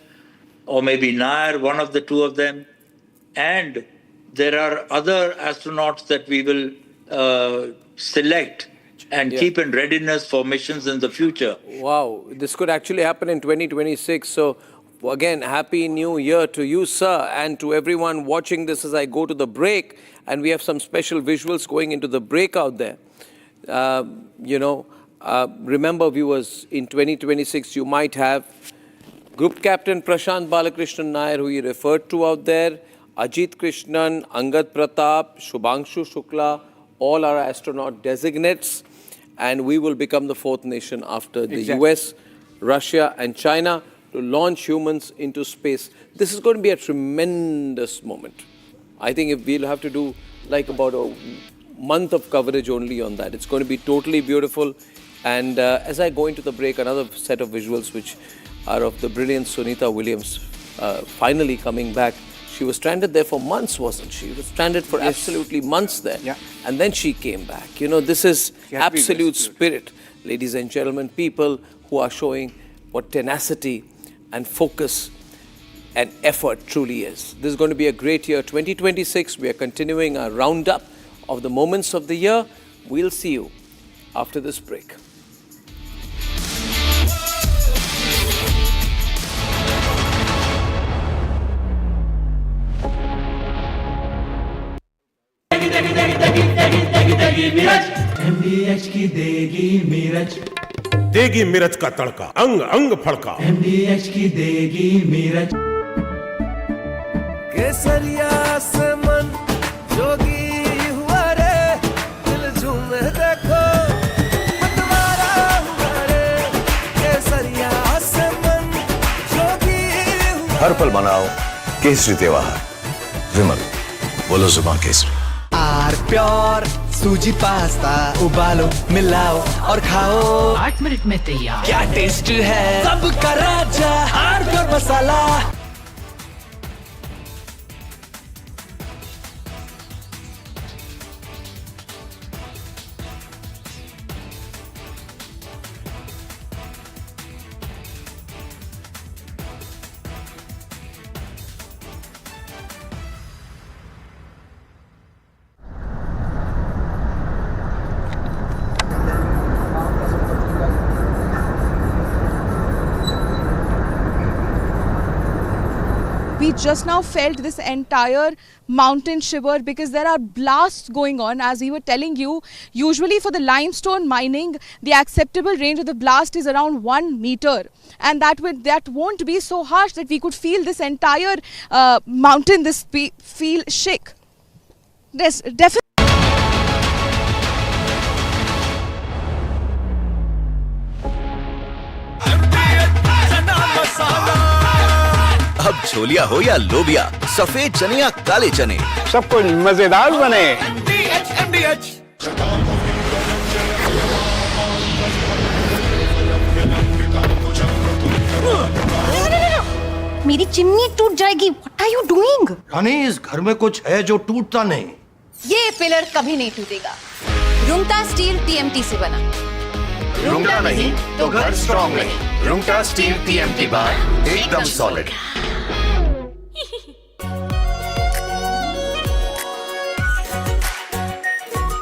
or maybe Nair, one of the two of them. And there are other astronauts that we will select and keep in readiness for missions in the future. Wow, this could actually happen in 2026. So again, Happy New Year to you, sir, and to everyone watching this as I go to the break. And we have some special visuals going into the break out there. Remember, viewers, in 2026, you might have Group Captain Prashant Balakrishnan Nair, who you referred to out there, Ajit Krishnan, Angad Pratap, Shubhanshu Shukla, all our astronaut designates. And we will become the fourth nation after the US, Russia, and China to launch humans into space. This is going to be a tremendous moment. I think if we'll have to do like about a month of coverage only on that. It's going to be totally beautiful. And as I go into the break, another set of visuals which are of the brilliant Sunita Williams finally coming back. She was stranded there for months, wasn't she? She was stranded for absolutely months there. And then she came back. You know, this is absolute spirit, ladies and gentlemen, people who are showing what tenacity and focus and effort truly is. This is going to be a great year. 2026, we are continuing our roundup of the moments of the year. We'll see you after this break. MDH की देगी मिर्च, देगी मिर्च का तड़का, अंग अंग फड़का। MDH की देगी मिर्च। केसरिया से मन जोगी हुआ रे, दिल झूमे देखो मतवारा हुआ रे। केसरिया से मन जोगी हुआ। हर पल मनाओ केसरी त्योहार। विमल, बोलो जुबान Kesari. Are pure suji pasta उबालो मिलाओ और खाओ 8 मिनट में तैयार। क्या टेस्ट है सबका राजा R pure masala. We just now felt this entire mountain shiver because there are blasts going on. As we were telling you, usually for the limestone mining, the acceptable range of the blast is around 1 meter. And that won't be so harsh that we could feel this entire mountain, feel shake. Yes, definitely. अब छोलिया हो या लोबिया, सफेद चने या काले चने, सब कुछ मजेदार बने। मेरी चिमनी टूट जाएगी। What are you doing? रानी, इस घर में कुछ है जो टूटता नहीं। ये पिलर कभी नहीं टूटेगा। रुंगटा स्टील TMT से बना। रुंगटा नहीं तो घर स्ट्रॉन्ग नहीं। रुंगटा स्टील TMT बार एकदम solid.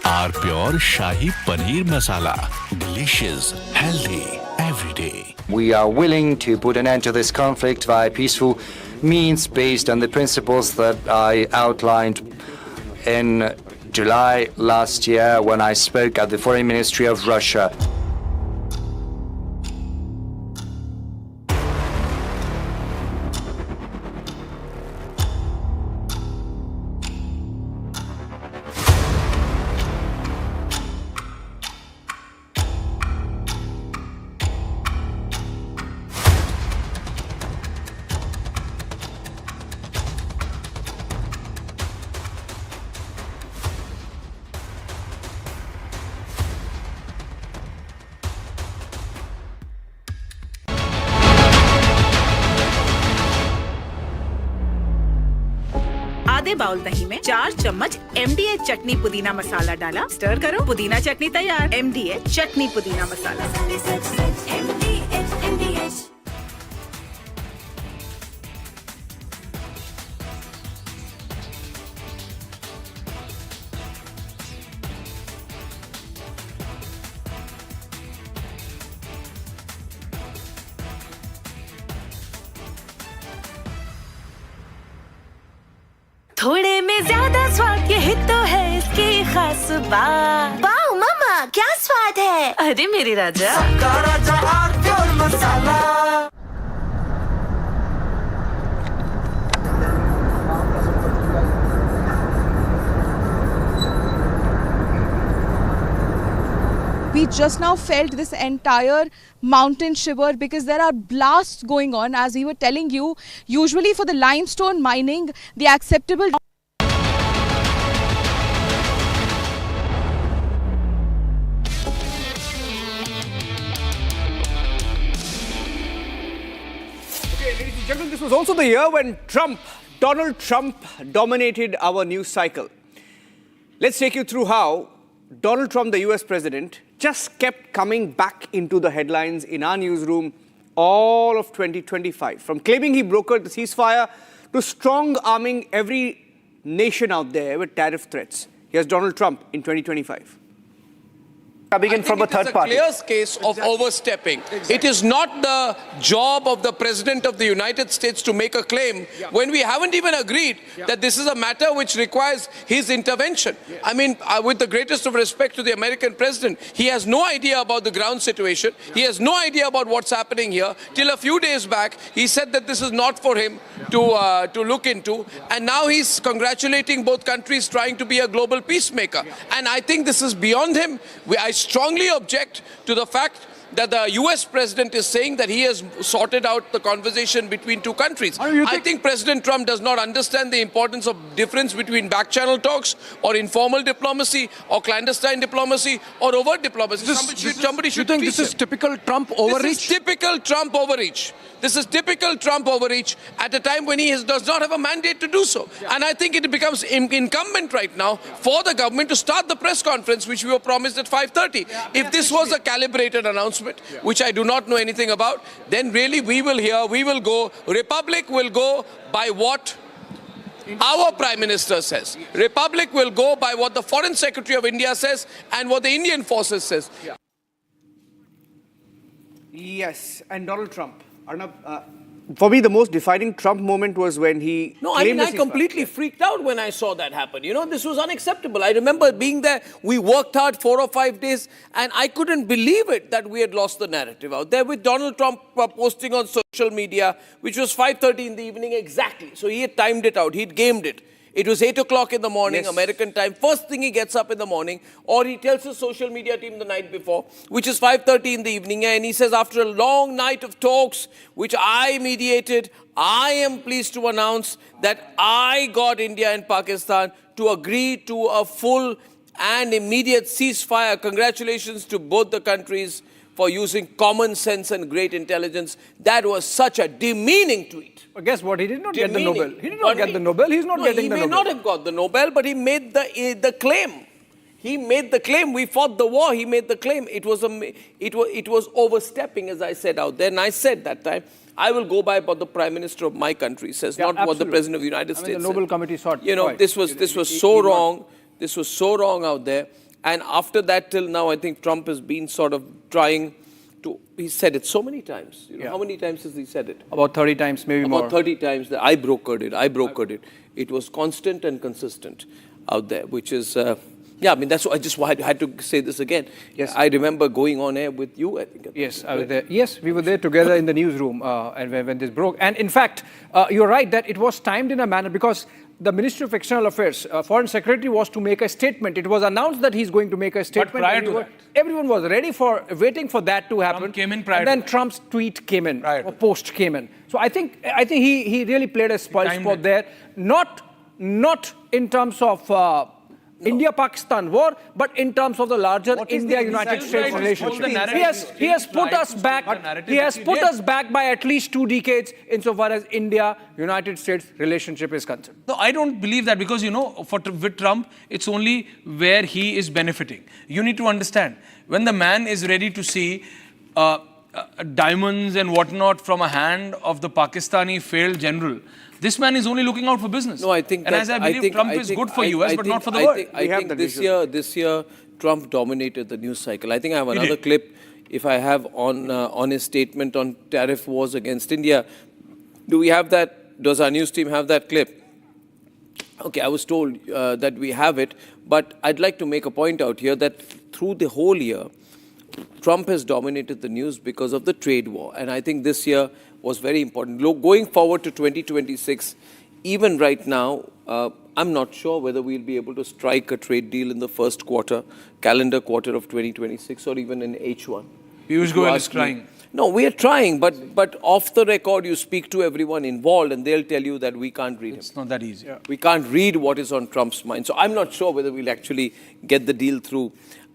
R pure shahi paneer masala, delicious, healthy, every day. We are willing to put an end to this conflict via peaceful means based on the principles that I outlined in July last year when I spoke at the Foreign Ministry of Russia. आधे bowl दही में 4 चम्मच MDH चटनी पुदीना मसाला डाला, stir करो, पुदीना चटनी तैयार। MDH चटनी पुदीना मसाला। थोड़े में ज्यादा स्वाद, यही तो है इसकी खास बात। वाओ मामा, क्या स्वाद है। अरे मेरे राजा, सबका राजा R pure masala. We just now felt this entire mountain shiver because there are blasts going on. As we were telling you, usually for the limestone mining, the acceptable Gentlemen, this was also the year when Donald Trump dominated our news cycle. Let's take you through how Donald Trump, the US president, just kept coming back into the headlines in our newsroom all of 2025. From claiming he brokered the ceasefire to strong-arming every nation out there with tariff threats. Here's Donald Trump in 2025. Coming in from a third party. It is a clear case of overstepping. Exactly. It is not the job of the President of the United States to make a claim when we haven't even agreed that this is a matter which requires his intervention. I mean, with the greatest of respect to the American President, he has no idea about the ground situation. He has no idea about what's happening here. Till a few days back, he said that this is not for him to look into. And now he's congratulating both countries trying to be a global peacemaker. And I think this is beyond him. I strongly object to the fact that the US president is saying that he has sorted out the conversation between two countries. I think President Trump does not understand the importance of difference between back channel talks or informal diplomacy or clandestine diplomacy or overt diplomacy. Somebody should think this is typical Trump overreach? This is typical Trump overreach. This is typical Trump overreach at a time when he does not have a mandate to do so. And I think it becomes incumbent right now for the government to start the press conference, which we were promised at 5:30. If this was a calibrated announcement, which I do not know anything about, then really we will hear, we will go, Republic will go by what our Prime Minister says. Republic will go by what the Foreign Secretary of India says and what the Indian forces says. Yes, and Donald Trump. Arnab, for me, the most defining Trump moment was when he I completely freaked out when I saw that happen. You know, this was unacceptable. I remember being there. We worked hard 4 or 5 days, and I couldn't believe it that we had lost the narrative out there with Donald Trump posting on social media, which was 5:30 in the evening exactly. So he had timed it out. He'd gamed it. It was 8 o'clock in the morning, American time. First thing he gets up in the morning, or he tells his social media team the night before, which is 5:30 in the evening, and he says, after a long night of talks, which I mediated, I am pleased to announce that I got India and Pakistan to agree to a full and immediate ceasefire. Congratulations to both the countries for using common sense and great intelligence. That was such a demeaning tweet. But guess what? He did not get the Nobel. He did not get the Nobel. He's not getting the Nobel. He may not have got the Nobel, but he made the claim. He made the claim. We fought the war. He made the claim. It was overstepping, as I said out there. And I said that time, I will go by what the Prime Minister of my country says, not what the President of the United States says. The Nobel Committee sought. You know, this was so wrong. This was so wrong out there. And after that till now, I think Trump has been sort of trying to, he said it so many times. You know, how many times has he said it? About 30 times, maybe more. About 30 times. I brokered it. It was constant and consistent out there, which is, I mean, that's why I just had to say this again. Yes. I remember going on air with you, I think. Yes, I was there. Yes, we were there together in the newsroom and when this broke. And in fact, you're right that it was timed in a manner because the Ministry of External Affairs, Foreign Secretary, was to make a statement. It was announced that he's going to make a statement. But prior to that, everyone was waiting for that to happen. Trump came in prior and then to that. Trump's tweet came in, or post came in. So I think he really played a spoil sport there. Not in terms of India-Pakistan war, but in terms of the larger India-United States relationship. He has put us back. He has put us back by at least 2 decades insofar as India-United States relationship is concerned. No, I don't believe that because, you know, with Trump, it's only where he is benefiting. You need to understand, when the man is ready to see diamonds and whatnot from a hand of the Pakistani failed general, this man is only looking out for business. No, I think and as I believe Trump is good for US, but not for the world. I think this year, Trump dominated the news cycle. I think I have another clip, if I have, on his statement on tariff wars against India. Do we have that? Does our news team have that clip? Okay, I was told that we have it, but I'd like to make a point out here that through the whole year, Trump has dominated the news because of the trade war. And I think this year was very important. Going forward to 2026, even right now, I'm not sure whether we'll be able to strike a trade deal in the first calendar quarter of 2026, or even in H1. Piyush Goyal is trying. No, we are trying, but off the record, you speak to everyone involved and they'll tell you that we can't read It's not that easy. Yeah. We can't read what is on Trump's mind. So I'm not sure whether we'll actually get the deal through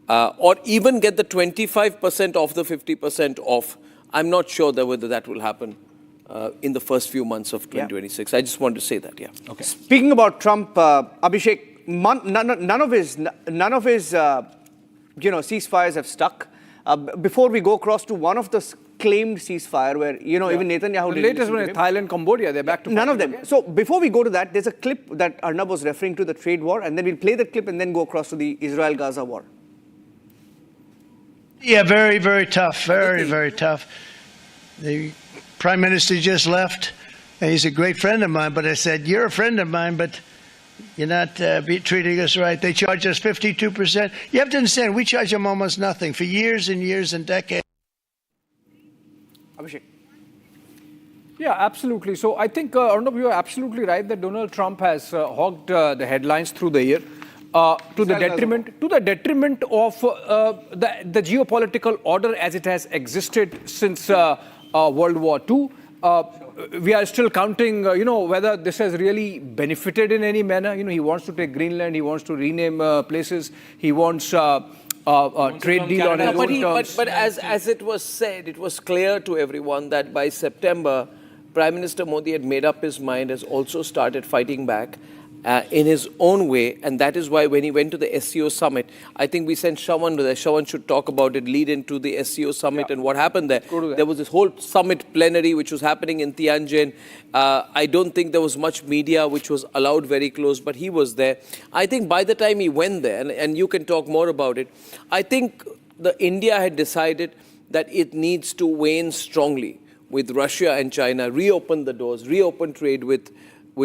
or even get the 25% off the 50% off. I'm not sure whether that will happen in the first few months of 2026. I just want to say that, Okay. Speaking about Trump, Abhishek, none of his ceasefires have stuck. Before we go across to one of the claimed ceasefire where, even Netanyahu... The latest one is Thailand, Cambodia, they're back to... None of them. So before we go to that, there's a clip that Arnab was referring to, the trade war, and then we'll play that clip and then go across to the Israel-Gaza war. Yeah, very, very tough. Very, very tough. The Prime Minister just left, and he's a great friend of mine, but I said, you're a friend of mine, but you're not treating us right. They charge us 52%. You have to understand, we charge them almost nothing for years and years and decades. Abhishek. Yeah, absolutely. So I think, Arnab, you are absolutely right that Donald Trump has hogged the headlines through the year. to the detriment of the geopolitical order as it has existed since World War II. We are still counting, whether this has really benefited in any manner. He wants to take Greenland, he wants to rename places, he wants a trade deal on his own terms. But as it was said, it was clear to everyone that by September, Prime Minister Modi had made up his mind, has also started fighting back in his own way, and that is why when he went to the SCO summit, I think we sent Shawan there. Shawan should talk about it, lead into the SCO summit and what happened there. There was this whole summit plenary which was happening in Tianjin. I don't think there was much media which was allowed very close, but he was there. I think by the time he went there, and you can talk more about it, I think India had decided that it needs to weigh in strongly with Russia and China, reopen the doors, reopen trade with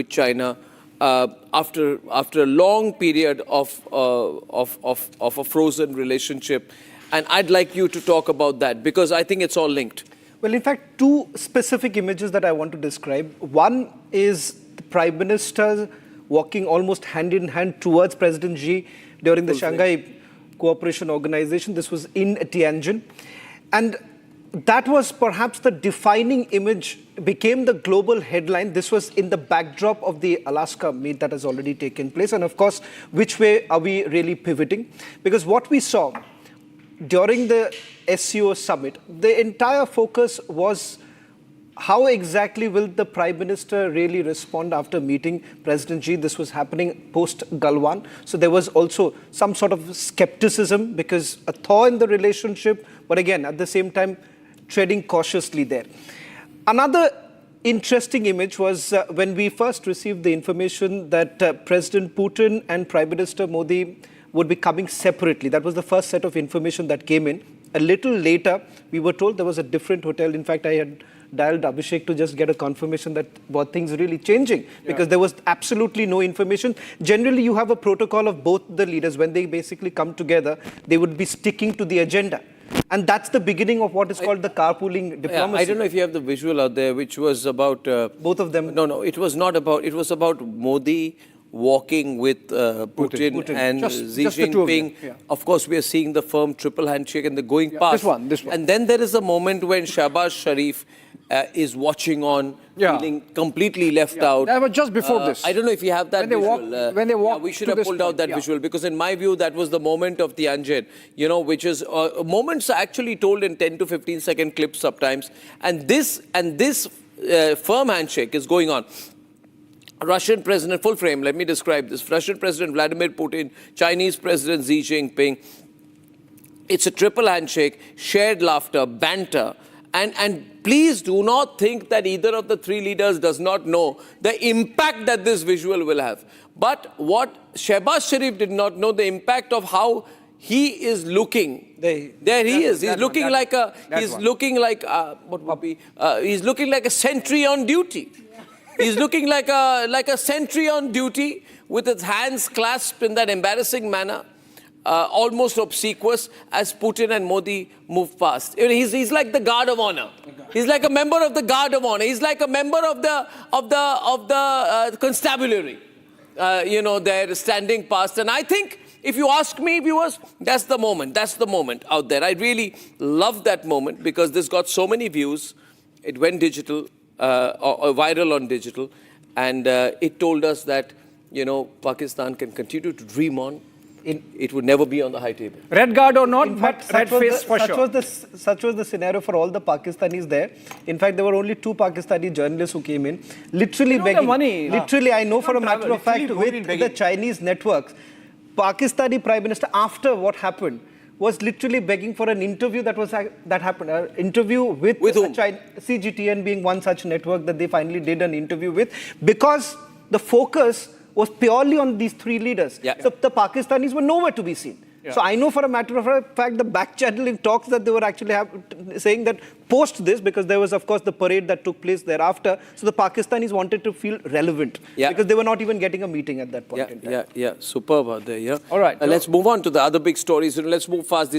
China. After a long period of a frozen relationship. And I'd like you to talk about that because I think it's all linked. Well, in fact, two specific images that I want to describe. One is the Prime Minister walking almost hand in hand towards President Xi during the Shanghai Cooperation Organization. This was in Tianjin. And that was perhaps the defining image, became the global headline. This was in the backdrop of the Alaska meet that has already taken place. And of course, which way are we really pivoting? Because what we saw during the SCO summit, the entire focus was how exactly will the Prime Minister really respond after meeting President Xi? This was happening post-Galwan. So there was also some sort of skepticism because a thaw in the relationship, but again, at the same time, treading cautiously there. Another interesting image was when we first received the information that President Putin and Prime Minister Modi would be coming separately. That was the first set of information that came in. A little later, we were told there was a different hotel. In fact, I had dialed Abhishek to just get a confirmation that things really changing because there was absolutely no information. Generally, you have a protocol of both the leaders. When they basically come together, they would be sticking to the agenda. And that's the beginning of what is called the carpooling diplomacy. I don't know if you have the visual out there, which was about... both of them? No, it was not about... It was about Modi walking with Putin and Xi Jinping. Of course, we are seeing the firm triple handshake and the going past. This one. And then there is a moment when Shahbaz Sharif is watching on, feeling completely left out. That was just before this. I don't know if you have that visual. When they walk we should have pulled out that visual because in my view, that was the moment of Tianjin, which is moments are actually told in 10 to 15 second clips sometimes. And this firm handshake is going on. Russian President, full frame, let me describe this. Russian President Vladimir Putin, Chinese President Xi Jinping. It's a triple handshake, shared laughter, banter. And please do not think that either of the three leaders does not know the impact that this visual will have. But what Shahbaz Sharif did not know, the impact of how he is looking. There he is. He's looking like a sentry on duty. He's looking like a sentry on duty with his hands clasped in that embarrassing manner, almost obsequious as Putin and Modi move past. He's like the guard of honor. He's like a member of the guard of honor. He's like a member of the constabulary. They're standing past. And I think, if you ask me, viewers, that's the moment. That's the moment out there. I really love that moment because this got so many views. It went digital. Or viral on digital, and it told us that Pakistan can continue to dream on. It would never be on the high table. Red guard or not, but red face for sure. Such was the scenario for all the Pakistanis there. In fact, there were only 2 Pakistani journalists who came in, literally begging. Money. Literally, I know for a matter of fact, with the Chinese networks, Pakistani Prime Minister, after what happened, was literally begging for an interview that happened. An interview with whom? CGTN being one such network that they finally did an interview with, because the focus was purely on these 3 leaders. So the Pakistanis were nowhere to be seen. So I know for a matter of fact, the back-channeling talks that they were actually saying that post this, because there was, of course, the parade that took place thereafter. So the Pakistanis wanted to feel relevant because they were not even getting a meeting at that point in time. Superb out there, All right. Let's move on to the other big stories. Let's move fast.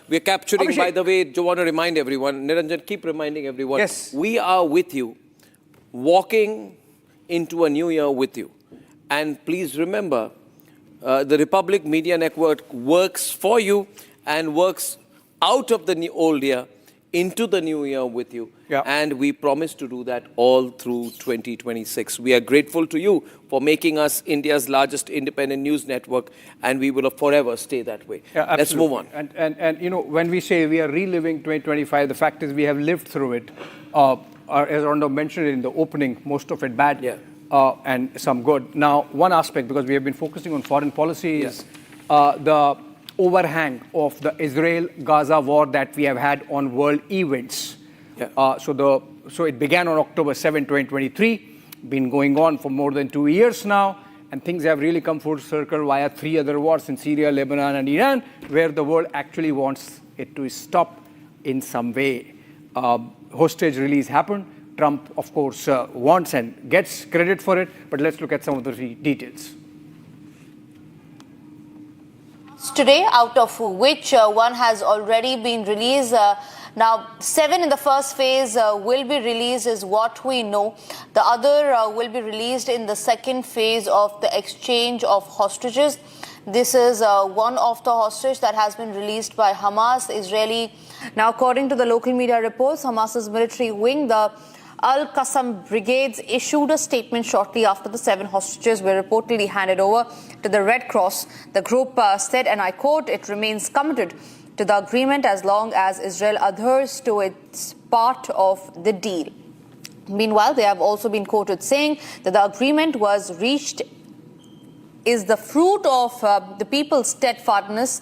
We're capturing, by the way, I want to remind everyone, Niranjan, keep reminding everyone. Yes. We are with you, walking into a new year with you. And please remember, the Republic Media Network works for you and works out of the old year into the new year with you. Yeah. And we promise to do that all through 2026. We are grateful to you for making us India's largest independent news network, and we will forever stay that way. Yeah, Let's move on. And you know, when we say we are reliving 2025, the fact is we have lived through it. As Arnab mentioned in the opening, most of it bad. Yeah. And some good. Now, one aspect, because we have been focusing on foreign policy, is the overhang of the Israel-Gaza war that we have had on world events. Yeah. So it began on October 7, 2023, been going on for more than 2 years now, and things have really come full circle via 3 other wars in Syria, Lebanon, and Iran, where the world actually wants it to stop in some way. Hostage release happened. Trump, of course, wants and gets credit for it, but let's look at some of the details. Today, out of which one has already been released. Now, 7 in the first phase will be released is what we know. The other will be released in the second phase of the exchange of hostages. This is one of the hostages that has been released by Hamas, Israeli. Now, according to the local media reports, Hamas's military wing, the Al-Qassam brigades, issued a statement shortly after the 7 hostages were reportedly handed over to the Red Cross. The group said, and I quote, "It remains committed to the agreement as long as Israel adheres to its part of the deal." Meanwhile, they have also been quoted saying that the agreement was reached is the fruit of the people's steadfastness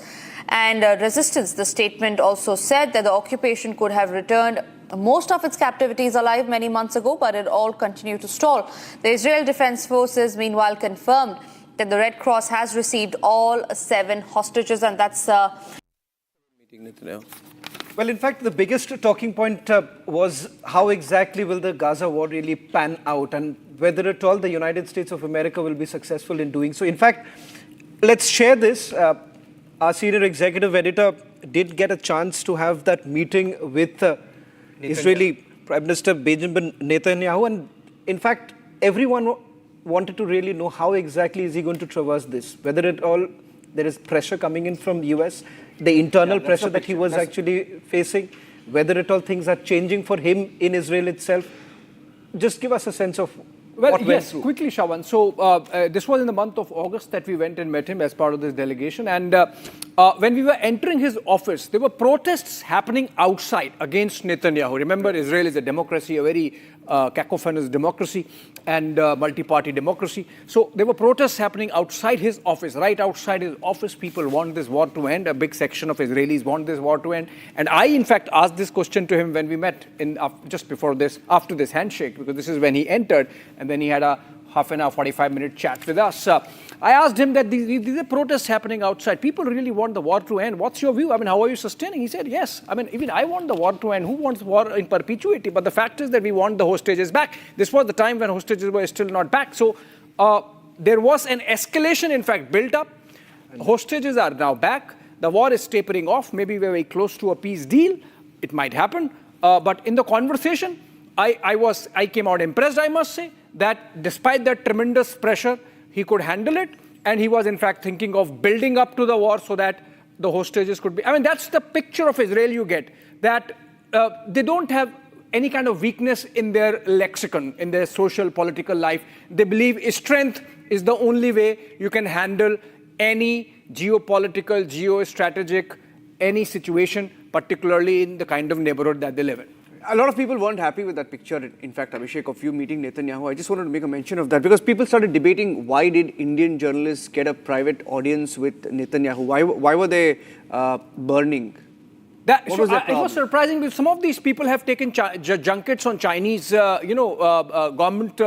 and resistance. The statement also said that the occupation could have returned most of its captivities alive many months ago, but it all continued to stall. The Israel Defense Forces, meanwhile, confirmed that the Red Cross has received all 7 hostages, and that's... Well, in fact, the biggest talking point was how exactly will the Gaza war really pan out, and whether at all the United States of America will be successful in doing so. In fact, let's share this. Our senior executive editor did get a chance to have that meeting with Israeli Prime Minister Benjamin Netanyahu, and in fact, everyone wanted to really know how exactly is he going to traverse this, whether at all there is pressure coming in from the US, the internal pressure that he was actually facing, whether at all things are changing for him in Israel itself. Just give us a sense of what went through. Quickly, Shawan. So this was in the month of August that we went and met him as part of this delegation. And when we were entering his office, there were protests happening outside against Netanyahu. Remember, Israel is a democracy, a very cacophonous democracy and multi-party democracy. So there were protests happening outside his office. Right outside his office, people want this war to end. A big section of Israelis want this war to end. And I, in fact, asked this question to him when we met just before this, after this handshake, because this is when he entered. And then he had a half an hour, 45-minute chat with us. I asked him that these are protests happening outside. People really want the war to end. What's your view? I mean, how are you sustaining? He said, yes. I mean, even I want the war to end. Who wants war in perpetuity? But the fact is that we want the hostages back. This was the time when hostages were still not back. So there was an escalation, in fact, built up. Hostages are now back. The war is tapering off. Maybe we're very close to a peace deal. It might happen. But in the conversation, I came out impressed, I must say, that despite that tremendous pressure, he could handle it. And he was, in fact, thinking of building up to the war so that the hostages could be... I mean, that's the picture of Israel you get, that they don't have any kind of weakness in their lexicon, in their social, political life. They believe strength is the only way you can handle any geopolitical, geostrategic, any situation, particularly in the kind of neighborhood that they live in. A lot of people weren't happy with that picture, in fact, Abhishek, of you meeting Netanyahu. I just wanted to make a mention of that because people started debating why did Indian journalists get a private audience with Netanyahu? Why were they burning? What was their problem? It was surprising because some of these people have taken junkets on Chinese, government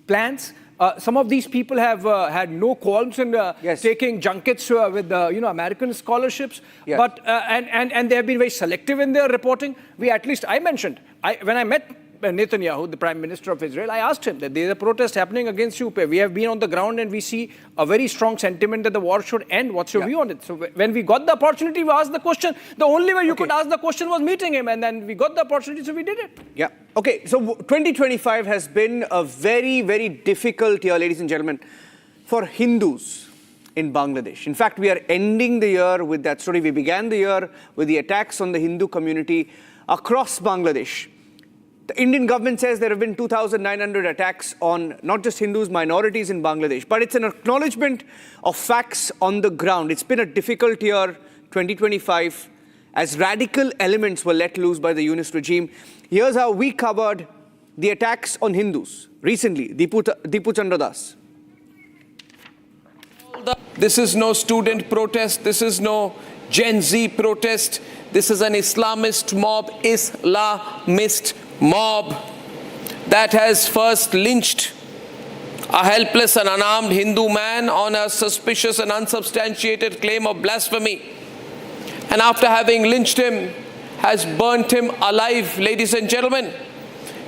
plans. Some of these people have had no qualms in taking junkets with American scholarships, but and they have been very selective in their reporting. I mentioned when I met Netanyahu, the Prime Minister of Israel, I asked him that there is a protest happening against you. We have been on the ground and we see a very strong sentiment that the war should end. What's your view on it? So when we got the opportunity, we asked the question. The only way you could ask the question was meeting him, and then we got the opportunity, so we did it. Yeah. Okay. So 2025 has been a very, very difficult year, ladies and gentlemen, for Hindus. in Bangladesh. In fact, we are ending the year with that story. We began the year with the attacks on the Hindu community across Bangladesh. The Indian government says there have been 2,900 attacks on not just Hindus, minorities in Bangladesh, but it's an acknowledgement of facts on the ground. It's been a difficult year, 2025, as radical elements were let loose by the Yunus regime. Here's how we covered the attacks on Hindus recently. Deepu Chandra Das. This is no student protest. This is no Gen Z protest. This is an Islamist mob, that has first lynched a helpless and unarmed Hindu man on a suspicious and unsubstantiated claim of blasphemy. And after having lynched him, has burnt him alive. Ladies and gentlemen,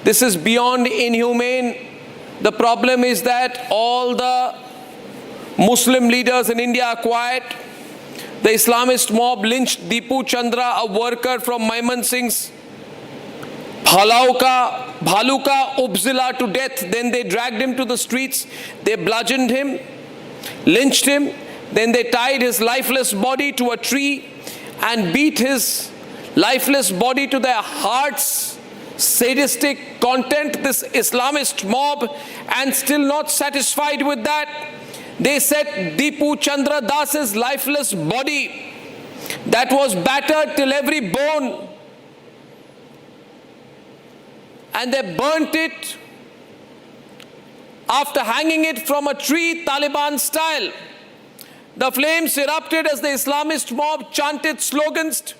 this is beyond inhumane. The problem is that all the Muslim leaders in India are quiet. The Islamist mob lynched Deepu Chandra, a worker from Maimansingh's Bhaluka Upzila, to death. Then they dragged him to the streets. They bludgeoned him, lynched him. Then they tied his lifeless body to a tree and beat his lifeless body to their heart's sadistic content. This Islamist mob, and still not satisfied with that, they set Deepu Chandra Das's lifeless body that was battered till every bone, and they burnt it after hanging it from a tree, Taliban style. The flames erupted as the Islamist mob chanted slogans.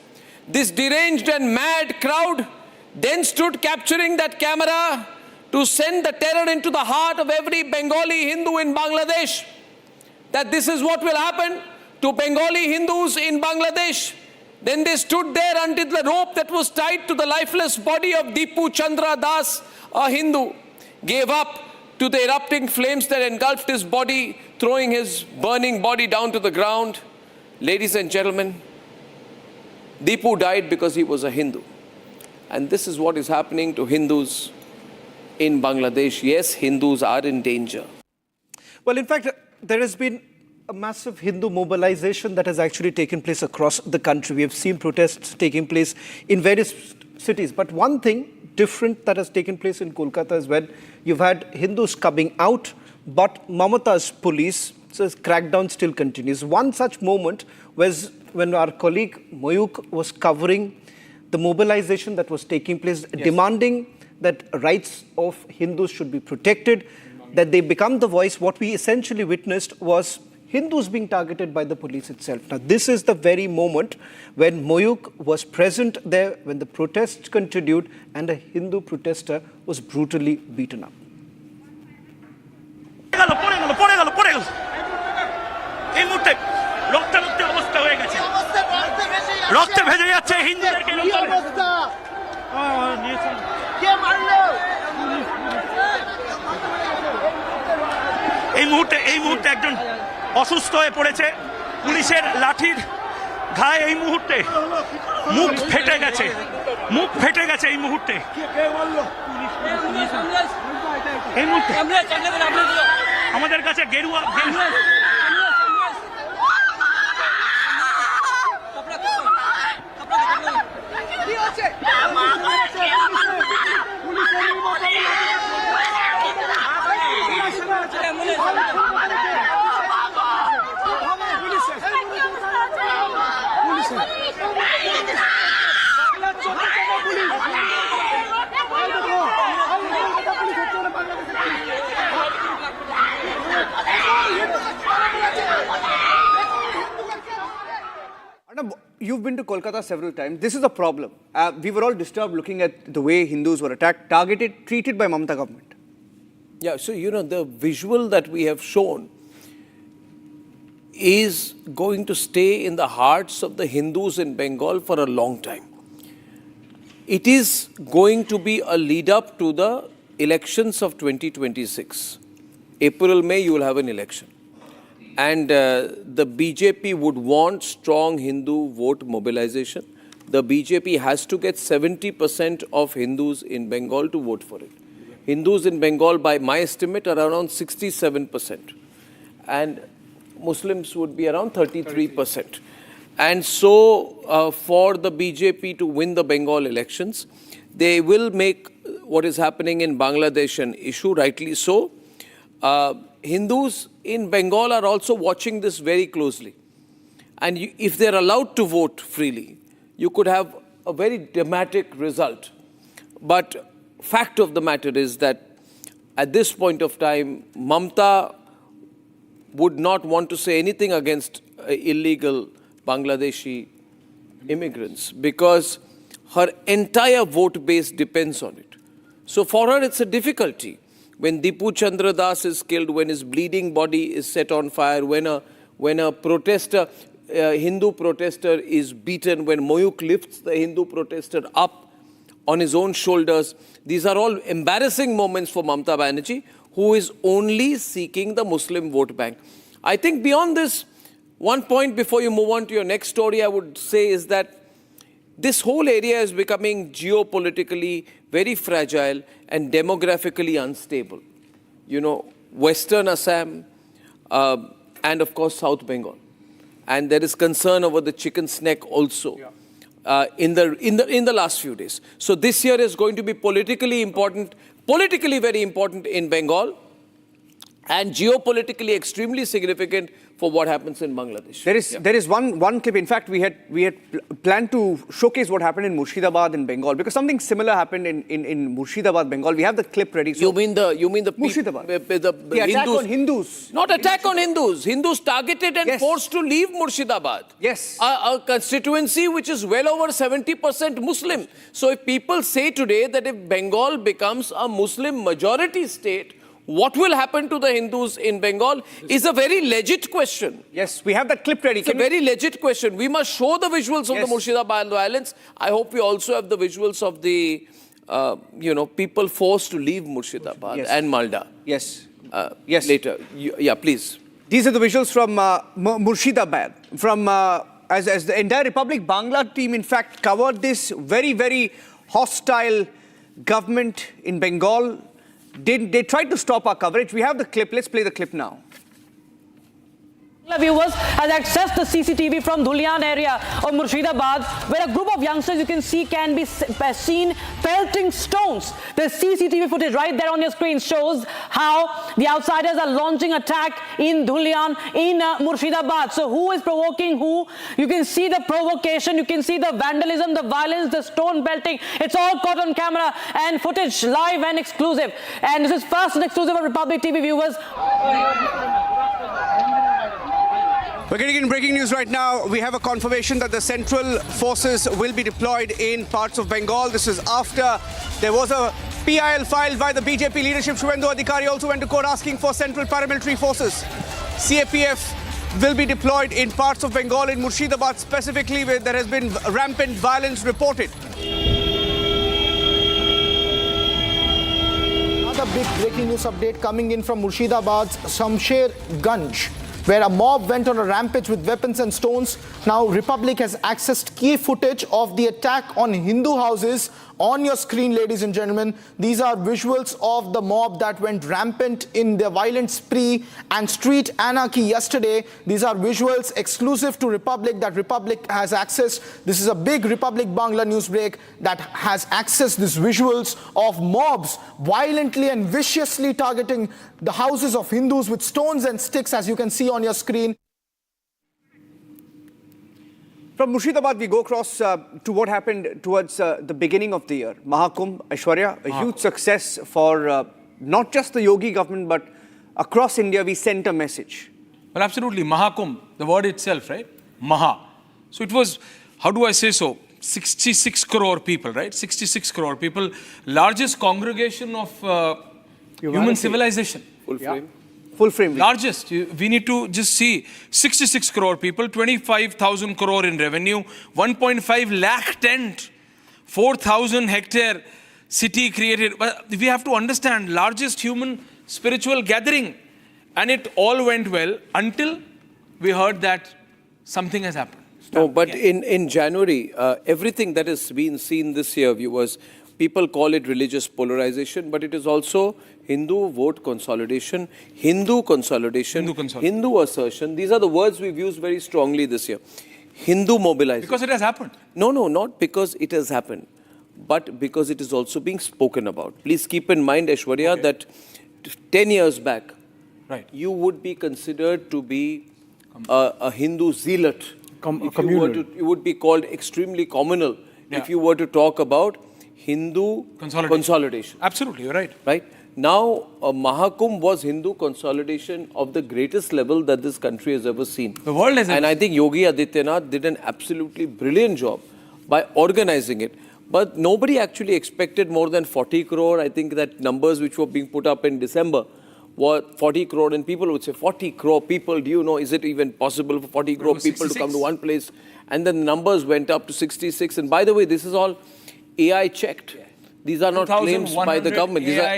This deranged and mad crowd then stood capturing that camera to send the terror into the heart of every Bengali Hindu in Bangladesh, that this is what will happen to Bengali Hindus in Bangladesh. Then they stood there until the rope that was tied to the lifeless body of Deepu Chandra Das, a Hindu, gave up to the erupting flames that engulfed his body, throwing his burning body down to the ground. Ladies and gentlemen, Deepu died because he was a Hindu. And this is what is happening to Hindus in Bangladesh. Yes, Hindus are in danger. Well, in fact, there has been a massive Hindu mobilization that has actually taken place across the country. We have seen protests taking place in various cities. But one thing different that has taken place in Kolkata is when you've had Hindus coming out, but Mamata's police says crackdown still continues. One such moment was when our colleague Mayuk was covering the mobilization that was taking place, demanding that rights of Hindus should be protected, that they become the voice. What we essentially witnessed was Hindus being targeted by the police itself. Now, this is the very moment when Mayuk was present there when the protests continued and a Hindu protester was brutally beaten up. এই মুহূর্তে একজন অসুস্থ হয়ে পড়েছে পুলিশের লাঠির ঘায়ে এই মুহূর্তে মুখ ফেটে গেছে এই মুহূর্তে আমাদের কাছে গেরুয়া Arnab, you've been to Kolkata several times. This is a problem. We were all disturbed looking at the way Hindus were attacked, targeted, treated by Mamata government. Yeah, so the visual that we have shown is going to stay in the hearts of the Hindus in Bengal for a long time. It is going to be a lead up to the elections of 2026. April, May, you will have an election. And the BJP would want strong Hindu vote mobilization. The BJP has to get 70% of Hindus in Bengal to vote for it. Hindus in Bengal, by my estimate, are around 67%. And Muslims would be around 33%. And so for the BJP to win the Bengal elections, they will make what is happening in Bangladesh an issue, rightly so. Hindus in Bengal are also watching this very closely. And if they're allowed to vote freely, you could have a very dramatic result. But fact of the matter is that at this point of time, Mamta would not want to say anything against illegal Bangladeshi immigrants because her entire vote base depends on it. So for her, it's a difficulty. When Dipu Chandra Das is killed, when his bleeding body is set on fire, when a protester, Hindu protester is beaten, when Moyuk lifts the Hindu protester up on his own shoulders, these are all embarrassing moments for Mamta Banerjee, who is only seeking the Muslim vote bank. I think beyond this, one point before you move on to your next story, I would say is that this whole area is becoming geopolitically very fragile and demographically unstable. You know, Western Assam and of course South Bengal. And there is concern over the chicken's neck also in the last few days. So this year is going to be politically very important in Bengal and geopolitically extremely significant for what happens in Bangladesh. There is one clip. In fact, we had planned to showcase what happened in Murshidabad in Bengal because something similar happened in Murshidabad, Bengal. We have the clip ready. So you mean the Murshidabad? The attack on Hindus. Not attack on Hindus. Hindus targeted and forced to leave Murshidabad. Yes. A constituency which is well over 70% Muslim. So if people say today that if Bengal becomes a Muslim majority state, what will happen to the Hindus in Bengal is a very legit question. Yes, we have that clip ready. It's a very legit question. We must show the visuals of the Murshidabad violence. I hope we also have the visuals of the, people forced to leave Murshidabad and Malda. Yes. Yes. Later. Yeah, please. These are the visuals from Murshidabad. From as the entire Republic Bangla team, in fact, covered this very, very hostile government in Bengal. They tried to stop our coverage. We have the clip. Let's play the clip now. Viewers has accessed the CCTV from Dhulian area of Murshidabad, where a group of youngsters you can see can be seen pelting stones. The CCTV footage right there on your screen shows how the outsiders are launching attack in Dhulian in Murshidabad. So who is provoking who? You can see the provocation, you can see the vandalism, the violence, the stone pelting. It's all caught on camera and footage live and exclusive. And this is first and exclusive of Republic TV viewers. We're getting in breaking news right now. We have a confirmation that the central forces will be deployed in parts of Bengal. This is after there was a PIL filed by the BJP leadership. Shubhendu Adhikari also went to court asking for central paramilitary forces. CAPF will be deployed in parts of Bengal, in Murshidabad specifically, where there has been rampant violence reported. Another big breaking news update coming in from Murshidabad's Shamsherganj, where a mob went on a rampage with weapons and stones. Now, Republic has accessed key footage of the attack on Hindu houses. On your screen, ladies and gentlemen, these are visuals of the mob that went rampant in their violent spree and street anarchy yesterday. These are visuals exclusive to Republic that Republic has accessed. This is a big Republic Bangla news break that has accessed these visuals of mobs violently and viciously targeting the houses of Hindus with stones and sticks, as you can see on your screen. From Murshidabad, we go across to what happened towards the beginning of the year. Mahakumbh, Aishwarya, a huge success for not just the Yogi government, but across India. We sent a message. Well, absolutely. Mahakumbh, the word itself, right? Maha. So it was, how do I say so? 66 crore people, right? 66 crore people. Largest congregation of human civilization. Full frame. Full frame. Largest. We need to just see 66 crore people, 25,000 crore in revenue, 1.5 lakh tent, 4,000 hectare city created. But we have to understand, largest human spiritual gathering. And it all went well until we heard that something has happened. No, but in January, everything that has been seen this year, viewers, people call it religious polarization, but it is also Hindu vote consolidation, Hindu consolidation, Hindu assertion. These are the words we've used very strongly this year. Hindu mobilization. Because it has happened. No, not because it has happened, but because it is also being spoken about. Please keep in mind, Aishwarya, that 10 years back, you would be considered to be a Hindu zealot. You would be called extremely communal if you were to talk about Hindu consolidation. Absolutely, you're right. Right? Now, Mahakumbh was Hindu consolidation of the greatest level that this country has ever seen. The world has And I think Yogi Adityanath did an absolutely brilliant job by organizing it. But nobody actually expected more than 40 crore. I think that numbers which were being put up in December were 40 crore. And people would say, 40 crore people, do you know, is it even possible for 40 crore people to come to one place? And then the numbers went up to 66. And by the way, this is all AI checked. These are not claims by the government. These are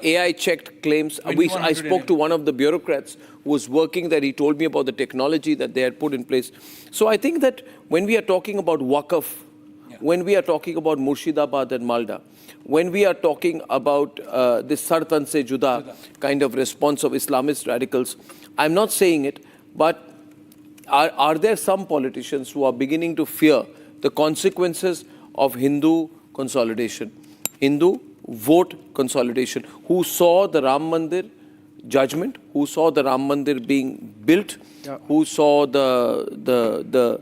AI checked claims. I spoke to one of the bureaucrats who was working there. He told me about the technology that they had put in place. So I think that when we are talking about Waqf, when we are talking about Murshidabad and Malda, when we are talking about this Sartan se Juda kind of response of Islamist radicals, I'm not saying it, but are there some politicians who are beginning to fear the consequences of Hindu consolidation, Hindu vote consolidation, who saw the Ram Mandir judgment, who saw the Ram Mandir being built, who saw the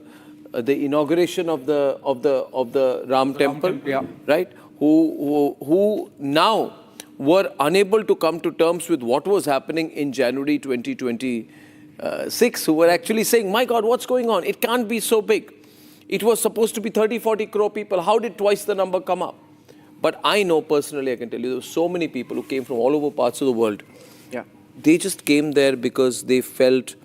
inauguration of the Ram temple, right? Who now were unable to come to terms with what was happening in January 2026, who were actually saying, my God, what's going on? It can't be so big. It was supposed to be 30, 40 crore people. How did twice the number come up? But I know personally, I can tell you, there were so many people who came from all over parts of the world. They just came there because they felt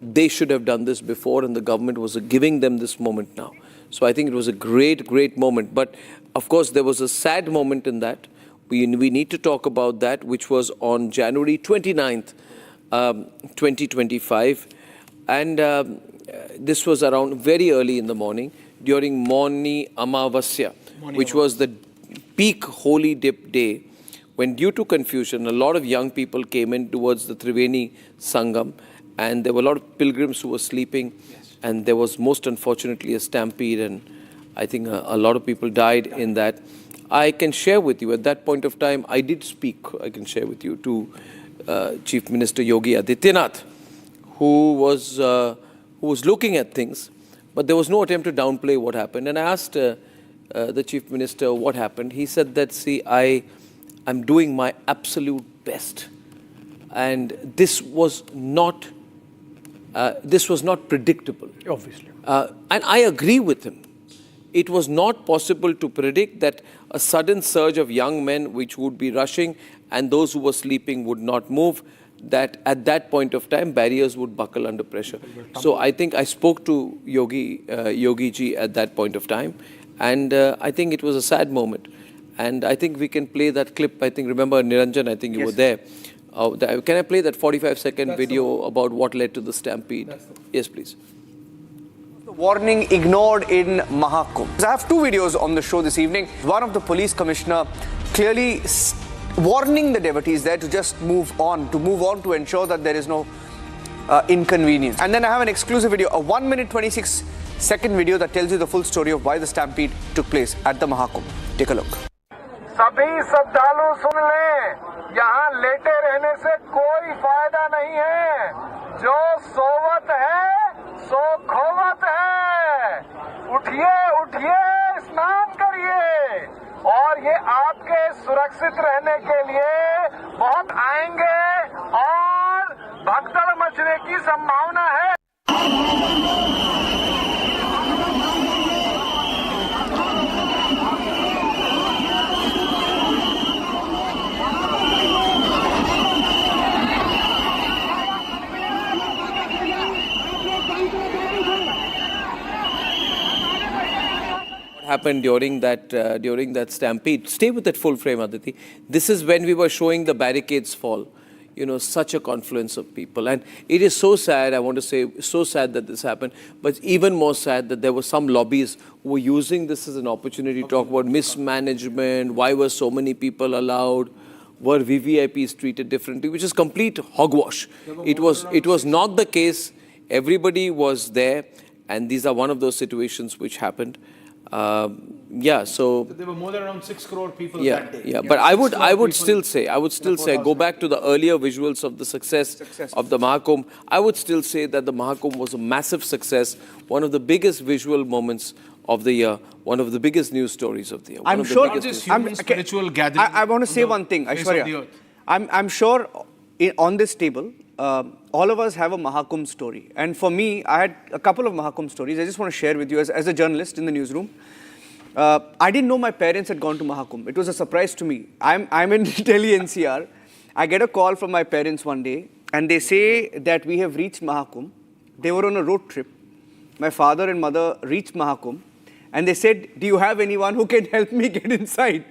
they should have done this before and the government was giving them this moment now. So I think it was a great, great moment. But of course, there was a sad moment in that. We need to talk about that, which was on January 29th, 2025. And this was around very early in the morning during Mauni Amavasya, which was the peak holy dip day, when due to confusion, a lot of young people came in towards the Triveni Sangam, and there were a lot of pilgrims who were sleeping, and there was most unfortunately a stampede, and I think a lot of people died in that. I can share with you, at that point of time, I did speak, I can share with you, to Chief Minister Yogi Adityanath, who was looking at things, but there was no attempt to downplay what happened. And I asked the Chief Minister what happened. He said that, see, I'm doing my absolute best. And this was not predictable. Obviously. And I agree with him. It was not possible to predict that a sudden surge of young men which would be rushing and those who were sleeping would not move, that at that point of time, barriers would buckle under pressure. So I think I spoke to Yogi ji at that point of time, and I think it was a sad moment. And I think we can play that clip. I think, remember, Niranjan, I think you were there. Can I play that 45-second video about what led to the stampede? Yes, please. The warning ignored in Mahakumbh. I have two videos on the show this evening. One of the police commissioner clearly warning the devotees there to just move on to ensure that there is no inconvenience. And then I have an exclusive video, a 1 minute 26-second video that tells you the full story of why the stampede took place at the Mahakumbh. Take a look. सभी श्रद्धालु सुन लें, यहाँ लेटे रहने से कोई फायदा नहीं है। जो सोवत है सो खोवत है। उठिए उठिए, स्नान करिए, और ये आपके सुरक्षित रहने के लिए बहुत आएंगे और भगदड़ मचने की संभावना है। Happened during that stampede. Stay with that full frame, Aditi. This is when we were showing the barricades fall. such a confluence of people. And it is so sad, I want to say, so sad that this happened, but even more sad that there were some lobbies who were using this as an opportunity to talk about mismanagement, why were so many people allowed, were VVIPs treated differently, which is complete hogwash. It was not the case. Everybody was there, and these are one of those situations which happened. So there were more than around 6 crore people that day. But I would still say, go back to the earlier visuals of the success of the Mahakumbh. I would still say that the Mahakumbh was a massive success, one of the biggest visual moments of the year, one of the biggest news stories of the year. I'm sure spiritual gathering. I want to say one thing, Aishwarya. I'm sure on this table, all of us have a Mahakumbh story. And for me, I had a couple of Mahakumbh stories I just want to share with you as a journalist in the newsroom. I didn't know my parents had gone to Mahakumbh. It was a surprise to me. I'm in Delhi NCR. I get a call from my parents one day, and they say that we have reached Mahakumbh. They were on a road trip. My father and mother reached Mahakumbh, and they said, "Do you have anyone who can help me get inside?"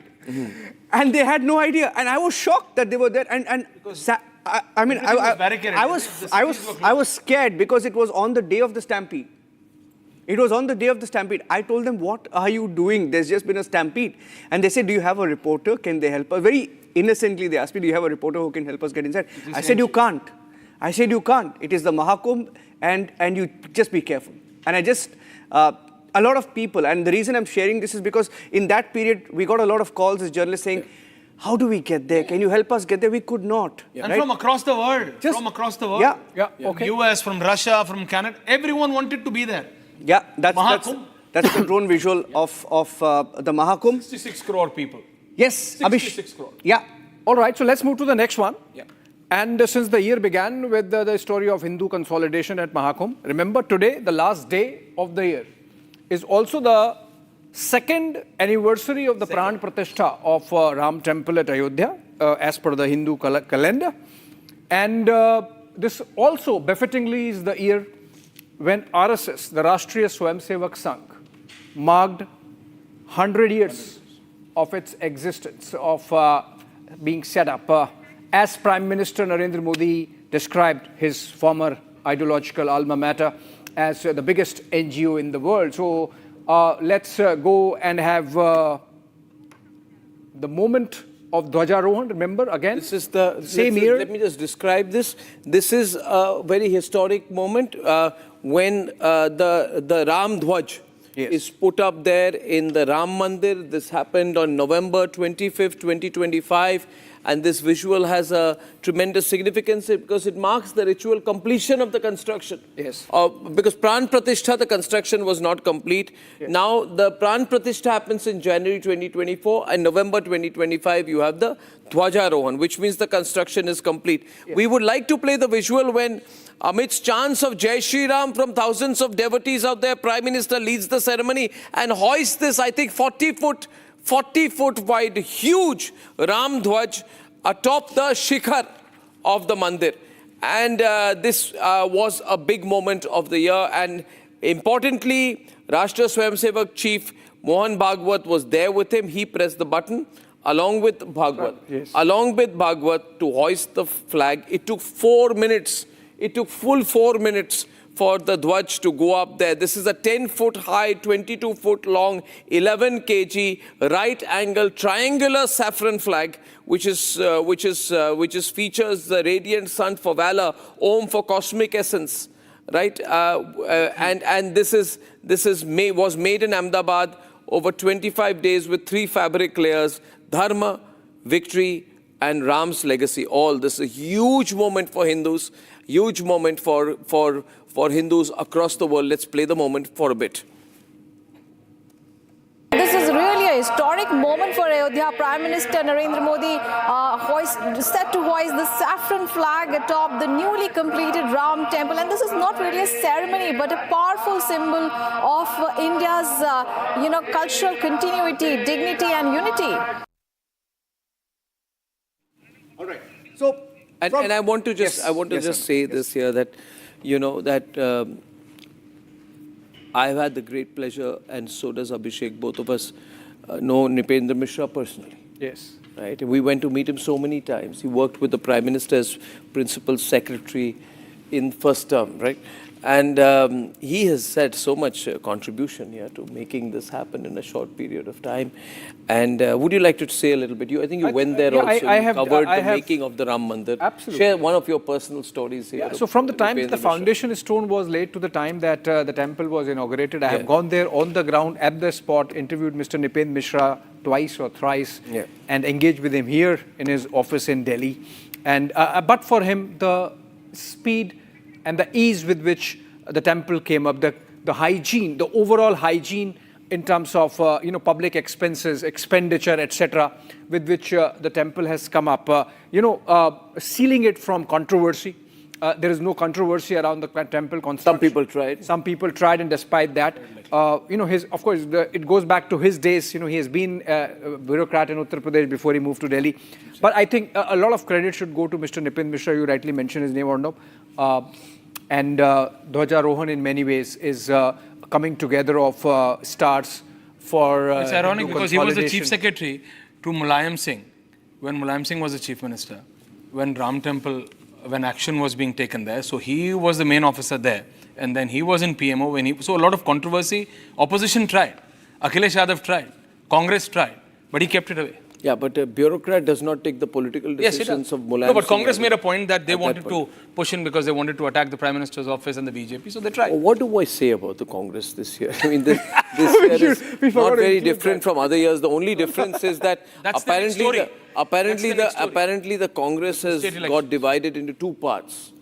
And they had no idea. And I was shocked that they were there. I was scared because it was on the day of the stampede. It was on the day of the stampede. I told them, "What are you doing? There's just been a stampede." And they said, "Do you have a reporter? Can they help us?" Very innocently, they asked me, "Do you have a reporter who can help us get inside?" I said, "You can't." I said, "You can't. It is the Mahakumbh, and you just be careful." And a lot of people, and the reason I'm sharing this is because in that period, we got a lot of calls as journalists saying, "How do we get there? Can you help us get there?" We could not. And from across the world. US, from Russia, from Canada, everyone wanted to be there. Yeah, that's the drone visual of the Mahakumbh. 66 crore people. Yes, 66 crore. Yeah. All right, so let's move to the next one. Yeah. And since the year began with the story of Hindu consolidation at Mahakumbh, remember today, the last day of the year, is also the second anniversary of the Pran Pratishtha of Ram Temple at Ayodhya, as per the Hindu calendar. And this also befittingly is the year when RSS, the Rashtriya Swayamsevak Sangh, marked 100 years of its existence, of being set up. As Prime Minister Narendra Modi described his former ideological alma mater as the biggest NGO in the world. So let's go and have the moment of Dhwajarohan. Remember, again, this is the same year. Let me just describe this. This is a very historic moment when the Ram Dhwaj is put up there in the Ram Mandir. This happened on November 25th, 2025. And this visual has a tremendous significance because it marks the ritual completion of the construction. Yes. Because Pran Pratishtha, the construction was not complete. Yes. Now, the Pran Pratishtha happens in January 2024, and November 2025, you have the Dhwajarohan, which means the construction is complete. Yes. We would like to play the visual when, amidst chants of Jai Shri Ram from thousands of devotees out there, Prime Minister leads the ceremony and hoists this, I think, 40-foot wide, huge Ram Dhwaj atop the shikhar of the mandir. And this was a big moment of the year. And importantly, Rashtriya Swayamsevak Chief Mohan Bhagwat was there with him. He pressed the button along with Bhagwat. Yes. Along with Bhagwat to hoist the flag. It took 4 minutes. It took full 4 minutes for the Dhwaj to go up there. This is a 10-foot high, 22-foot long, 11 kg, right-angle, triangular saffron flag, which features the radiant sun for valor, Om for cosmic essence, right? And this was made in Ahmedabad over 25 days with 3 fabric layers: Dharma, victory, and Ram's legacy. All this is a huge moment for Hindus, huge moment for Hindus across the world. Let's play the moment for a bit. This is really a historic moment for Ayodhya. Prime Minister Narendra Modi set to hoist the saffron flag atop the newly completed Ram Temple. And this is not really a ceremony, but a powerful symbol of India's, cultural continuity, dignity, and unity. All right. So, and I want to just say this here that, I've had the great pleasure, and so does Abhishek, both of us know Nipendra Mishra personally. Yes. right? We went to meet him so many times. He worked with the Prime Minister as Principal Secretary in first term, right? And he has had so much contribution here to making this happen in a short period of time. And would you like to say a little bit? I think you went there also. You covered the making of the Ram Mandir. Absolutely. Share one of your personal stories here. Yeah, so from the time that the foundation stone was laid to the time that the temple was inaugurated, I have gone there on the ground at the spot, interviewed Mr. Nipendra Mishra twice or thrice, and engaged with him here in his office in Delhi. And but for him, the speed and the ease with which the temple came up, the hygiene, the overall hygiene in terms of public expenses, expenditure, etc., with which the temple has come up, sealing it from controversy. There is no controversy around the temple construction. Some people tried. Some people tried, and despite that, of course, it goes back to his days. He has been a bureaucrat in Uttar Pradesh before he moved to Delhi. But I think a lot of credit should go to Mr. Nipendra Mishra. You rightly mentioned his name, Arnab. And Dhwaja Rohan in many ways is coming together of stars for It's ironic because he was the chief secretary to Mulayam Singh when Mulayam Singh was the chief minister, when Ram Temple, when action was being taken there. So he was the main officer there. And then he was in PMO so a lot of controversy. Opposition tried. Akhilesh Yadav tried. Congress tried. But he kept it away. Yeah, but a bureaucrat does not take the political decisions of Mulayam. No, but Congress made a point that they wanted to push in because they wanted to attack the Prime Minister's office and the BJP, so they tried. What do I say about the Congress this year? I mean, this year is not very different from other years. The only difference is that apparently the Congress has got divided into two parts,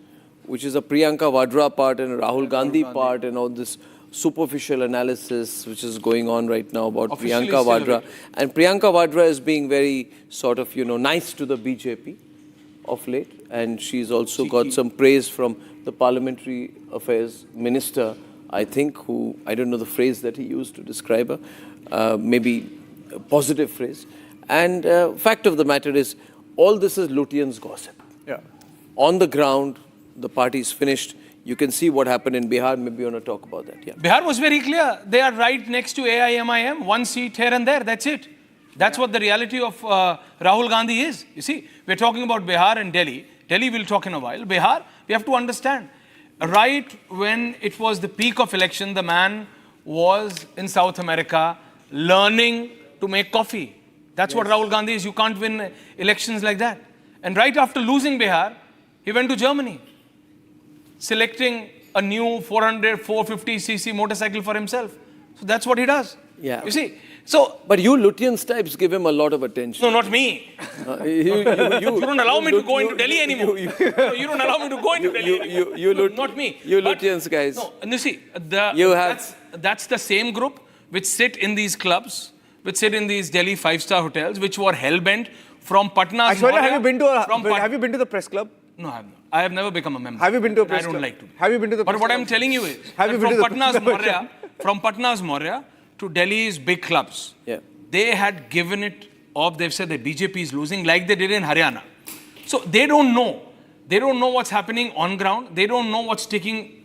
which is a Priyanka Vadra part and a Rahul Gandhi part, and all this superficial analysis which is going on right now about Priyanka Vadra. And Priyanka Vadra is being very sort of, nice to the BJP of late. And she's also got some praise from the Parliamentary Affairs Minister, I think, who, I don't know the phrase that he used to describe her, maybe a positive phrase. And fact of the matter is, all this is Lutyens' gossip. Yeah. On the ground, the party is finished. You can see what happened in Bihar. Maybe you want to talk about that. Yeah. Bihar was very clear. They are right next to AIMIM, one seat here and there. That's it. That's what the reality of Rahul Gandhi is. You see, we're talking about Bihar and Delhi. Delhi we'll talk in a while. Bihar, we have to understand. Right when it was the peak of election, the man was in South America learning to make coffee. That's what Rahul Gandhi is. You can't win elections like that. And right after losing Bihar, he went to Germany, selecting a new 450cc motorcycle for himself. So that's what he does. Yeah. You see? So, but you Lutyens types give him a lot of attention. No, not me. You don't allow me to go into Delhi anymore. You don't allow me to go into Delhi. Not me. You Lutyens guys. No, and you see, that's the same group which sit in these clubs, which sit in these Delhi 5-star hotels, which were hell-bent from Patna's Aishwarya, have you been to the press club? No, I have not. I have never become a member. Have you been to a press club? I don't like to. Have you been to the press But what club? I'm telling you is, from Patna's Maurya to Delhi's big clubs, they had given it off. They've said that BJP is losing like they did in Haryana. So they don't know. They don't know what's happening on ground. They don't know what's taking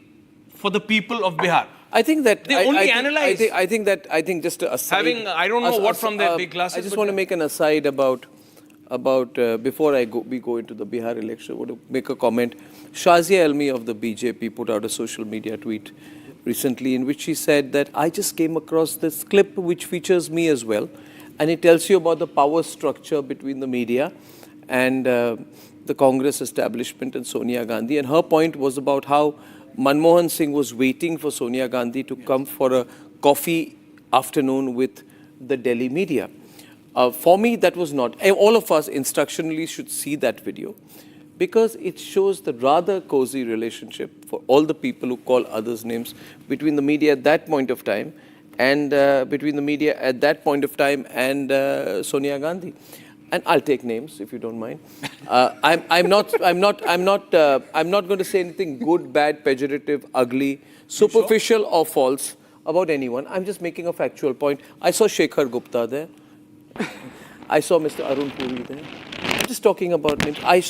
for the people of Bihar. I think that they only analyze. I think just a aside. I don't know what from their big glasses. I just want to make an aside about before we go into the Bihar election. I want to make a comment. Shazia Elmi of the BJP put out a social media tweet recently in which she said that I just came across this clip which features me as well, and it tells you about the power structure between the media and the Congress establishment and Sonia Gandhi. And her point was about how Manmohan Singh was waiting for Sonia Gandhi to come for a coffee afternoon with the Delhi media. For me, that was not. All of us instructionally should see that video because it shows the rather cozy relationship for all the people who call others names between the media at that point of time and Sonia Gandhi. And I'll take names if you don't mind. I'm not going to say anything good, bad, pejorative, ugly, superficial or false about anyone. I'm just making a factual point. I saw Shekhar Gupta there. I saw Mr. Arun Puri there. I'm just talking about names. I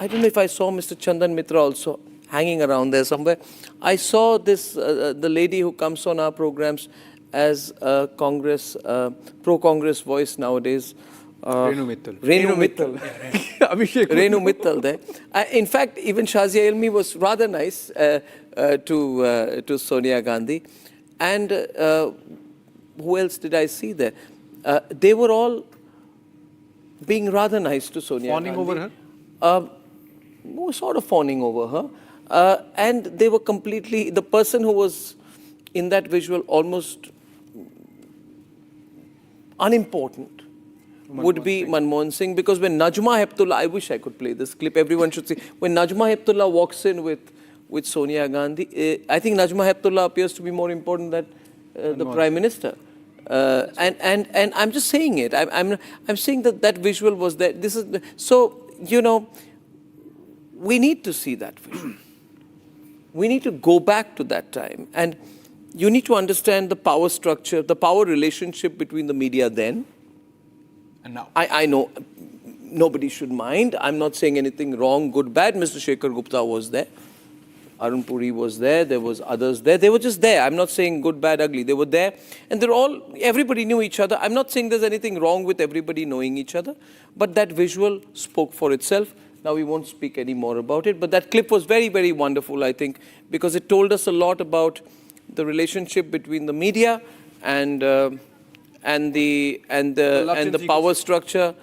don't know if I saw Mr. Chandan Mitra also hanging around there somewhere. I saw this, the lady who comes on our programs as a pro-Congress voice nowadays, Renu Mittal. Renu Mittal. Abhishek. Renu Mittal there. In fact, even Shazia Ilmi was rather nice to Sonia Gandhi. And who else did I see there? They were all being rather nice to Sonia Fawning Gandhi. over her? Sort of fawning over her. And they were completely, the person who was in that visual almost unimportant would be Manmohan Singh, because when Najma Heptullah, I wish I could play this clip, everyone should see, when Najma Heptullah walks in with Sonia Gandhi, I think Najma Heptullah appears to be more important than the Prime Minister. And I'm just saying it. I'm saying that visual was there. This is so, you know, we need to see that visual. We need to go back to that time, and you need to understand the power structure, the power relationship between the media then. And now. I know nobody should mind. I'm not saying anything wrong, good, bad. Mr. Shekhar Gupta was there. Arun Puri was there. There was others there. They were just there. I'm not saying good, bad, ugly. They were there. And everybody knew each other. I'm not saying there's anything wrong with everybody knowing each other. But that visual spoke for itself. Now we won't speak any more about it. But that clip was very, very wonderful, I think, because it told us a lot about the relationship between the media and the power structure.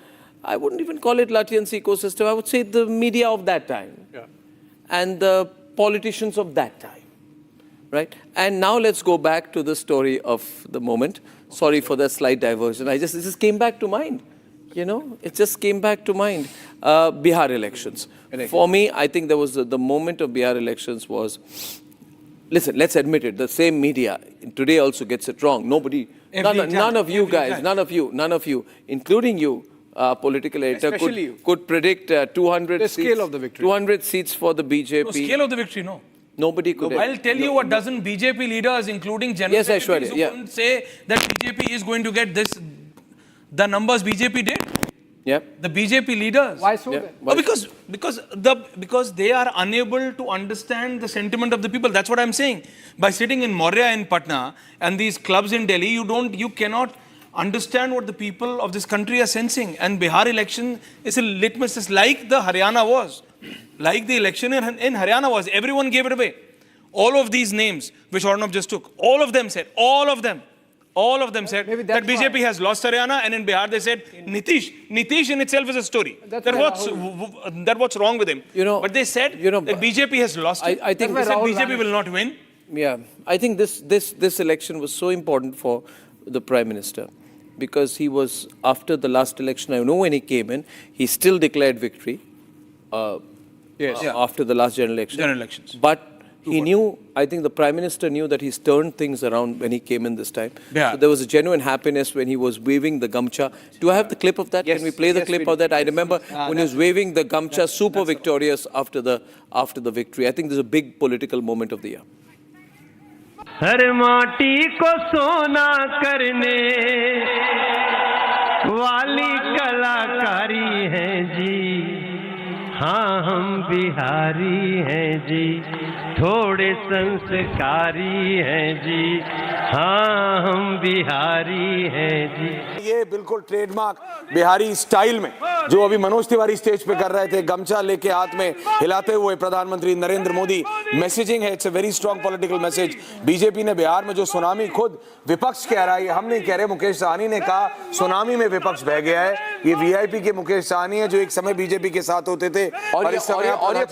I wouldn't even call it Latvian's ecosystem. I would say the media of that time, and the politicians of that time, right? And now let's go back to the story of the moment. Sorry for that slight diversion. It just came back to mind. You know, it just came back to mind. Bihar elections. For me, I think there was the moment of Bihar elections was. Listen, let's admit it, the same media today also gets it wrong. None of you guys, none of you, including you, political editor, could predict 200 the seats, scale of the victory. 200 seats for the BJP. No, scale of the victory, no. Nobody could. I'll tell you what dozen BJP leaders, including general secretaries, who couldn't say that BJP is going to get this, the numbers BJP did. Yep. The BJP leaders. Why so? Because they are unable to understand the sentiment of the people. That's what I'm saying. By sitting in Maurya in Patna and these clubs in Delhi, you cannot understand what the people of this country are sensing. And Bihar election is a litmus test, like the Haryana was. Like the election in Haryana was. Everyone gave it away. All of these names, which Arnab just took, all of them said that BJP has lost Haryana, and in Bihar they said Nitish in itself is a story. That what's wrong with him. But they said that BJP has lost it. I think they said BJP will not win. Yeah, I think this election was so important for the Prime Minister, because he was, after the last election, I know when he came in, he still declared victory after the last general elections. But he knew, I think the Prime Minister knew that he's turned things around when he came in this time. Yeah. So there was a genuine happiness when he was waving the gamcha. Do I have the clip of that? Yes. Can we play the clip of that? I remember when he was waving the gamcha, super victorious after the victory. I think there's a big political moment of the year. हर माटी को सोना करने वाली कलाकारी है जी, हाँ हम बिहारी हैं जी, थोड़े संस्कारी हैं जी, हाँ हम बिहारी हैं जी। ये बिल्कुल ट्रेडमार्क बिहारी स्टाइल में जो अभी मनोज तिवारी स्टेज पे कर रहे थे, गमछा लेके हाथ में हिलाते हुए प्रधानमंत्री नरेंद्र मोदी, मैसेजिंग है, it's a very strong political message. BJP ने बिहार में जो सुनामी, खुद विपक्ष कह रहा है, ये हम नहीं कह रहे, मुकेश सहनी ने कहा सुनामी में विपक्ष बह गया है। ये वीआईपी के मुकेश सहनी है जो एक समय बीजेपी के साथ होते थे और ये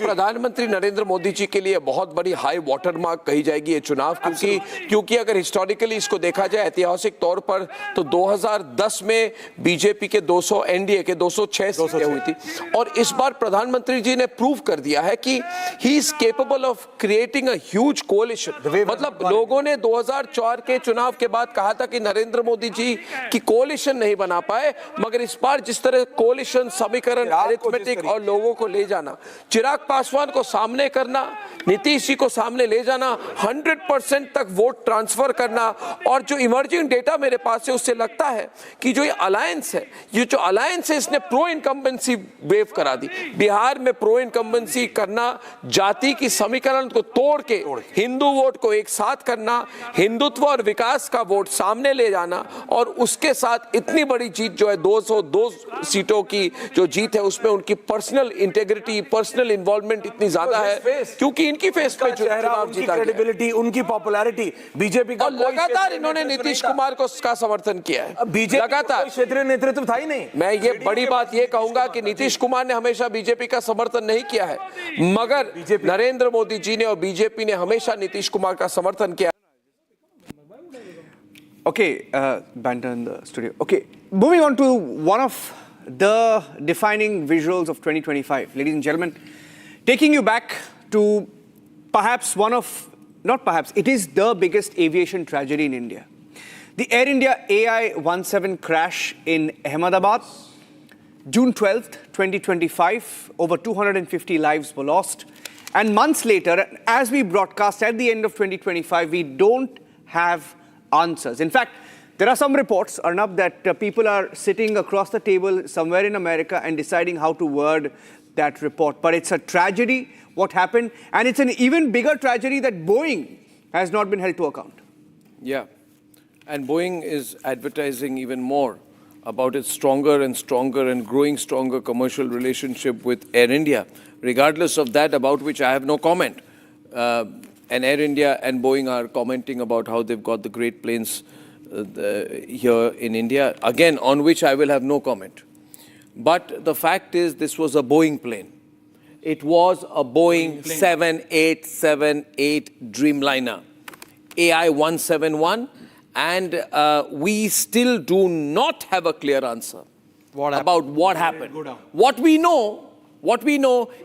प्रधानमंत्री नरेंद्र मोदी जी के लिए बहुत बड़ी हाई वाटर मार्क कही जाएगी ये चुनाव, क्योंकि अगर हिस्टोरिकली इसको देखा जाए ऐतिहासिक तौर पर, तो 2010 में बीजेपी के 200, एनडीए के 206 सीटें हुई थी, और इस बार प्रधानमंत्री जी ने प्रूव कर दिया है कि he is capable of creating a huge collision. मतलब लोगों ने 2004 के चुनाव के बाद कहा था कि नरेंद्र मोदी जी की कोलिशन नहीं बना पाए, मगर इस बार जिस तरह कोलिशन, समीकरण, अरिथमेटिक और लोगों को ले जाना, चिराग पासवान को सामने करना, नीतीश किसी को सामने ले जाना, 100% तक वोट ट्रांसफर करना, और जो इमर्जिंग डेटा मेरे पास है उससे लगता है कि जो ये अलायंस है, ये जो अलायंस है इसने प्रो इनकम्बेंसी वेव करा दी। बिहार में प्रो इनकम्बेंसी करना, जाति की समीकरण को तोड़ के हिंदू वोट को एक साथ करना, हिंदुत्व और विकास का वोट सामने ले जाना, और उसके साथ इतनी बड़ी जीत जो है 202 सीटों की जो जीत है उसमें उनकी पर्सनल इंटेग्रिटी, पर्सनल इन्वॉल्वमेंट इतनी ज्यादा है क्योंकि इनकी फेस पे चुनाव जीता, क्रेडिबिलिटी, उनकी पॉपुलैरिटी, बीजेपी का लगातार इन्होंने नीतीश कुमार को का समर्थन किया है। बीजेपी लगातार क्षेत्रीय नेतृत्व था ही नहीं। मैं ये बड़ी बात ये कहूंगा कि नीतीश कुमार ने हमेशा बीजेपी का समर्थन नहीं किया है, मगर नरेंद्र मोदी जी ने और बीजेपी ने हमेशा नीतीश कुमार का समर्थन किया। Okay, banter in the studio. Okay, moving on to one of the defining visuals of 2025, ladies and gentlemen, taking you back to perhaps one of, not perhaps, it is the biggest aviation tragedy in India. The Air India AI-17 crash in Ahmedabad, June 12th, 2025, over 250 lives were lost. And months later, as we broadcast at the end of 2025, we don't have answers. In fact, there are some reports, Arnab, that people are sitting across the table somewhere in America and deciding how to word that report. But it's a tragedy, what happened, and it's an even bigger tragedy that Boeing has not been held to account. Yeah, and Boeing is advertising even more about its stronger and stronger and growing stronger commercial relationship with Air India. Regardless of that, about which I have no comment. And Air India and Boeing are commenting about how they've got the great planes here in India, again, on which I will have no comment. But the fact is, this was a Boeing plane. It was a Boeing 7878 Dreamliner, AI-171, and we still do not have a clear answer about what happened. What we know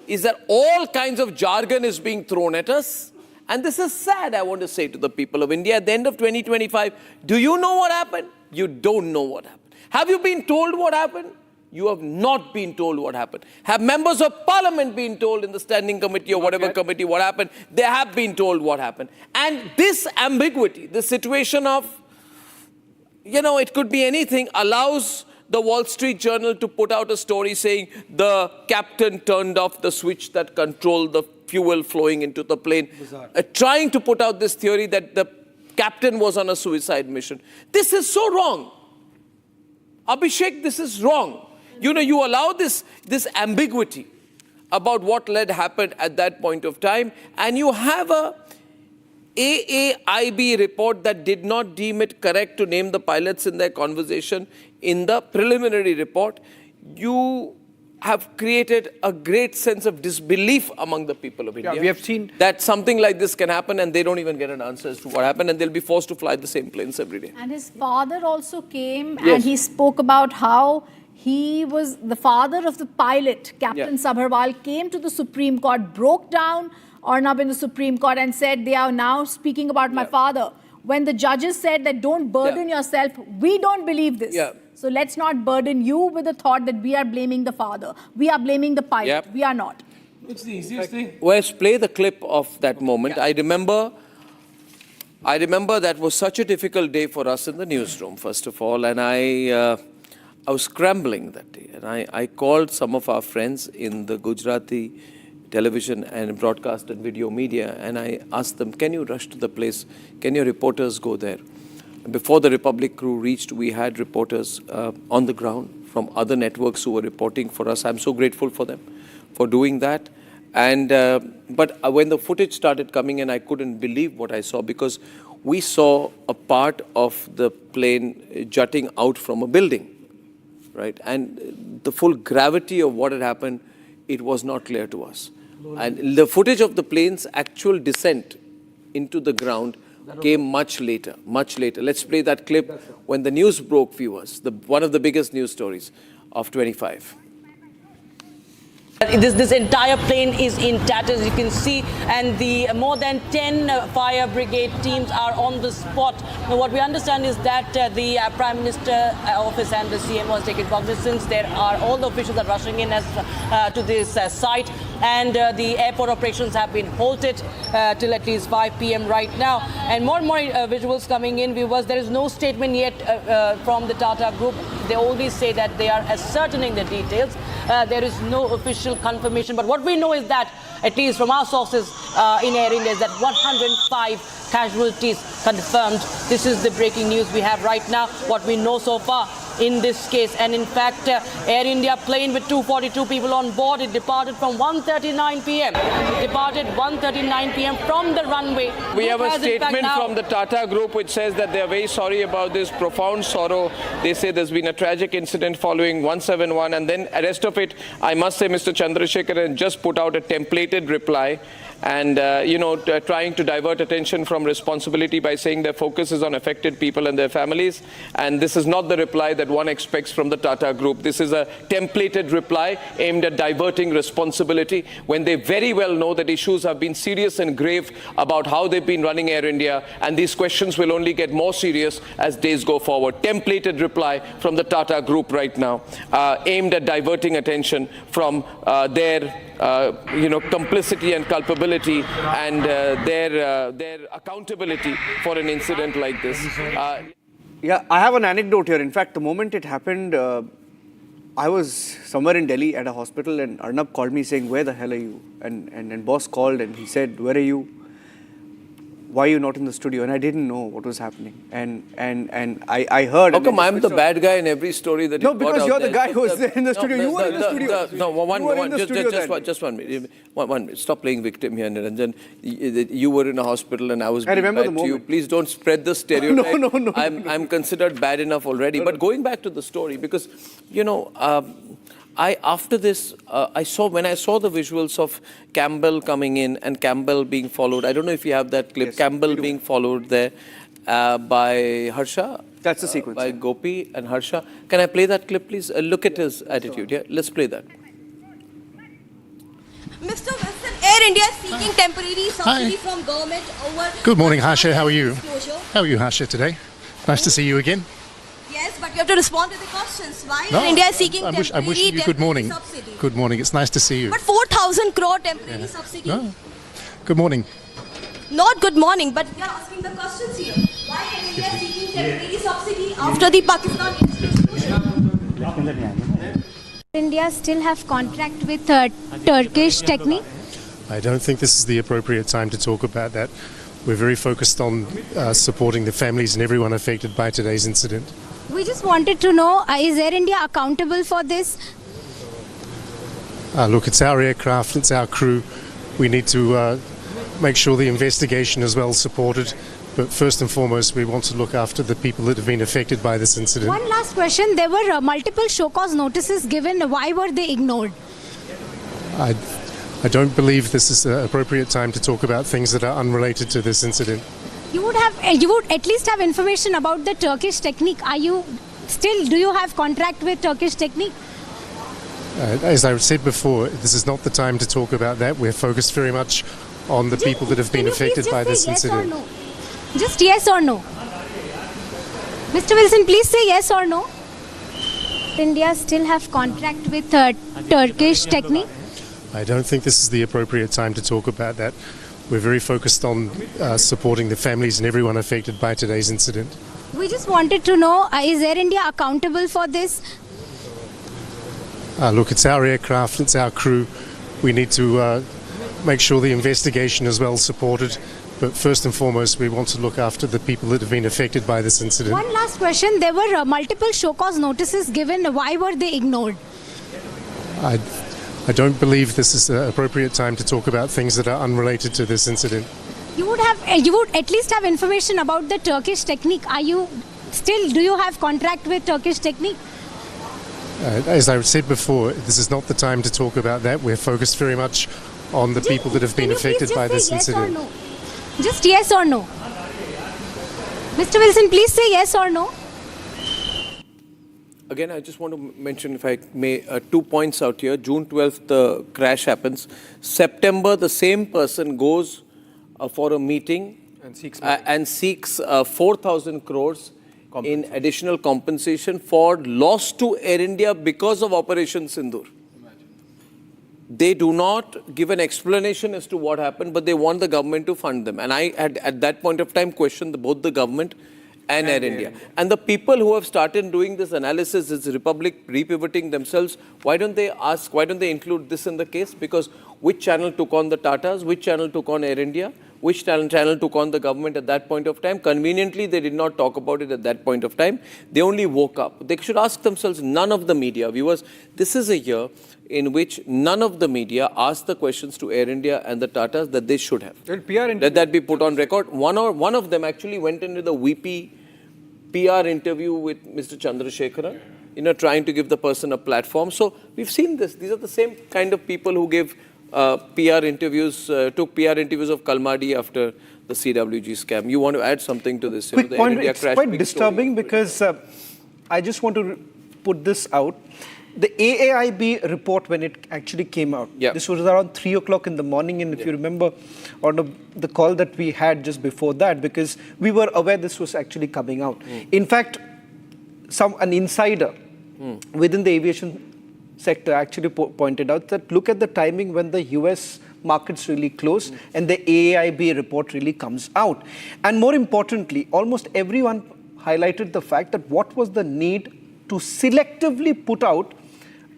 is that all kinds of jargon is being thrown at us. And this is sad, I want to say to the people of India, at the end of 2025, do you know what happened? You don't know what happened. Have you been told what happened? You have not been told what happened. Have members of parliament been told in the standing committee or whatever committee what happened? They have been told what happened. And this ambiguity, the situation of, you know, it could be anything, allows the Wall Street Journal to put out a story saying the captain turned off the switch that controlled the fuel flowing into the plane, trying to put out this theory that the captain was on a suicide mission. This is so wrong. Abhishek, this is wrong. You know, you allow this ambiguity about what happened at that point of time, and you have a AAIB report that did not deem it correct to name the pilots in their conversation in the preliminary report. You have created a great sense of disbelief among the people of India. We have seen that something like this can happen and they don't even get an answer as to what happened, and they'll be forced to fly the same planes every day. And his father also came and he spoke about how he was the father of the pilot, Captain Sabharwal, came to the Supreme Court, broke down Arnab in the Supreme Court and said, they are now speaking about my father. When the judges said that don't burden yourself, we don't believe this. So let's not burden you with the thought that we are blaming the father. We are blaming the pilot. We are not. It's the easiest thing. Let's play the clip of that moment. I remember that was such a difficult day for us in the newsroom, first of all, and I was scrambling that day. And I called some of our friends in the Gujarati television and broadcast and video media, and I asked them, can you rush to the place? Can your reporters go there? Before the Republic crew reached, we had reporters on the ground from other networks who were reporting for us. I'm so grateful for them for doing that. And but when the footage started coming in, I couldn't believe what I saw, because we saw a part of the plane jutting out from a building, right? And the full gravity of what had happened, it was not clear to us. And the footage of the plane's actual descent into the ground came much later, much later. Let's play that clip when the news broke, viewers, one of the biggest news stories of 25. This entire plane is in tatters, you can see, and the more than 10 fire brigade teams are on the spot. Now, what we understand is that the Prime Minister office and the CM was taking cognizance. There are all the officials are rushing in to this site. and the airport operations have been halted till at least 5 p.m. right now. And more and more visuals coming in, viewers. There is no statement yet from the Tata Group. They always say that they are ascertaining the details. There is no official confirmation, but what we know is that, at least from our sources in Air India, is that 105 casualties confirmed. This is the breaking news we have right now, what we know so far in this case. And in fact, Air India plane with 242 people on board, it departed from 1:39 p.m. It departed 1:39 p.m. from the runway. We have a statement from the Tata Group which says that they are very sorry about this, profound sorrow. They say there's been a tragic incident following 171, and then the rest of it, I must say, Mr. Chandrasekhar has just put out a templated reply and, trying to divert attention from responsibility by saying their focus is on affected people and their families. And this is not the reply that one expects from the Tata Group. This is a templated reply aimed at diverting responsibility when they very well know that issues have been serious and grave about how they've been running Air India, and these questions will only get more serious as days go forward. Templated reply from the Tata Group right now, aimed at diverting attention from their complicity and culpability and their accountability for an incident like this. Yeah, I have an anecdote here. In fact, the moment it happened, I was somewhere in Delhi at a hospital, and Arnab called me saying, "Where the hell are you?" And boss called and he said, "Where are you? Why are you not in the studio?" And I didn't know what was happening. And I heard. How come I'm the bad guy in every story that No, because you're the guy who was there in the studio. You were in the studio. Just 1 minute. One minute. Stop playing victim here, Niranjan. You were in a hospital and I was I remember the bad to you. moment. Please don't spread the stereotype. No. I'm considered bad enough already. But going back to the story, because, after this, when I saw the visuals of Campbell coming in and Campbell being followed, I don't know if you have that clip, yes, Campbell being followed there by Harsha. That's the sequence. By Gopi and Harsha. Can I play that clip, please? Look at his attitude. Yeah, let's play that. Mr. Wilson, Air India is seeking temporary subsidy from government over... Good morning, Harsha. How are you? Disclosure. How are you, Harsha, today? Nice to see you again. Yes, but you have to respond to the questions. Why Air India is seeking I'm wishing you good morning. Subsidy? Good morning. It's nice to see you. But 4,000 crore temporary subsidy. No. Good morning. Not good morning, but we are asking the questions here. Why Air India is seeking temporary subsidy after the Pakistan incident? India still have contract with Turkish Technique? I don't think this is the appropriate time to talk about that. We're very focused on supporting the families and everyone affected by today's incident. We just wanted to know, is Air India accountable for this? Look, it's our aircraft, it's our crew. We need to make sure the investigation is well supported. But first and foremost, we want to look after the people that have been affected by this incident. One last question. There were multiple show cause notices given. Why were they ignored? I don't believe this is the appropriate time to talk about things that are unrelated to this incident. You would at least have information about the Turkish Technique. Do you have contract with Turkish Technique? As I said before, this is not the time to talk about that. We're focused very much on the people that have been affected by this incident. No? Just yes or no. Mr. Wilson, please say yes or no. India still have contract with Turkish Technique? I don't think this is the appropriate time to talk about that. We're very focused on supporting the families and everyone affected by today's incident. We just wanted to know, is Air India accountable for this? Look, it's our aircraft, it's our crew. We need to make sure the investigation is well supported. But first and foremost, we want to look after the people that have been affected by this incident. One last question. There were multiple show cause notices given. Why were they ignored? I don't believe this is the appropriate time to talk about things that are unrelated to this incident. You would at least have information about the Turkish Technique. Do you have contract with Turkish Technique? As I said before, this is not the time to talk about that. We're focused very much on the people that have been affected by this incident. Yes or no? Just yes or no. Mr. Wilson, please say yes or no. Again, I just want to mention, if I may, 2 points out here. June 12th, the crash happens. September, the same person goes for a meeting and seeks 4,000 crores in additional compensation for loss to Air India because of Operation Sindur. they do not give an explanation as to what happened, but they want the government to fund them. And I had, at that point of time, questioned both the government and Air India. And the people who have started doing this analysis is Republic repivoting themselves. Why don't they ask, why don't they include this in the case? Because which channel took on the Tatas, which channel took on Air India, which channel took on the government at that point of time? Conveniently, they did not talk about it at that point of time. They only woke up. They should ask themselves, none of the media, viewers, this is a year in which none of the media asked the questions to Air India and the Tatas that they should have. Let that be put on record. One of them actually went into the VP PR interview with Mr. Chandrasekharan, trying to give the person a platform. So we've seen this. These are the same kind of people who give PR interviews, took PR interviews of Kalmadi after the CWG scam. You want to add something to this? Quick point, it's quite disturbing because I just want to put this out. The AAIB report, when it actually came out, this was around 3 o'clock in the morning. And if you remember, on the call that we had just before that, because we were aware this was actually coming out. In fact, an insider within the aviation sector actually pointed out that look at the timing when the US markets really close and the AAIB report really comes out. And more importantly, almost everyone highlighted the fact that what was the need to selectively put out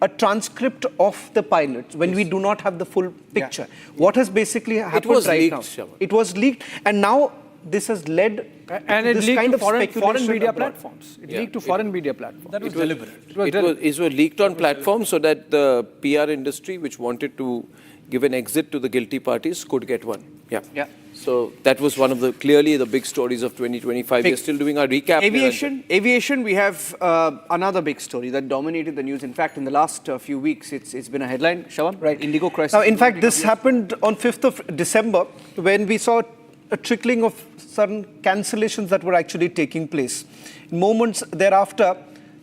a transcript of the pilots when we do not have the full picture. What has basically happened now? It was leaked, and now this has led and it this leaked kind to of foreign media abroad. platforms. It leaked to foreign media platforms. That was deliberate. It was leaked on platforms so that the PR industry, which wanted to give an exit to the guilty parties, could get one. Yeah. So that was one of the, clearly the big stories of 2025. We're still doing our recap. Aviation, we have another big story that dominated the news. In fact, in the last few weeks, it's been a headline. Shawan, right? Indigo crisis. Now, in fact, this happened on 5th of December when we saw a trickling of certain cancellations that were actually taking place. Moments thereafter,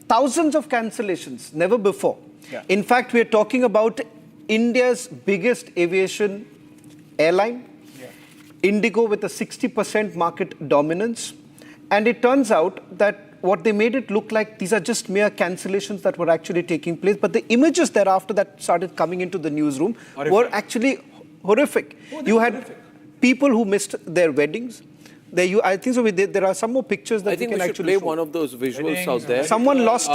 thousands of cancellations, never before. In fact, we are talking about India's biggest aviation airline, Indigo, with a 60% market dominance. And it turns out that what they made it look like, these are just mere cancellations that were actually taking place. But the images thereafter that started coming into the newsroom were actually horrific. You had people who missed their weddings. I think so. There are some more pictures that we can actually play one of those visuals out there. Someone lost,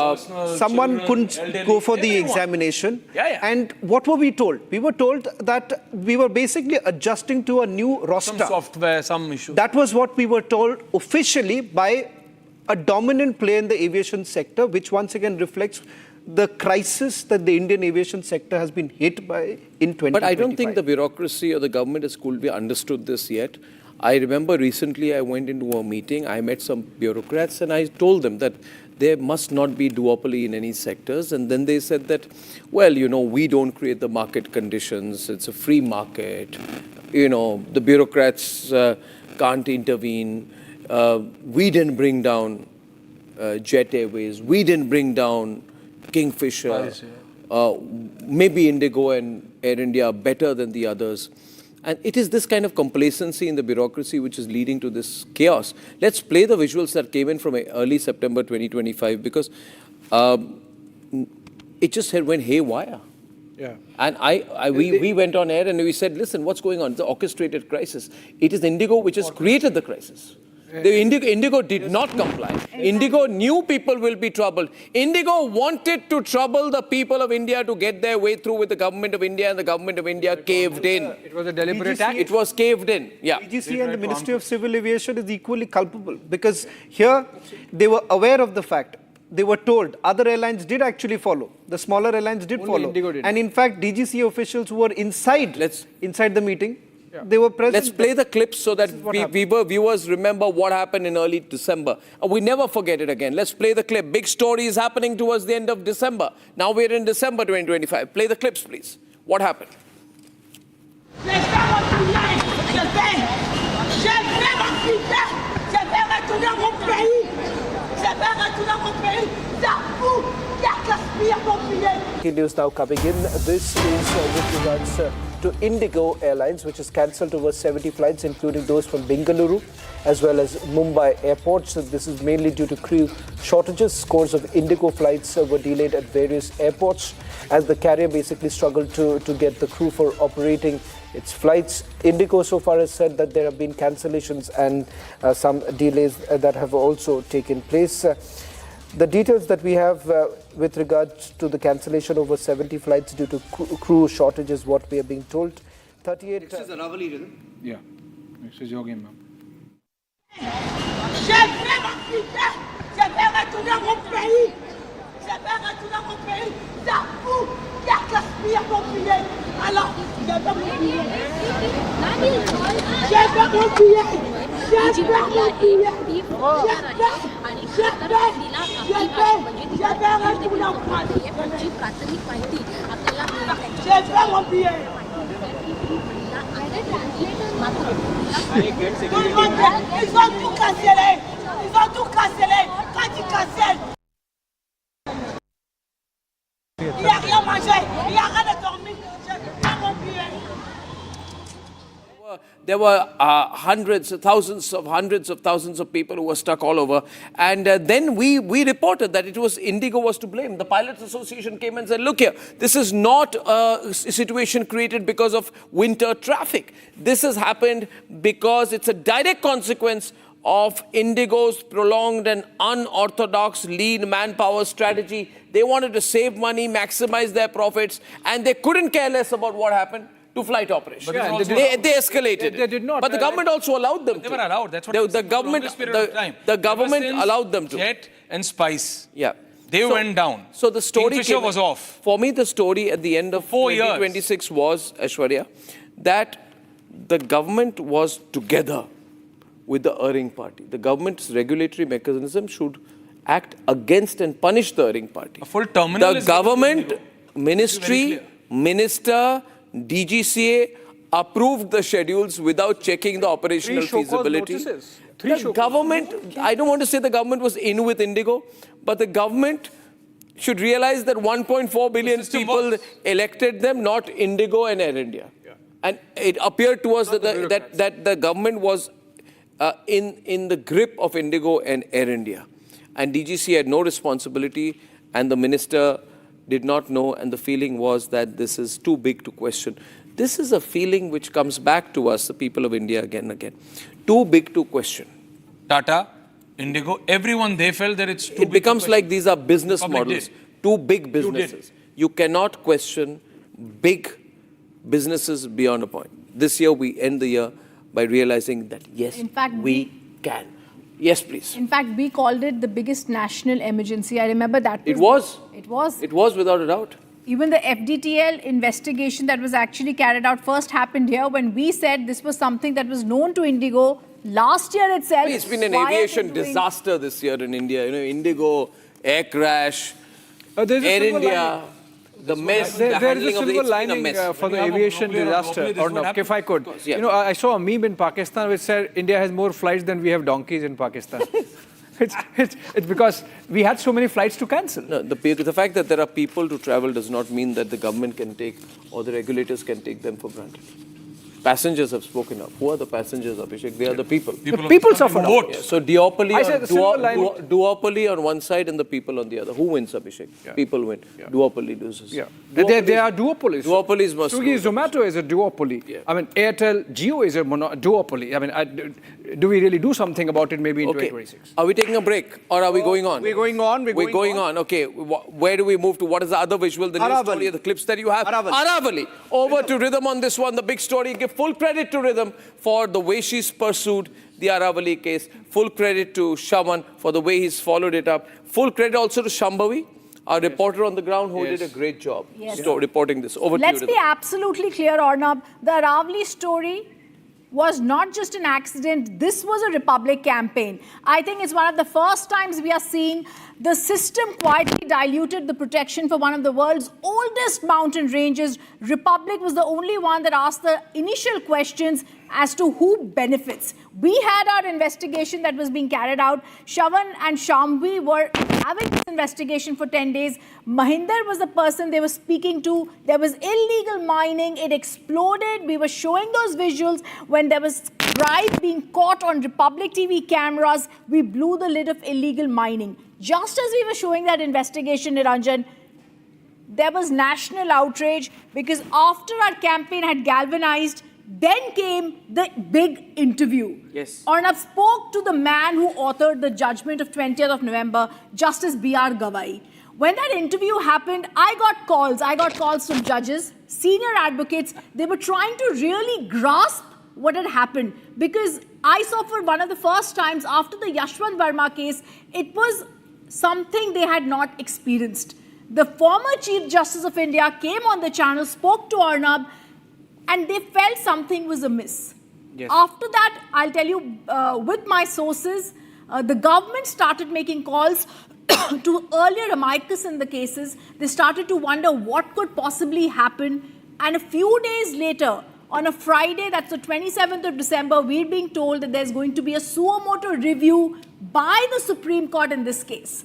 someone couldn't go for the examination. And what were we told? We were told that we were basically adjusting to a new roster. Some software, some issue. That was what we were told officially by a dominant player in the aviation sector, which once again reflects the crisis that the Indian aviation sector has been hit by in 2025. But I don't think the bureaucracy or the government has fully understood this yet. I remember recently I went into a meeting, I met some bureaucrats and I told them that there must not be duopoly in any sectors. And then they said that, well, we don't create the market conditions. It's a free market. The bureaucrats can't intervene. We didn't bring down Jet Airways. We didn't bring down Kingfisher. Maybe Indigo and Air India are better than the others. And it is this kind of complacency in the bureaucracy which is leading to this chaos. Let's play the visuals that came in from early September 2025 because it just went haywire. And we went on air and we said, listen, what's going on? It's an orchestrated crisis. It is Indigo which has created the crisis. The Indigo did not comply. Indigo knew people will be troubled. Indigo wanted to trouble the people of India to get their way through with the government of India, and the government of India caved in. It was a deliberate act. It was caved in. DGC and the Ministry of Civil Aviation is equally culpable because here they were aware of the fact. They were told other airlines did actually follow. The smaller airlines did follow. Indigo did. And in fact, DGC officials who were inside the meeting, they were present. Let's play the clips so that viewers remember what happened in early December. We never forget it again. Let's play the clip. Big story is happening towards the end of December. Now we're in December 2025. Play the clips, please. What happened? News now coming in. This is with regards to Indigo Airlines, which has cancelled over 70 flights, including those from Bengaluru as well as Mumbai airports. So this is mainly due to crew shortages. Scores of Indigo flights were delayed at various airports as the carrier basically struggled to get the crew for operating its flights. Indigo so far has said that there have been cancellations and some delays that have also taken place. The details that we have with regards to the cancellation over 70 flights due to crew shortages, what we are being told. 38. Next is Aravali rhythm. Yeah. Next is your game, ma'am. Je vais retourner mon pays. Je vais retourner mon pays. C'est vous qui a gaspillé mon billet. Alors, je vais mon billet. Je vais mon billet. Je vais mon billet. Je vais retourner en France. Je vais mon billet. Tout le monde, ils ont tout cancellé. Ils ont tout cancellé. Quand ils cancellent, il n'y a rien mangé, il n'y a rien dormi. Je prends mon billet. There were hundreds of thousands of people who were stuck all over. And then we reported that it was Indigo was to blame. The Pilots Association came and said, look here, this is not a situation created because of winter traffic. This has happened because it's a direct consequence of Indigo's prolonged and unorthodox lean manpower strategy. They wanted to save money, maximize their profits, and they couldn't care less about what happened to flight operations. They escalated. They did not. But the government also allowed them They to. were allowed. That's what The government, the government allowed them to. Jet and Spice. Yeah. They went down. So the story Kingfisher was off. For me, the story at the end of 2026 was, Aishwarya, that the government was together with the erring party. The government's regulatory mechanism should act against and punish the erring party. A full terminal The is government, ministry, minister, DGCA approved the schedules without checking the operational feasibility. The government, I don't want to say the government was in with Indigo, but the government should realize that 1.4 billion people elected them, not Indigo and Air India. Yeah. And it appeared to us that the government was in the grip of Indigo and Air India. And DGC had no responsibility, and the minister did not know, and the feeling was that this is too big to question. This is a feeling which comes back to us, the people of India, again and again. Too big to question. Tata, Indigo, everyone, they felt that it's too big. It becomes like these are business models. Too big businesses. You cannot question big businesses beyond a point. This year, we end the year by realizing that, yes, in fact, we can. Yes, please. In fact, we called it the biggest national emergency. I remember that. It was. It was. It was without a doubt. Even the FDTL investigation that was actually carried out first happened here when we said this was something that was known to Indigo last year itself. It's been an aviation disaster this year in India. You know, Indigo, air crash, Air India. The mess, the there is handling a of the silver lining for the aviation disaster. Or not, if I could. You know, I saw a meme in Pakistan which said India has more flights than we have donkeys in Pakistan. It's because we had so many flights to cancel. No, the fact that there are people to travel does not mean that the government can take or the regulators can take them for granted. Passengers have spoken up. Who are the passengers, Abhishek? They are the people. The people suffer. Yeah, so duopoly on one side and the people on the other. Who wins, Abhishek? Yeah. People win. Yeah. Duopoly loses. Yeah. They are duopolies. Duopolies must Swiggy, Zomato is a duopoly. Yeah. I mean, Airtel, Jio is a duopoly. I mean, do we really do something about it maybe in 2026? Are we taking a break or are we going on? We're going on. We're going on. Okay. Where do we move to? What is the other visual? The news story, the clips that you have? Aravali. Over to Rhythm on this one. The big story. Give full credit to Rhythm for the way she's pursued the Aravali case. Full credit to Shaman for the way he's followed it up. Full credit also to Shambhavi, our reporter on the ground who did a great job reporting this. Over to you, Let's Rhythm. be absolutely clear, Arnab. The Aravali story was not just an accident. This was a Republic campaign. I think it's one of the first times we are seeing the system quietly diluted the protection for one of the world's oldest mountain ranges. Republic was the only one that asked the initial questions. as to who benefits. We had our investigation that was being carried out. Shravan and Shambhavi were having this investigation for 10 days. Mahinder was the person they were speaking to. There was illegal mining. It exploded. We were showing those visuals when there was bribe being caught on Republic TV cameras. We blew the lid of illegal mining. Just as we were showing that investigation, Niranjan, there was national outrage because after our campaign had galvanized, then came the big interview. Yes. Arnab spoke to the man who authored the judgment of 20th of November, Justice B.R. Gavai. When that interview happened, I got calls from judges, senior advocates. They were trying to really grasp what had happened because I saw for one of the first times after the Yashwant Verma case, it was something they had not experienced. The former Chief Justice of India came on the channel, spoke to Arnab, and they felt something was amiss. Yes. After that, I'll tell you, with my sources, the government started making calls to earlier amicus in the cases. They started to wonder what could possibly happen. And a few days later, on a Friday, that's the 27th of December, we're being told that there's going to be a suo motu review by the Supreme Court in this case.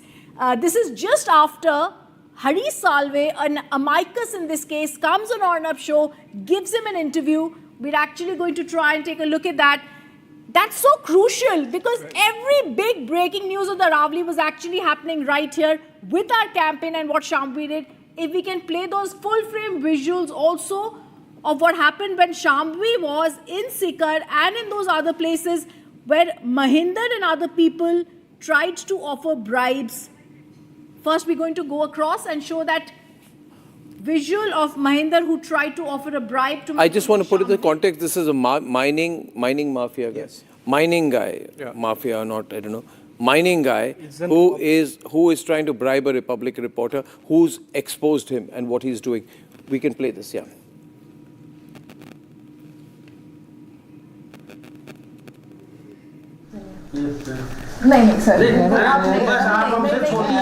This is just after Hari Salve, an amicus in this case, comes on Arnab's show, gives him an interview. We're actually going to try and take a look at that. That's so crucial because every big breaking news of the Aravali was actually happening right here with our campaign and what Shambhavi did. If we can play those full-frame visuals also of what happened when Shambhavi was in Sikar and in those other places where Mahinder and other people tried to offer bribes. First, we're going to go across and show that visual of Mahinder who tried to offer a bribe to... I just want to put it in the context. This is a mining mafia guy. Yes. Mining guy, mafia or not, I don't know. Mining guy who is trying to bribe a Republic reporter who's exposed him and what he's doing. We can play this, yeah. नहीं sir बस आप हमसे छोटी है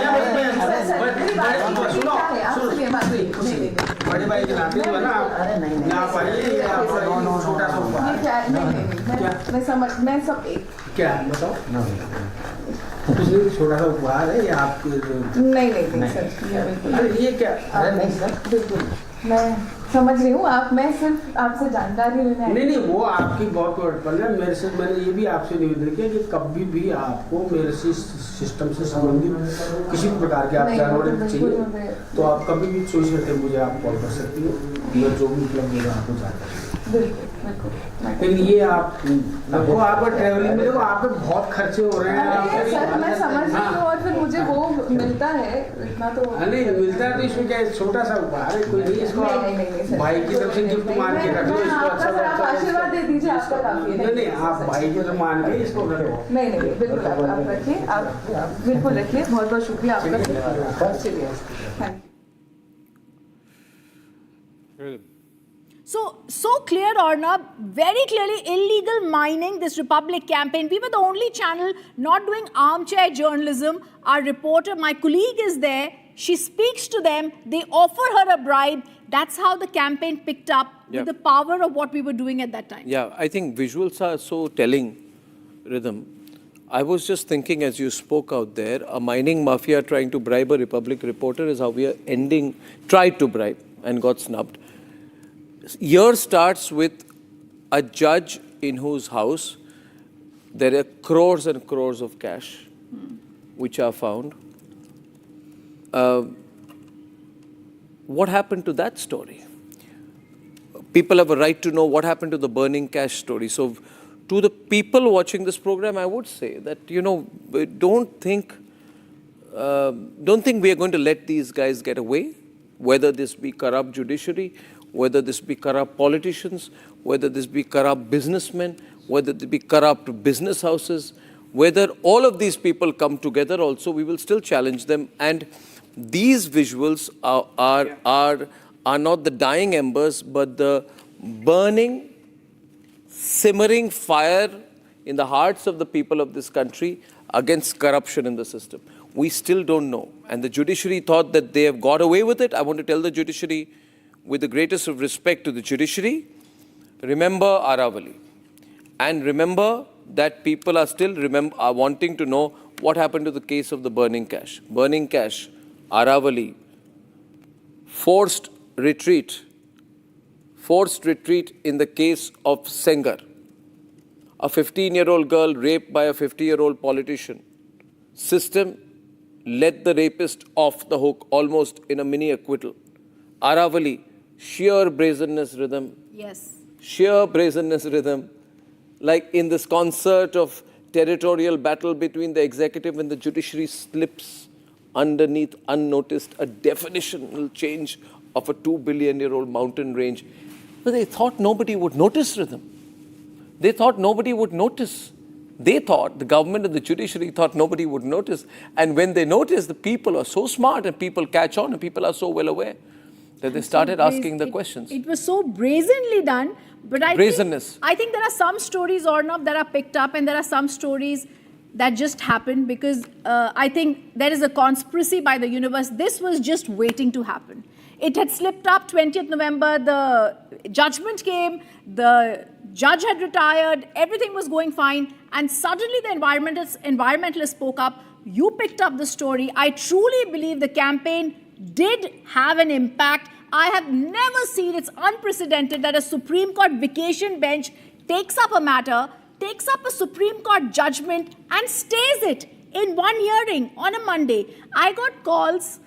बड़े भाई जनाते हो ना आप आइए आप छोटा सा मैं समझ मैं सब क्या बताओ कुछ छोटा सा उपहार है या आप नहीं सर अरे ये क्या अरे नहीं सर बिल्कुल मैं समझ रही हूँ आप मैं सिर्फ आपसे जानकारी लेने नहीं वो आपकी बहुत वर्डफुल है मेरे से मैंने ये भी आपसे निवेदन किया कि कभी भी आपको मेरे सिस्टम से संबंधित किसी भी प्रकार के आप जानकारी चाहिए तो आप कभी भी चॉइस करके मुझे आप कॉल कर सकती हो मैं जो भी उपलब्ध होगा आपको जानकारी लेकिन ये आप वो आपका ट्रैवलिंग में देखो आप पे बहुत खर्चे हो रहे हैं सर मैं समझ रही हूँ और फिर मुझे वो मिलता है इतना तो नहीं मिलता है तो इसमें क्या छोटा सा उपहार है कोई नहीं इसको भाई की तरफ से गिफ्ट मान के रख लो इसको अच्छा आशीर्वाद दे दीजिए आपका काफी है नहीं आप भाई की तरफ मान के इसको रखो नहीं बिल्कुल आप रखिए आप बिल्कुल रखिए बहुत बहुत शुक्रिया आपका चलिए thank you So clear, Arnab, very clearly illegal mining, this Republic campaign. We were the only channel not doing armchair journalism. Our reporter, my colleague is there. She speaks to them. They offer her a bribe. That's how the campaign picked up with the power of what we were doing at that time. Yeah, I think visuals are so telling, Rhythm. I was just thinking as you spoke out there, a mining mafia trying to bribe a Republic reporter is how we are tried to bribe and got snubbed. Year starts with a judge in whose house there are crores and crores of cash which are found. What happened to that story? People have a right to know what happened to the burning cash story. So to the people watching this program, I would say that, you know, don't think we are going to let these guys get away, whether this be corrupt judiciary, whether this be corrupt politicians, whether this be corrupt businessmen, whether this be corrupt business houses, whether all of these people come together also, we will still challenge them. And these visuals are not the dying embers, but the burning, simmering fire in the hearts of the people of this country against corruption in the system. We still don't know. And the judiciary thought that they have got away with it. I want to tell the judiciary, with the greatest of respect to the judiciary, remember Aravali. And remember that people are still are wanting to know what happened to the case of the burning cash. Burning cash, Aravali, forced retreat in the case of Sengar, a 15-year-old girl raped by a 50-year-old politician. System let the rapist off the hook almost in a mini acquittal. Aravali, sheer brazenness rhythm. Yes. Sheer brazenness rhythm. Like in this concert of territorial battle between the executive and the judiciary slips underneath unnoticed a definitional change of a 2 billion-year-old mountain range. But they thought nobody would notice rhythm. They thought nobody would notice. They thought, the government and the judiciary thought nobody would notice. And when they noticed, the people are so smart and people catch on and people are so well aware that they started asking the questions. It was so brazenly done. But I think there are some stories, Arnab, that are picked up, and there are some stories that just happened because I think there is a conspiracy by the universe. This was just waiting to happen. It had slipped up 20th November, the judgment came, the judge had retired, everything was going fine, and suddenly the environmentalists spoke up. You picked up the story. I truly believe the campaign did have an impact. I have never seen, it's unprecedented that a Supreme Court vacation bench takes up a matter, takes up a Supreme Court judgment and stays it in one hearing on a Monday. I got calls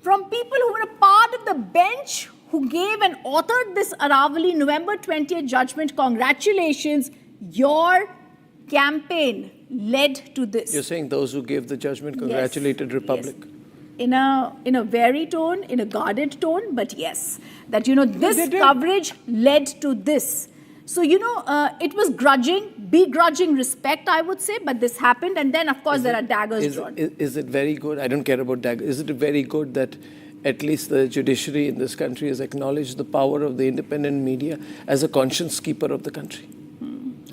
from people who were a part of the bench who gave and authored this Aravali November 20th judgment. Congratulations, your campaign led to this. You're saying those who gave the judgment congratulated Republic? Yes. In a wary tone, in a guarded tone, but yes, that, this coverage led to this. So, it was begrudging respect, I would say, but this happened, and then, of course, there are daggers drawn. Is it very good? I don't care about daggers. Is it very good that at least the judiciary in this country has acknowledged the power of the independent media as a conscience keeper of the country?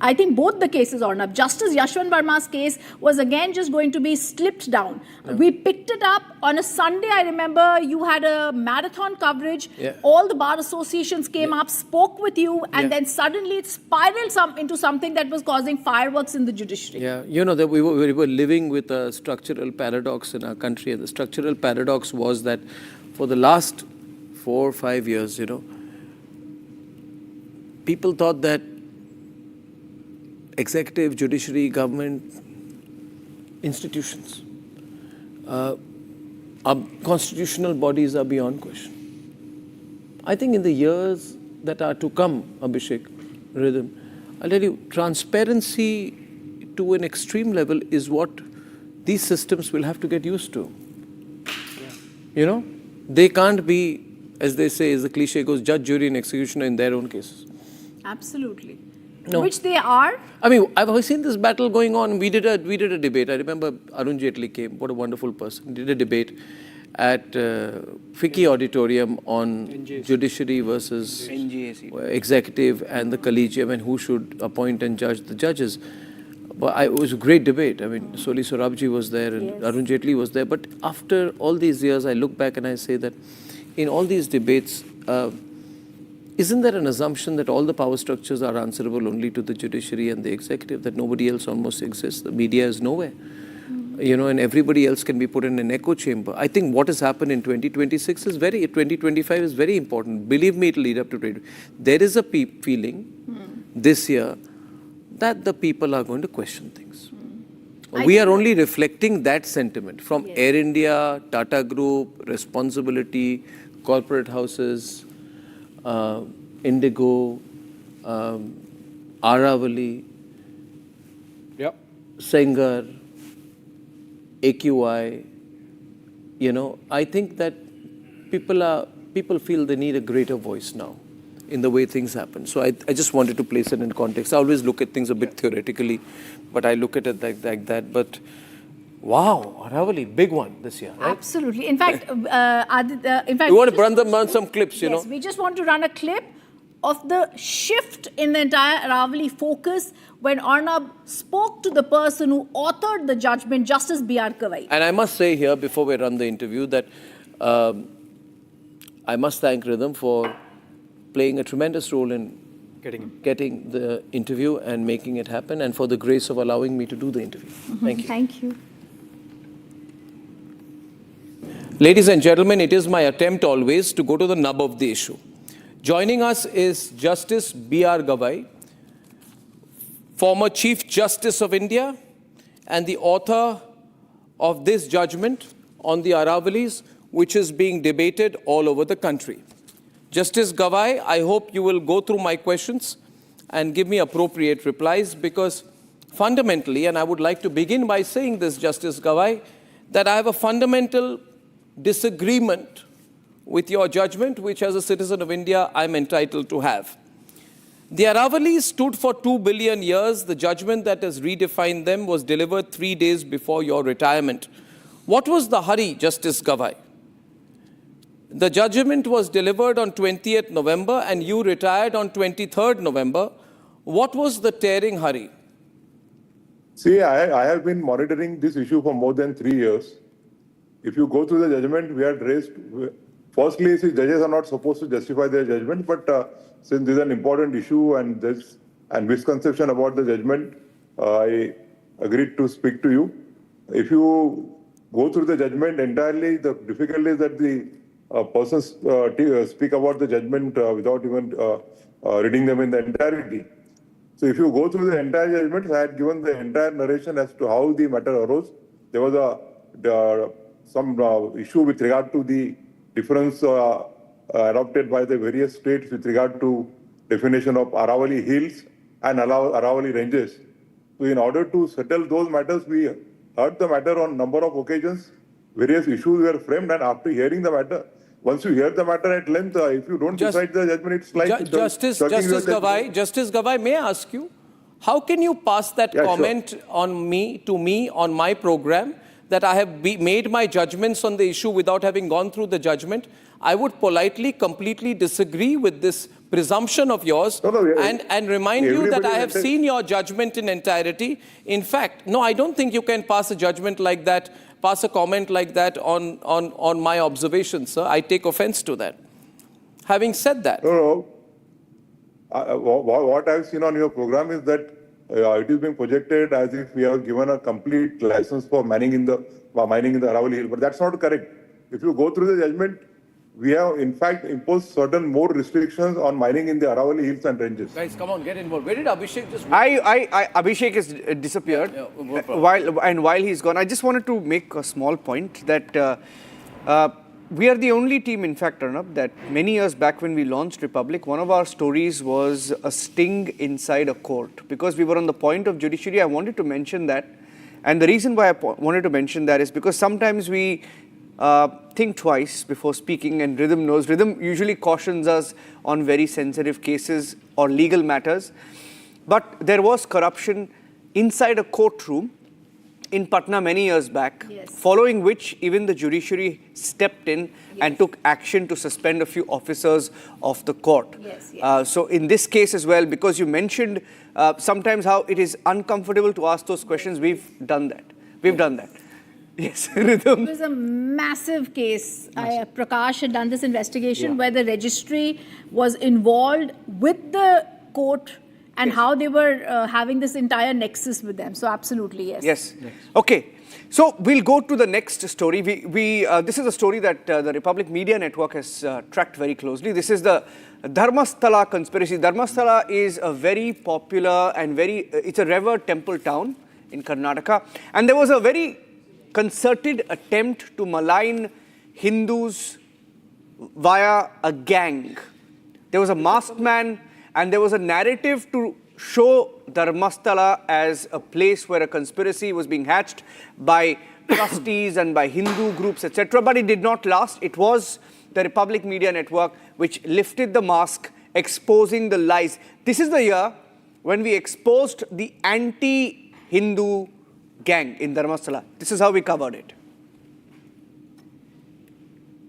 I think both the cases, Arnab. Justice Yashwant Verma's case was again just going to be slipped down. Yeah. We picked it up on a Sunday. I remember you had a marathon coverage. Yeah. All the bar associations came up, spoke with you, and then suddenly it spiraled into something that was causing fireworks in the judiciary. Yeah, that we were living with a structural paradox in our country. And the structural paradox was that for the last 4 or 5 years, people thought that executive, judiciary, government, institutions, our constitutional bodies are beyond question. I think in the years that are to come, Abhishek, Rhythm, I'll tell you, transparency to an extreme level is what these systems will have to get used to. Yeah. They can't be, as they say, as the cliche goes, judge, jury and executioner in their own cases. Absolutely. No. Which they are. I mean, I've seen this battle going on. We did a debate. I remember Arun Jaitley came. What a wonderful person. Did a debate at FICCI Auditorium on judiciary versus executive and the collegium and who should appoint and judge the judges. But it was a great debate. I mean, Soli Sorabji was there and Arun Jaitley was there. But after all these years, I look back and I say that in all these debates, isn't there an assumption that all the power structures are answerable only to the judiciary and the executive, that nobody else almost exists? The media is nowhere, and everybody else can be put in an echo chamber. I think what has happened in 2025 is very important. Believe me, it will lead up to 2020. There is a feeling this year that the people are going to question things. We are only reflecting that sentiment from Air India, Tata Group, responsibility, corporate houses, Indigo, Aravali, Sengar, AQI. I think that people feel they need a greater voice now in the way things happen. So I just wanted to place it in context. I always look at things a bit theoretically, but I look at it like that. But wow, Aravali, big one this year, right? Absolutely. In fact, we want to run some clips, Yes, we just want to run a clip of the shift in the entire Aravali focus when Arnab spoke to the person who authored the judgment, Justice B.R. Kavai. And I must say here, before we run the interview, that I must thank Rhythm for playing a tremendous role in getting the interview and making it happen, and for the grace of allowing me to do the interview. Thank you. Thank you. Ladies and gentlemen, it is my attempt always to go to the nub of the issue. Joining us is Justice B.R. Gavai, former Chief Justice of India and the author of this judgment on the Aravalis, which is being debated all over the country. Justice Gavai, I hope you will go through my questions and give me appropriate replies, because fundamentally, and I would like to begin by saying this, Justice Gavai, that I have a fundamental disagreement with your judgment, which as a citizen of India, I'm entitled to have. The Aravalis stood for 2 billion years. The judgment that has redefined them was delivered 3 days before your retirement. What was the hurry, Justice Gavai? The judgment was delivered on 20th November and you retired on 23rd November. What was the tearing hurry? See, I have been monitoring this issue for more than 3 years. If you go through the judgment, we had raised, firstly, see, judges are not supposed to justify their judgment, but since this is an important issue and there's a misconception about the judgment, I agreed to speak to you. If you go through the judgment entirely, the difficulty is that the persons speak about the judgment without even reading them in the entirety. So if you go through the entire judgment, I had given the entire narration as to how the matter arose. There was some issue with regard to the difference adopted by the various states with regard to definition of Aravali hills and Aravali ranges. So in order to settle those matters, we heard the matter on number of occasions. Various issues were framed, and after hearing the matter, once you hear the matter at length, if you don't decide the judgment, it's like Justice Gavai, may I ask you, how can you pass that comment on me on my program, that I have made my judgments on the issue without having gone through the judgment? I would politely, completely disagree with this presumption of yours and remind you that I have seen your judgment in entirety. In fact, no, I don't think you can pass a judgment like that, pass a comment like that on my observations, sir. I take offense to that. Having said that. What I've seen on your program is that it is being projected as if we have given a complete license for mining in the Aravali Hill, but that's not correct. If you go through the judgment, we have in fact imposed certain more restrictions on mining in the Aravali Hills and ranges. Guys, come on, get involved. Where did Abhishek just... Abhishek has disappeared. While he's gone, I just wanted to make a small point that we are the only team, in fact, Arnab, that many years back when we launched Republic, one of our stories was a sting inside a court. Because we were on the point of judiciary, I wanted to mention that. And the reason why I wanted to mention that is because sometimes we think twice before speaking, and Rhythm knows. Rhythm usually cautions us on very sensitive cases or legal matters. But there was corruption inside a courtroom in Patna many years back, following which even the judiciary stepped in and took action to suspend a few officers of the court. So in this case as well, because you mentioned sometimes how it is uncomfortable to ask those questions, we've done that. We've done that. Yes. It was a massive case. Prakash had done this investigation where the registry was involved with the court and how they were having this entire nexus with them. So absolutely, yes. Okay. So we'll go to the next story. This is a story that the Republic Media Network has tracked very closely. This is the Dharmastala conspiracy. Dharmastala is a very popular and it's a revered temple town in Karnataka. And there was a very concerted attempt to malign Hindus via a gang. There was a masked man, and there was a narrative to show Dharmastala as a place where a conspiracy was being hatched by trustees and by Hindu groups, etc. But it did not last. It was the Republic Media Network which lifted the mask, exposing the lies. This is the year when we exposed the anti-Hindu gang in Dharmastala. This is how we covered it.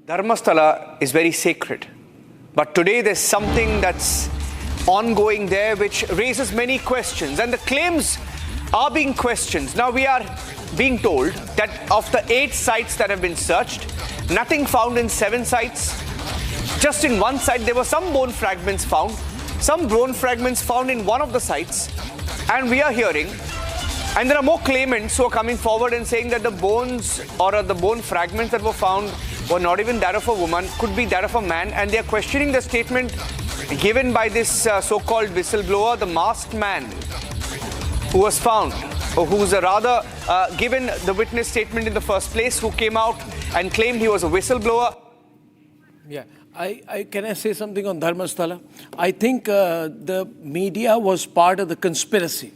Dharmastala is very sacred. But today there's something that's ongoing there which raises many questions, and the claims are being questioned. Now we are being told that of the 8 sites that have been searched, nothing found in 7 sites. Just in one site there were some bone fragments found. some bone fragments found in one of the sites, and we are hearing, and there are more claimants who are coming forward and saying that the bones or the bone fragments that were found were not even that of a woman, could be that of a man, and they are questioning the statement given by this so-called whistleblower, the masked man who was found, or who's rather given the witness statement in the first place, who came out and claimed he was a whistleblower. Yeah, can I say something on Dharmastala? I think the media was part of the conspiracy.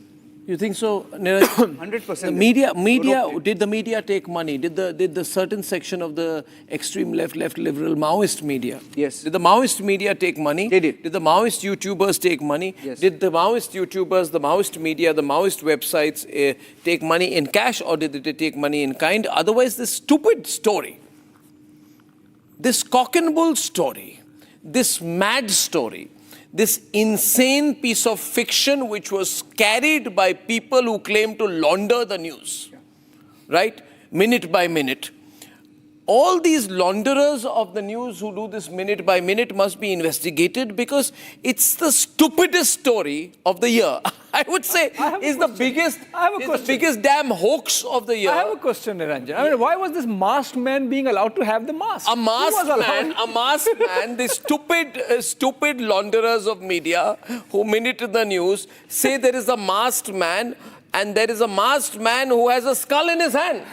You think so, Neeraj? 100%. The media, did the media take money? Did the certain section of the extreme left liberal Maoist media? Yes. Did the Maoist media take money? They did. Did the Maoist YouTubers take money? Yes. Did the Maoist YouTubers, the Maoist media, the Maoist websites take money in cash, or did they take money in kind? Otherwise, this stupid story, this cock and bull story, this mad story, this insane piece of fiction which was carried by people who claim to launder the news, right? Minute by minute. All these launderers of the news who do this minute by minute must be investigated, because it's the stupidest story of the year. I would say is the biggest damn hoax of the year. I have a question, Niranjan. I mean, why was this masked man being allowed to have the mask? A masked man, the stupid launderers of media who minute the news say there is a masked man, and there is a masked man who has a skull in his hand.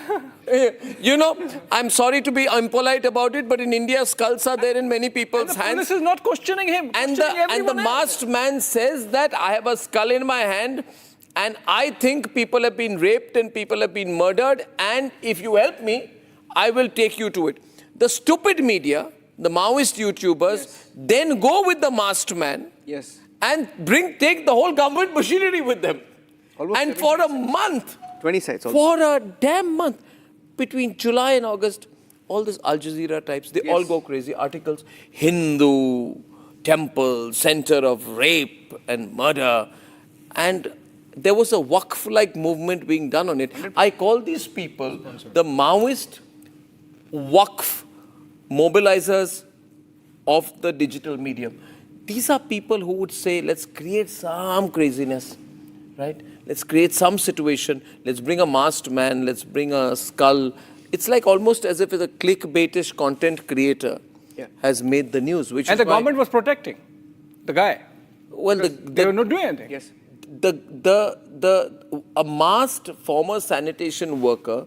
You know, I'm sorry to be impolite about it, but in India, skulls are there in many people's hands. This is not questioning him. And the masked man says that I have a skull in my hand, and I think people have been raped and people have been murdered, and if you help me, I will take you to it. The stupid media, the Maoist YouTubers, then go with the masked man and take the whole government machinery with them. And for a month, 20 sites also. For a damn month, between July and August, all these Al Jazeera types, they all go crazy. Articles, Hindu temple, center of rape and murder. And there was a Waqf-like movement being done on it. I call these people the Maoist Waqf mobilizers of the digital medium. These are people who would say, let's create some craziness, right? Let's create some situation. Let's bring a masked man. Let's bring a skull. It's like almost as if it's a clickbaitish content creator has made the news. And the government was protecting the guy. Well, they were not doing anything. Yes. A masked former sanitation worker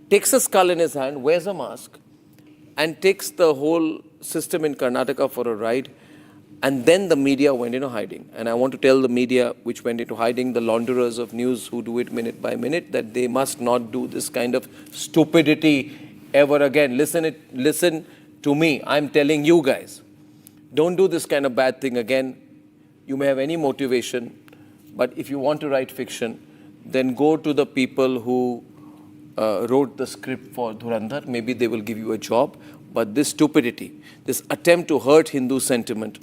takes a skull in his hand, wears a mask, and takes the whole system in Karnataka for a ride. And then the media went into hiding. And I want to tell the media which went into hiding, the launderers of news who do it minute by minute, that they must not do this kind of stupidity ever again. Listen to me. I'm telling you guys, don't do this kind of bad thing again. You may have any motivation, but if you want to write fiction, then go to the people who wrote the script for Dhurandhar. Maybe they will give you a job. But this stupidity, this attempt to hurt Hindu sentiment,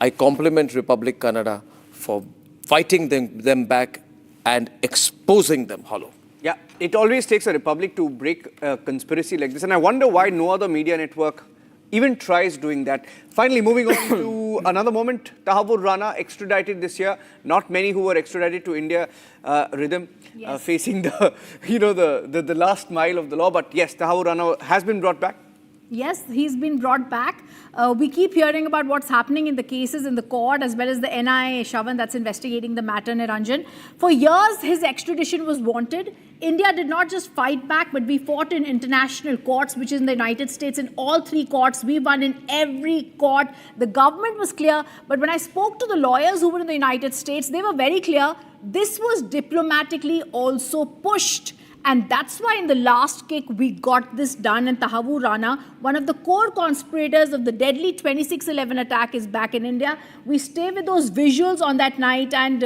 I compliment Republic Kannada for fighting them back and exposing them hollow. Yeah, it always takes a republic to break a conspiracy like this. And I wonder why no other media network even tries doing that. Finally, moving on to another moment. Tahabur Rana extradited this year. Not many who were extradited to India, Rhythm, facing the last mile of the law. But yes, Tahabur Rana has been brought back. Yes, he's been brought back. We keep hearing about what's happening in the cases in the court, as well as the NIA Shavan that's investigating the matter, Niranjan. For years, his extradition was wanted. India did not just fight back, but we fought in international courts, which is in the United States. In all three courts, we won in every court. The government was clear. But when I spoke to the lawyers who were in the United States, they were very clear. This was diplomatically also pushed. And that's why in the last kick, we got this done. And Tahabur Rana, one of the core conspirators of the deadly 26/11 attack, is back in India. We stay with those visuals on that night. And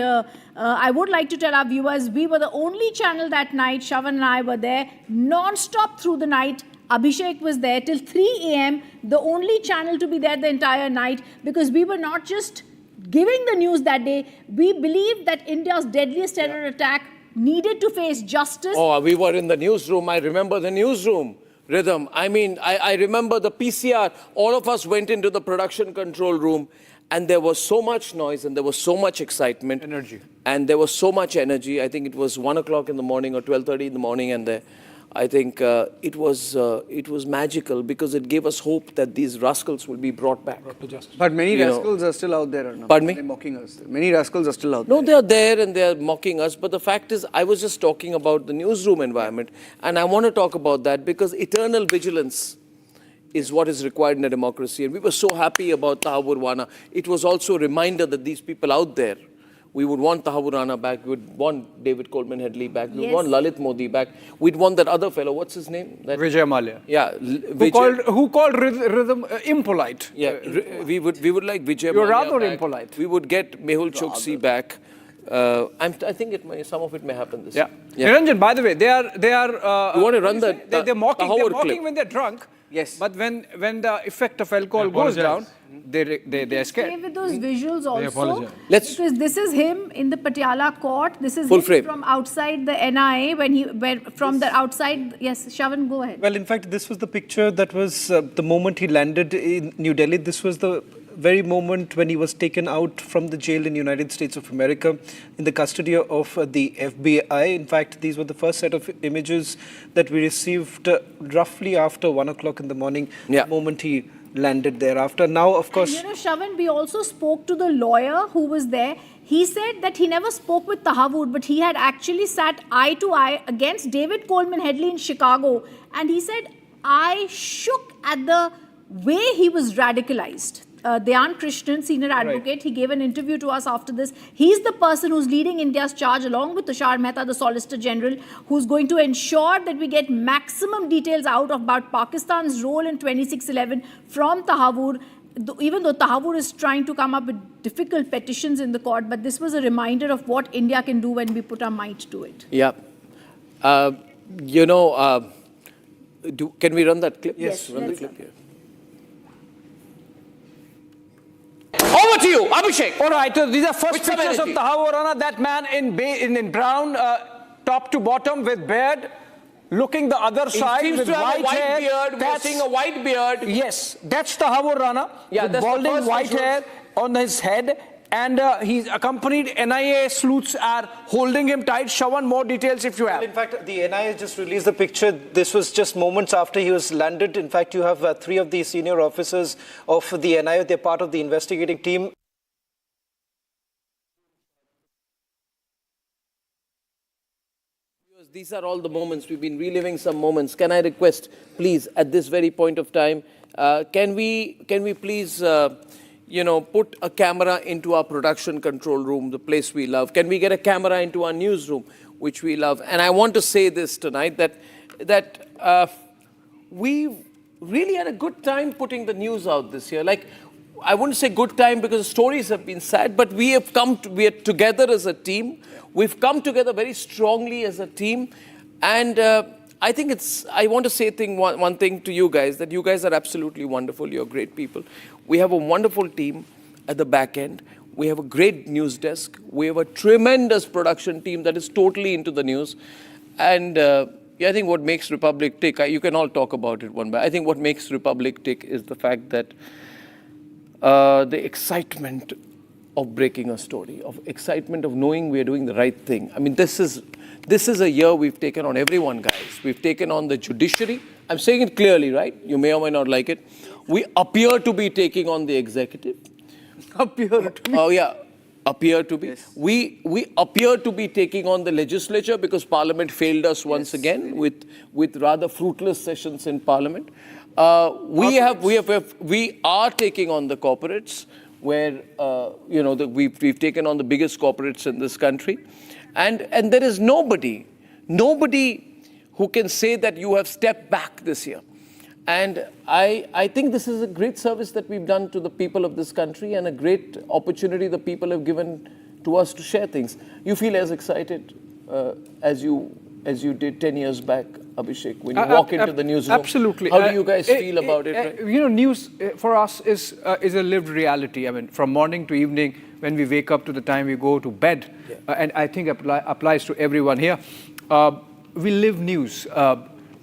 I would like to tell our viewers, we were the only channel that night. Shavan and I were there non-stop through the night. Abhishek was there till 3 a.m., the only channel to be there the entire night, because we were not just giving the news that day. We believed that India's deadliest terror attack needed to face justice. Oh, we were in the newsroom. I remember the newsroom, Rhythm. I mean, I remember the PCR. All of us went into the production control room, And there was so much noise and there was so much excitement. Energy. And there was so much energy. I think it was 1 o'clock in the morning or 12:30 in the morning, and I think it was magical because it gave us hope that these rascals will be brought back. But many rascals are still out there, Arnab. Pardon me? They're mocking us. Many rascals are still out there. No, they are there and they are mocking us. But the fact is, I was just talking about the newsroom environment, and I want to talk about that because eternal vigilance is what is required in a democracy. And we were so happy about Tahabur Rana. It was also a reminder that these people out there, we would want Tahabur Rana back, we would want David Coleman Headley back, we would want Lalit Modi back, we'd want that other fellow, what's his name? Vijay Mallya. Yeah, Who called rhythm impolite. Yeah, we would like Vijay You're Mallya rather back. impolite. We would get Mehul Choksi back. I think some of it may happen this year. Yeah. Niranjan, by the way, they are. You want to run they're mocking clip. When they're drunk. Yes. But when the effect of alcohol goes down, they're scared. Play with those visuals also. Let's because this is him in the Patiala court. This is full him frame. from outside the NIA when from the outside. Yes, Shavan, go ahead. Well, in fact, this was the picture that was the moment he landed in New Delhi. This was the very moment when he was taken out from the jail in the United States of America in the custody of the FBI. In fact, these were the first set of images that we received roughly after 1 o'clock in the morning, the moment he landed thereafter. Now, of course... And Shavan, we also spoke to the lawyer who was there. He said that he never spoke with Tahabur, but he had actually sat eye to eye against David Coleman Headley in Chicago. And he said, I shook at the way he was radicalized. Dhyan Krishnan, senior advocate, he gave an interview to us after this. He's the person who's leading India's charge along with Tushar Mehta, the Solicitor General, who's going to ensure that we get maximum details out about Pakistan's role in 2611 from Tahabur, even though Tahabur is trying to come up with difficult petitions in the court. But this was a reminder of what India can do when we put our might to it. Yeah. Can we run that clip? Yes. Run the clip here. Over to you, Abhishek. All right, these are first pictures of Tahabur Rana, that man in brown, top to bottom with beard, looking the other side with white hair. Beard. We're seeing a white beard. Yes, that's Tahabur Rana, yeah, with that's balding white hair on his head. And he's accompanied, NIA sleuths are holding him tight. Shawan, more details if you have. Well, in fact, the NIA just released the picture. This was just moments after he was landed. In fact, you have 3 of the senior officers of the NIA. They're part of the investigating team. These are all the moments. We've been reliving some moments. Can I request, please, at this very point of time, can we please... put a camera into our production control room, the place we love. Can we get a camera into our newsroom, which we love? And I want to say this tonight, that we really had a good time putting the news out this year. Like, I wouldn't say good time because the stories have been sad, but we are together as a team. We've come together very strongly as a team. And I think I want to say one thing to you guys, that you guys are absolutely wonderful. You're great people. We have a wonderful team at the back end. We have a great news desk. We have a tremendous production team that is totally into the news. And I think what makes Republic tick, you can all talk about it one by. I think what makes Republic tick is the fact that the excitement of breaking a story, of excitement of knowing we are doing the right thing. I mean, this is a year we've taken on everyone, guys. We've taken on the judiciary. I'm saying it clearly, right? You may or may not like it. We appear to be taking on the executive. Appear to be. Oh, yeah. Appear to be. Yes. We appear to be taking on the legislature because Parliament failed us once again with rather fruitless sessions in Parliament. We are taking on the corporates where, we've taken on the biggest corporates in this country. And there is nobody who can say that you have stepped back this year. And I think this is a great service that we've done to the people of this country and a great opportunity the people have given to us to share things. You feel as excited as you did 10 years back, Abhishek, when you walk into the newsroom? Absolutely. How do you guys feel about it? Right? News for us is a lived reality. I mean, from morning to evening, when we wake up to the time we go to bed, and I think applies to everyone here. We live news.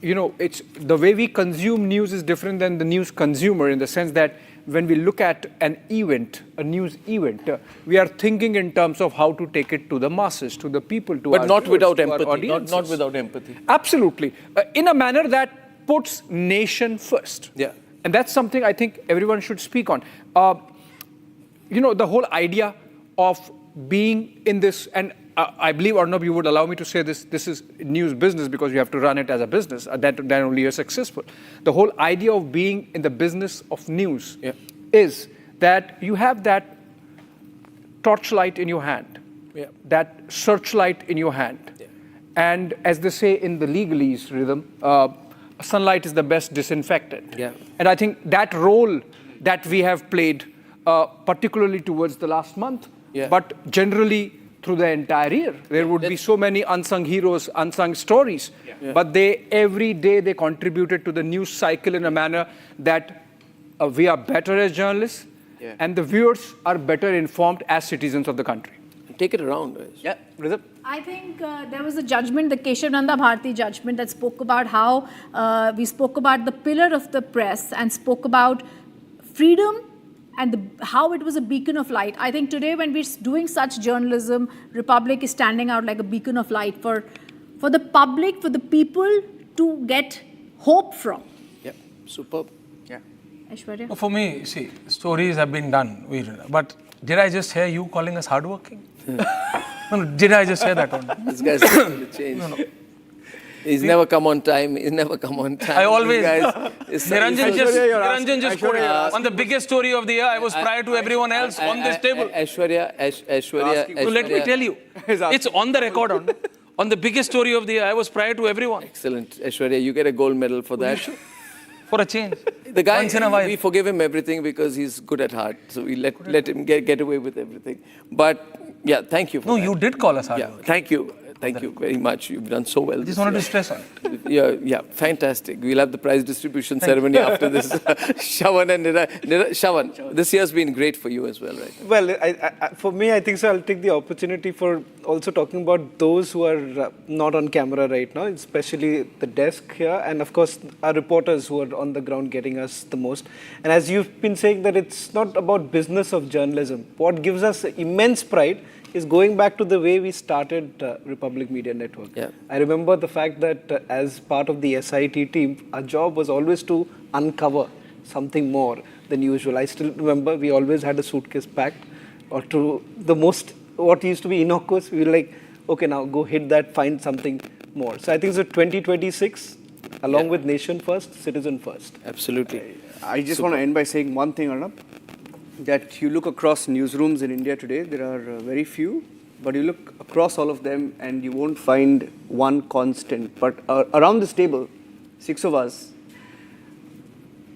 It's the way we consume news is different than the news consumer in the sense that when we look at an event, a news event, we are thinking in terms of how to take it to the masses, to the people, to but our not viewers, without to our empathy. audiences. Not without empathy. Absolutely. In a manner that puts nation first. Yeah. And that's something I think everyone should speak on. The whole idea of being in this, and I believe, Arnab, you would allow me to say this is news business because you have to run it as a business. Then only you're successful. The whole idea of being in the business of news is that you have that torchlight in your hand, that searchlight in your hand. And as they say in the legalese rhythm, sunlight is the best disinfectant. And I think that role that we have played, particularly towards the last month, but generally through the entire year. There would be so many unsung heroes, unsung stories, but every day they contributed to the news cycle in a manner that we are better as journalists and the viewers are better informed as citizens of the country. Take it around. Yeah, Rizab. I think there was a judgment, the Keshavananda Bharati judgment, that spoke about how we spoke about the pillar of the press and spoke about freedom and how it was a beacon of light. I think today when we're doing such journalism, Republic is standing out like a beacon of light for the public, for the people to get hope from. Yeah, superb. Yeah. Aishwarya? For me, see, stories have been done, but did I just hear you calling us hardworking? No, did I just hear that one? This guy's going to change. No. He's never come on time. I always. Niranjan just quoted on the biggest story of the year. I was prior to everyone else on this table. Aishwarya. So let me tell you, it's on the record. On the biggest story of the year, I was prior to everyone. Excellent. Aishwarya, you get a gold medal for that. For a change. The guy, once in a while. We forgive him everything because he's good at heart. So we let him get away with everything. But yeah, thank you for that. You did call us hardworking. Thank you. Thank you very much. You've done so well. I just wanted to stress on it. Yeah, fantastic. We'll have the prize distribution ceremony after this. Shawan and Shawan, this year's been great for you as well, right? Well, for me, I think so. I'll take the opportunity for also talking about those who are not on camera right now, especially the desk here, and of course, our reporters who are on the ground getting us the most. And as you've been saying that it's not about business of journalism. What gives us immense pride is going back to the way we started Republic Media Network. I remember the fact that as part of the SIT team, our job was always to uncover something more than usual. I still remember we always had a suitcase packed, or to the most, what used to be innocuous, we were like, okay, now go hit that, find something more. So I think it's 2026, along with nation first, citizen first. Absolutely. I just want to end by saying one thing, Arnab. That you look across newsrooms in India today, there are very few, but you look across all of them and you won't find one constant. But around this table, 6 of us,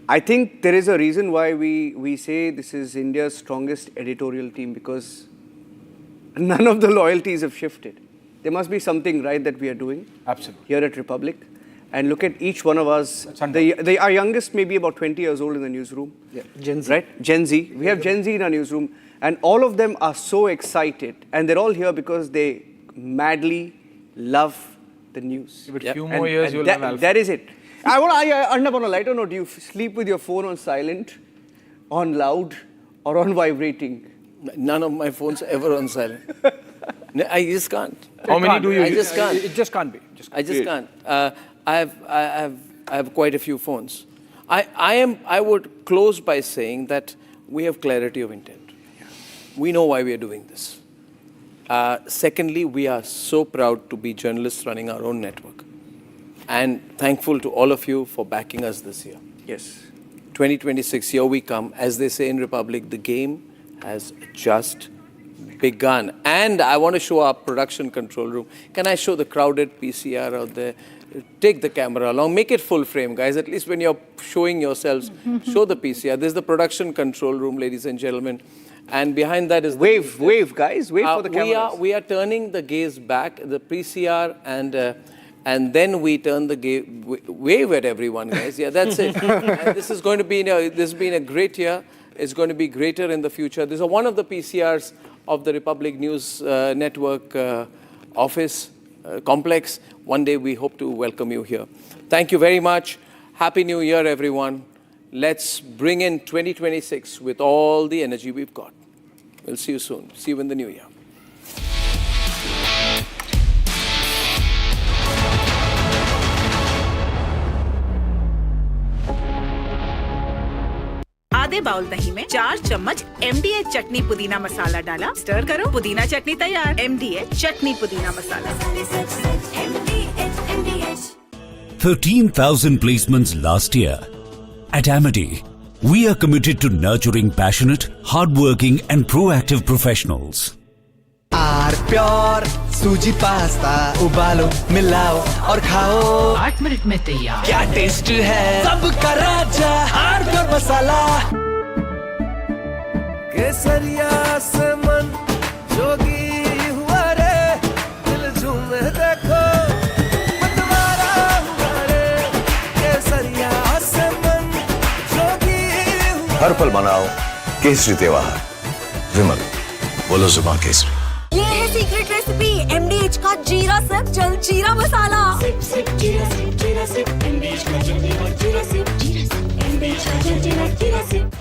I think there is a reason why we say this is India's strongest editorial team, because none of the loyalties have shifted. There must be something right that we are doing here at Republic. And look at each one of us. Our youngest may be about 20 years old in the newsroom. Gen Z. Right? Gen Z. We have Gen Z in our newsroom. And all of them are so excited. And they're all here because they madly love the news. With a few more years, you'll have alpha. That is it. Arnab, on a lighter note, do you sleep with your phone on silent, on loud, or on vibrating? None of my phones are ever on silent. I just can't. How many do you use? I just can't. It just can't be. I just can't. I have quite a few phones. I would close by saying that we have clarity of intent. We know why we are doing this. Secondly, we are so proud to be journalists running our own network, and thankful to all of you for backing us this year. Yes. 2026, here we come. As they say in Republic, the game has just begun. And I want to show our production control room. Can I show the crowded PCR out there? Take the camera along. Make it full frame, guys. At least when you're showing yourselves, show the PCR. This is the production control room, ladies and gentlemen. And behind that is the wave, guys. Wave for the cameras. We are turning the gaze back, the PCR, and then we turn the gaze. Wave at everyone, guys. Yeah, that's it. And this is going to be. This has been a great year. It's going to be greater in the future. This is one of the PCRs of the Republic News Network office complex. One day we hope to welcome you here. Thank you very much. Happy New Year, everyone. let's bring in 2026 with all the energy we've got. We'll see you soon. See you in the new year. आधे bowl दही में 4 चम्मच MDH चटनी पुदीना मसाला डाला, stir करो, पुदीना चटनी तैयार। MDH चटनी पुदीना मसाला। 13,000 placements last year. At Amity, we are committed to nurturing passionate, hardworking and proactive professionals. R pure suji pasta उबालो मिलाओ और खाओ 8 मिनट में तैयार। क्या टेस्ट है सबका राजा आर प्योर मसाला। केसरिया से मन जोगी हुआ रे, दिल झूमे देखो मतवारा हुआ रे। केसरिया से मन जोगी हुआ। हर पल मनाओ केसरी त्योहार। विमल, बोलो जुबान केसरी। ये है सीक्रेट रेसिपी MDH का जीरा सिर्फ जल जीरा मसाला। जीरा सिर्फ MDH का जल जीरा सिर्फ जीरा सिर्फ MDH का जल जीरा सिर्फ।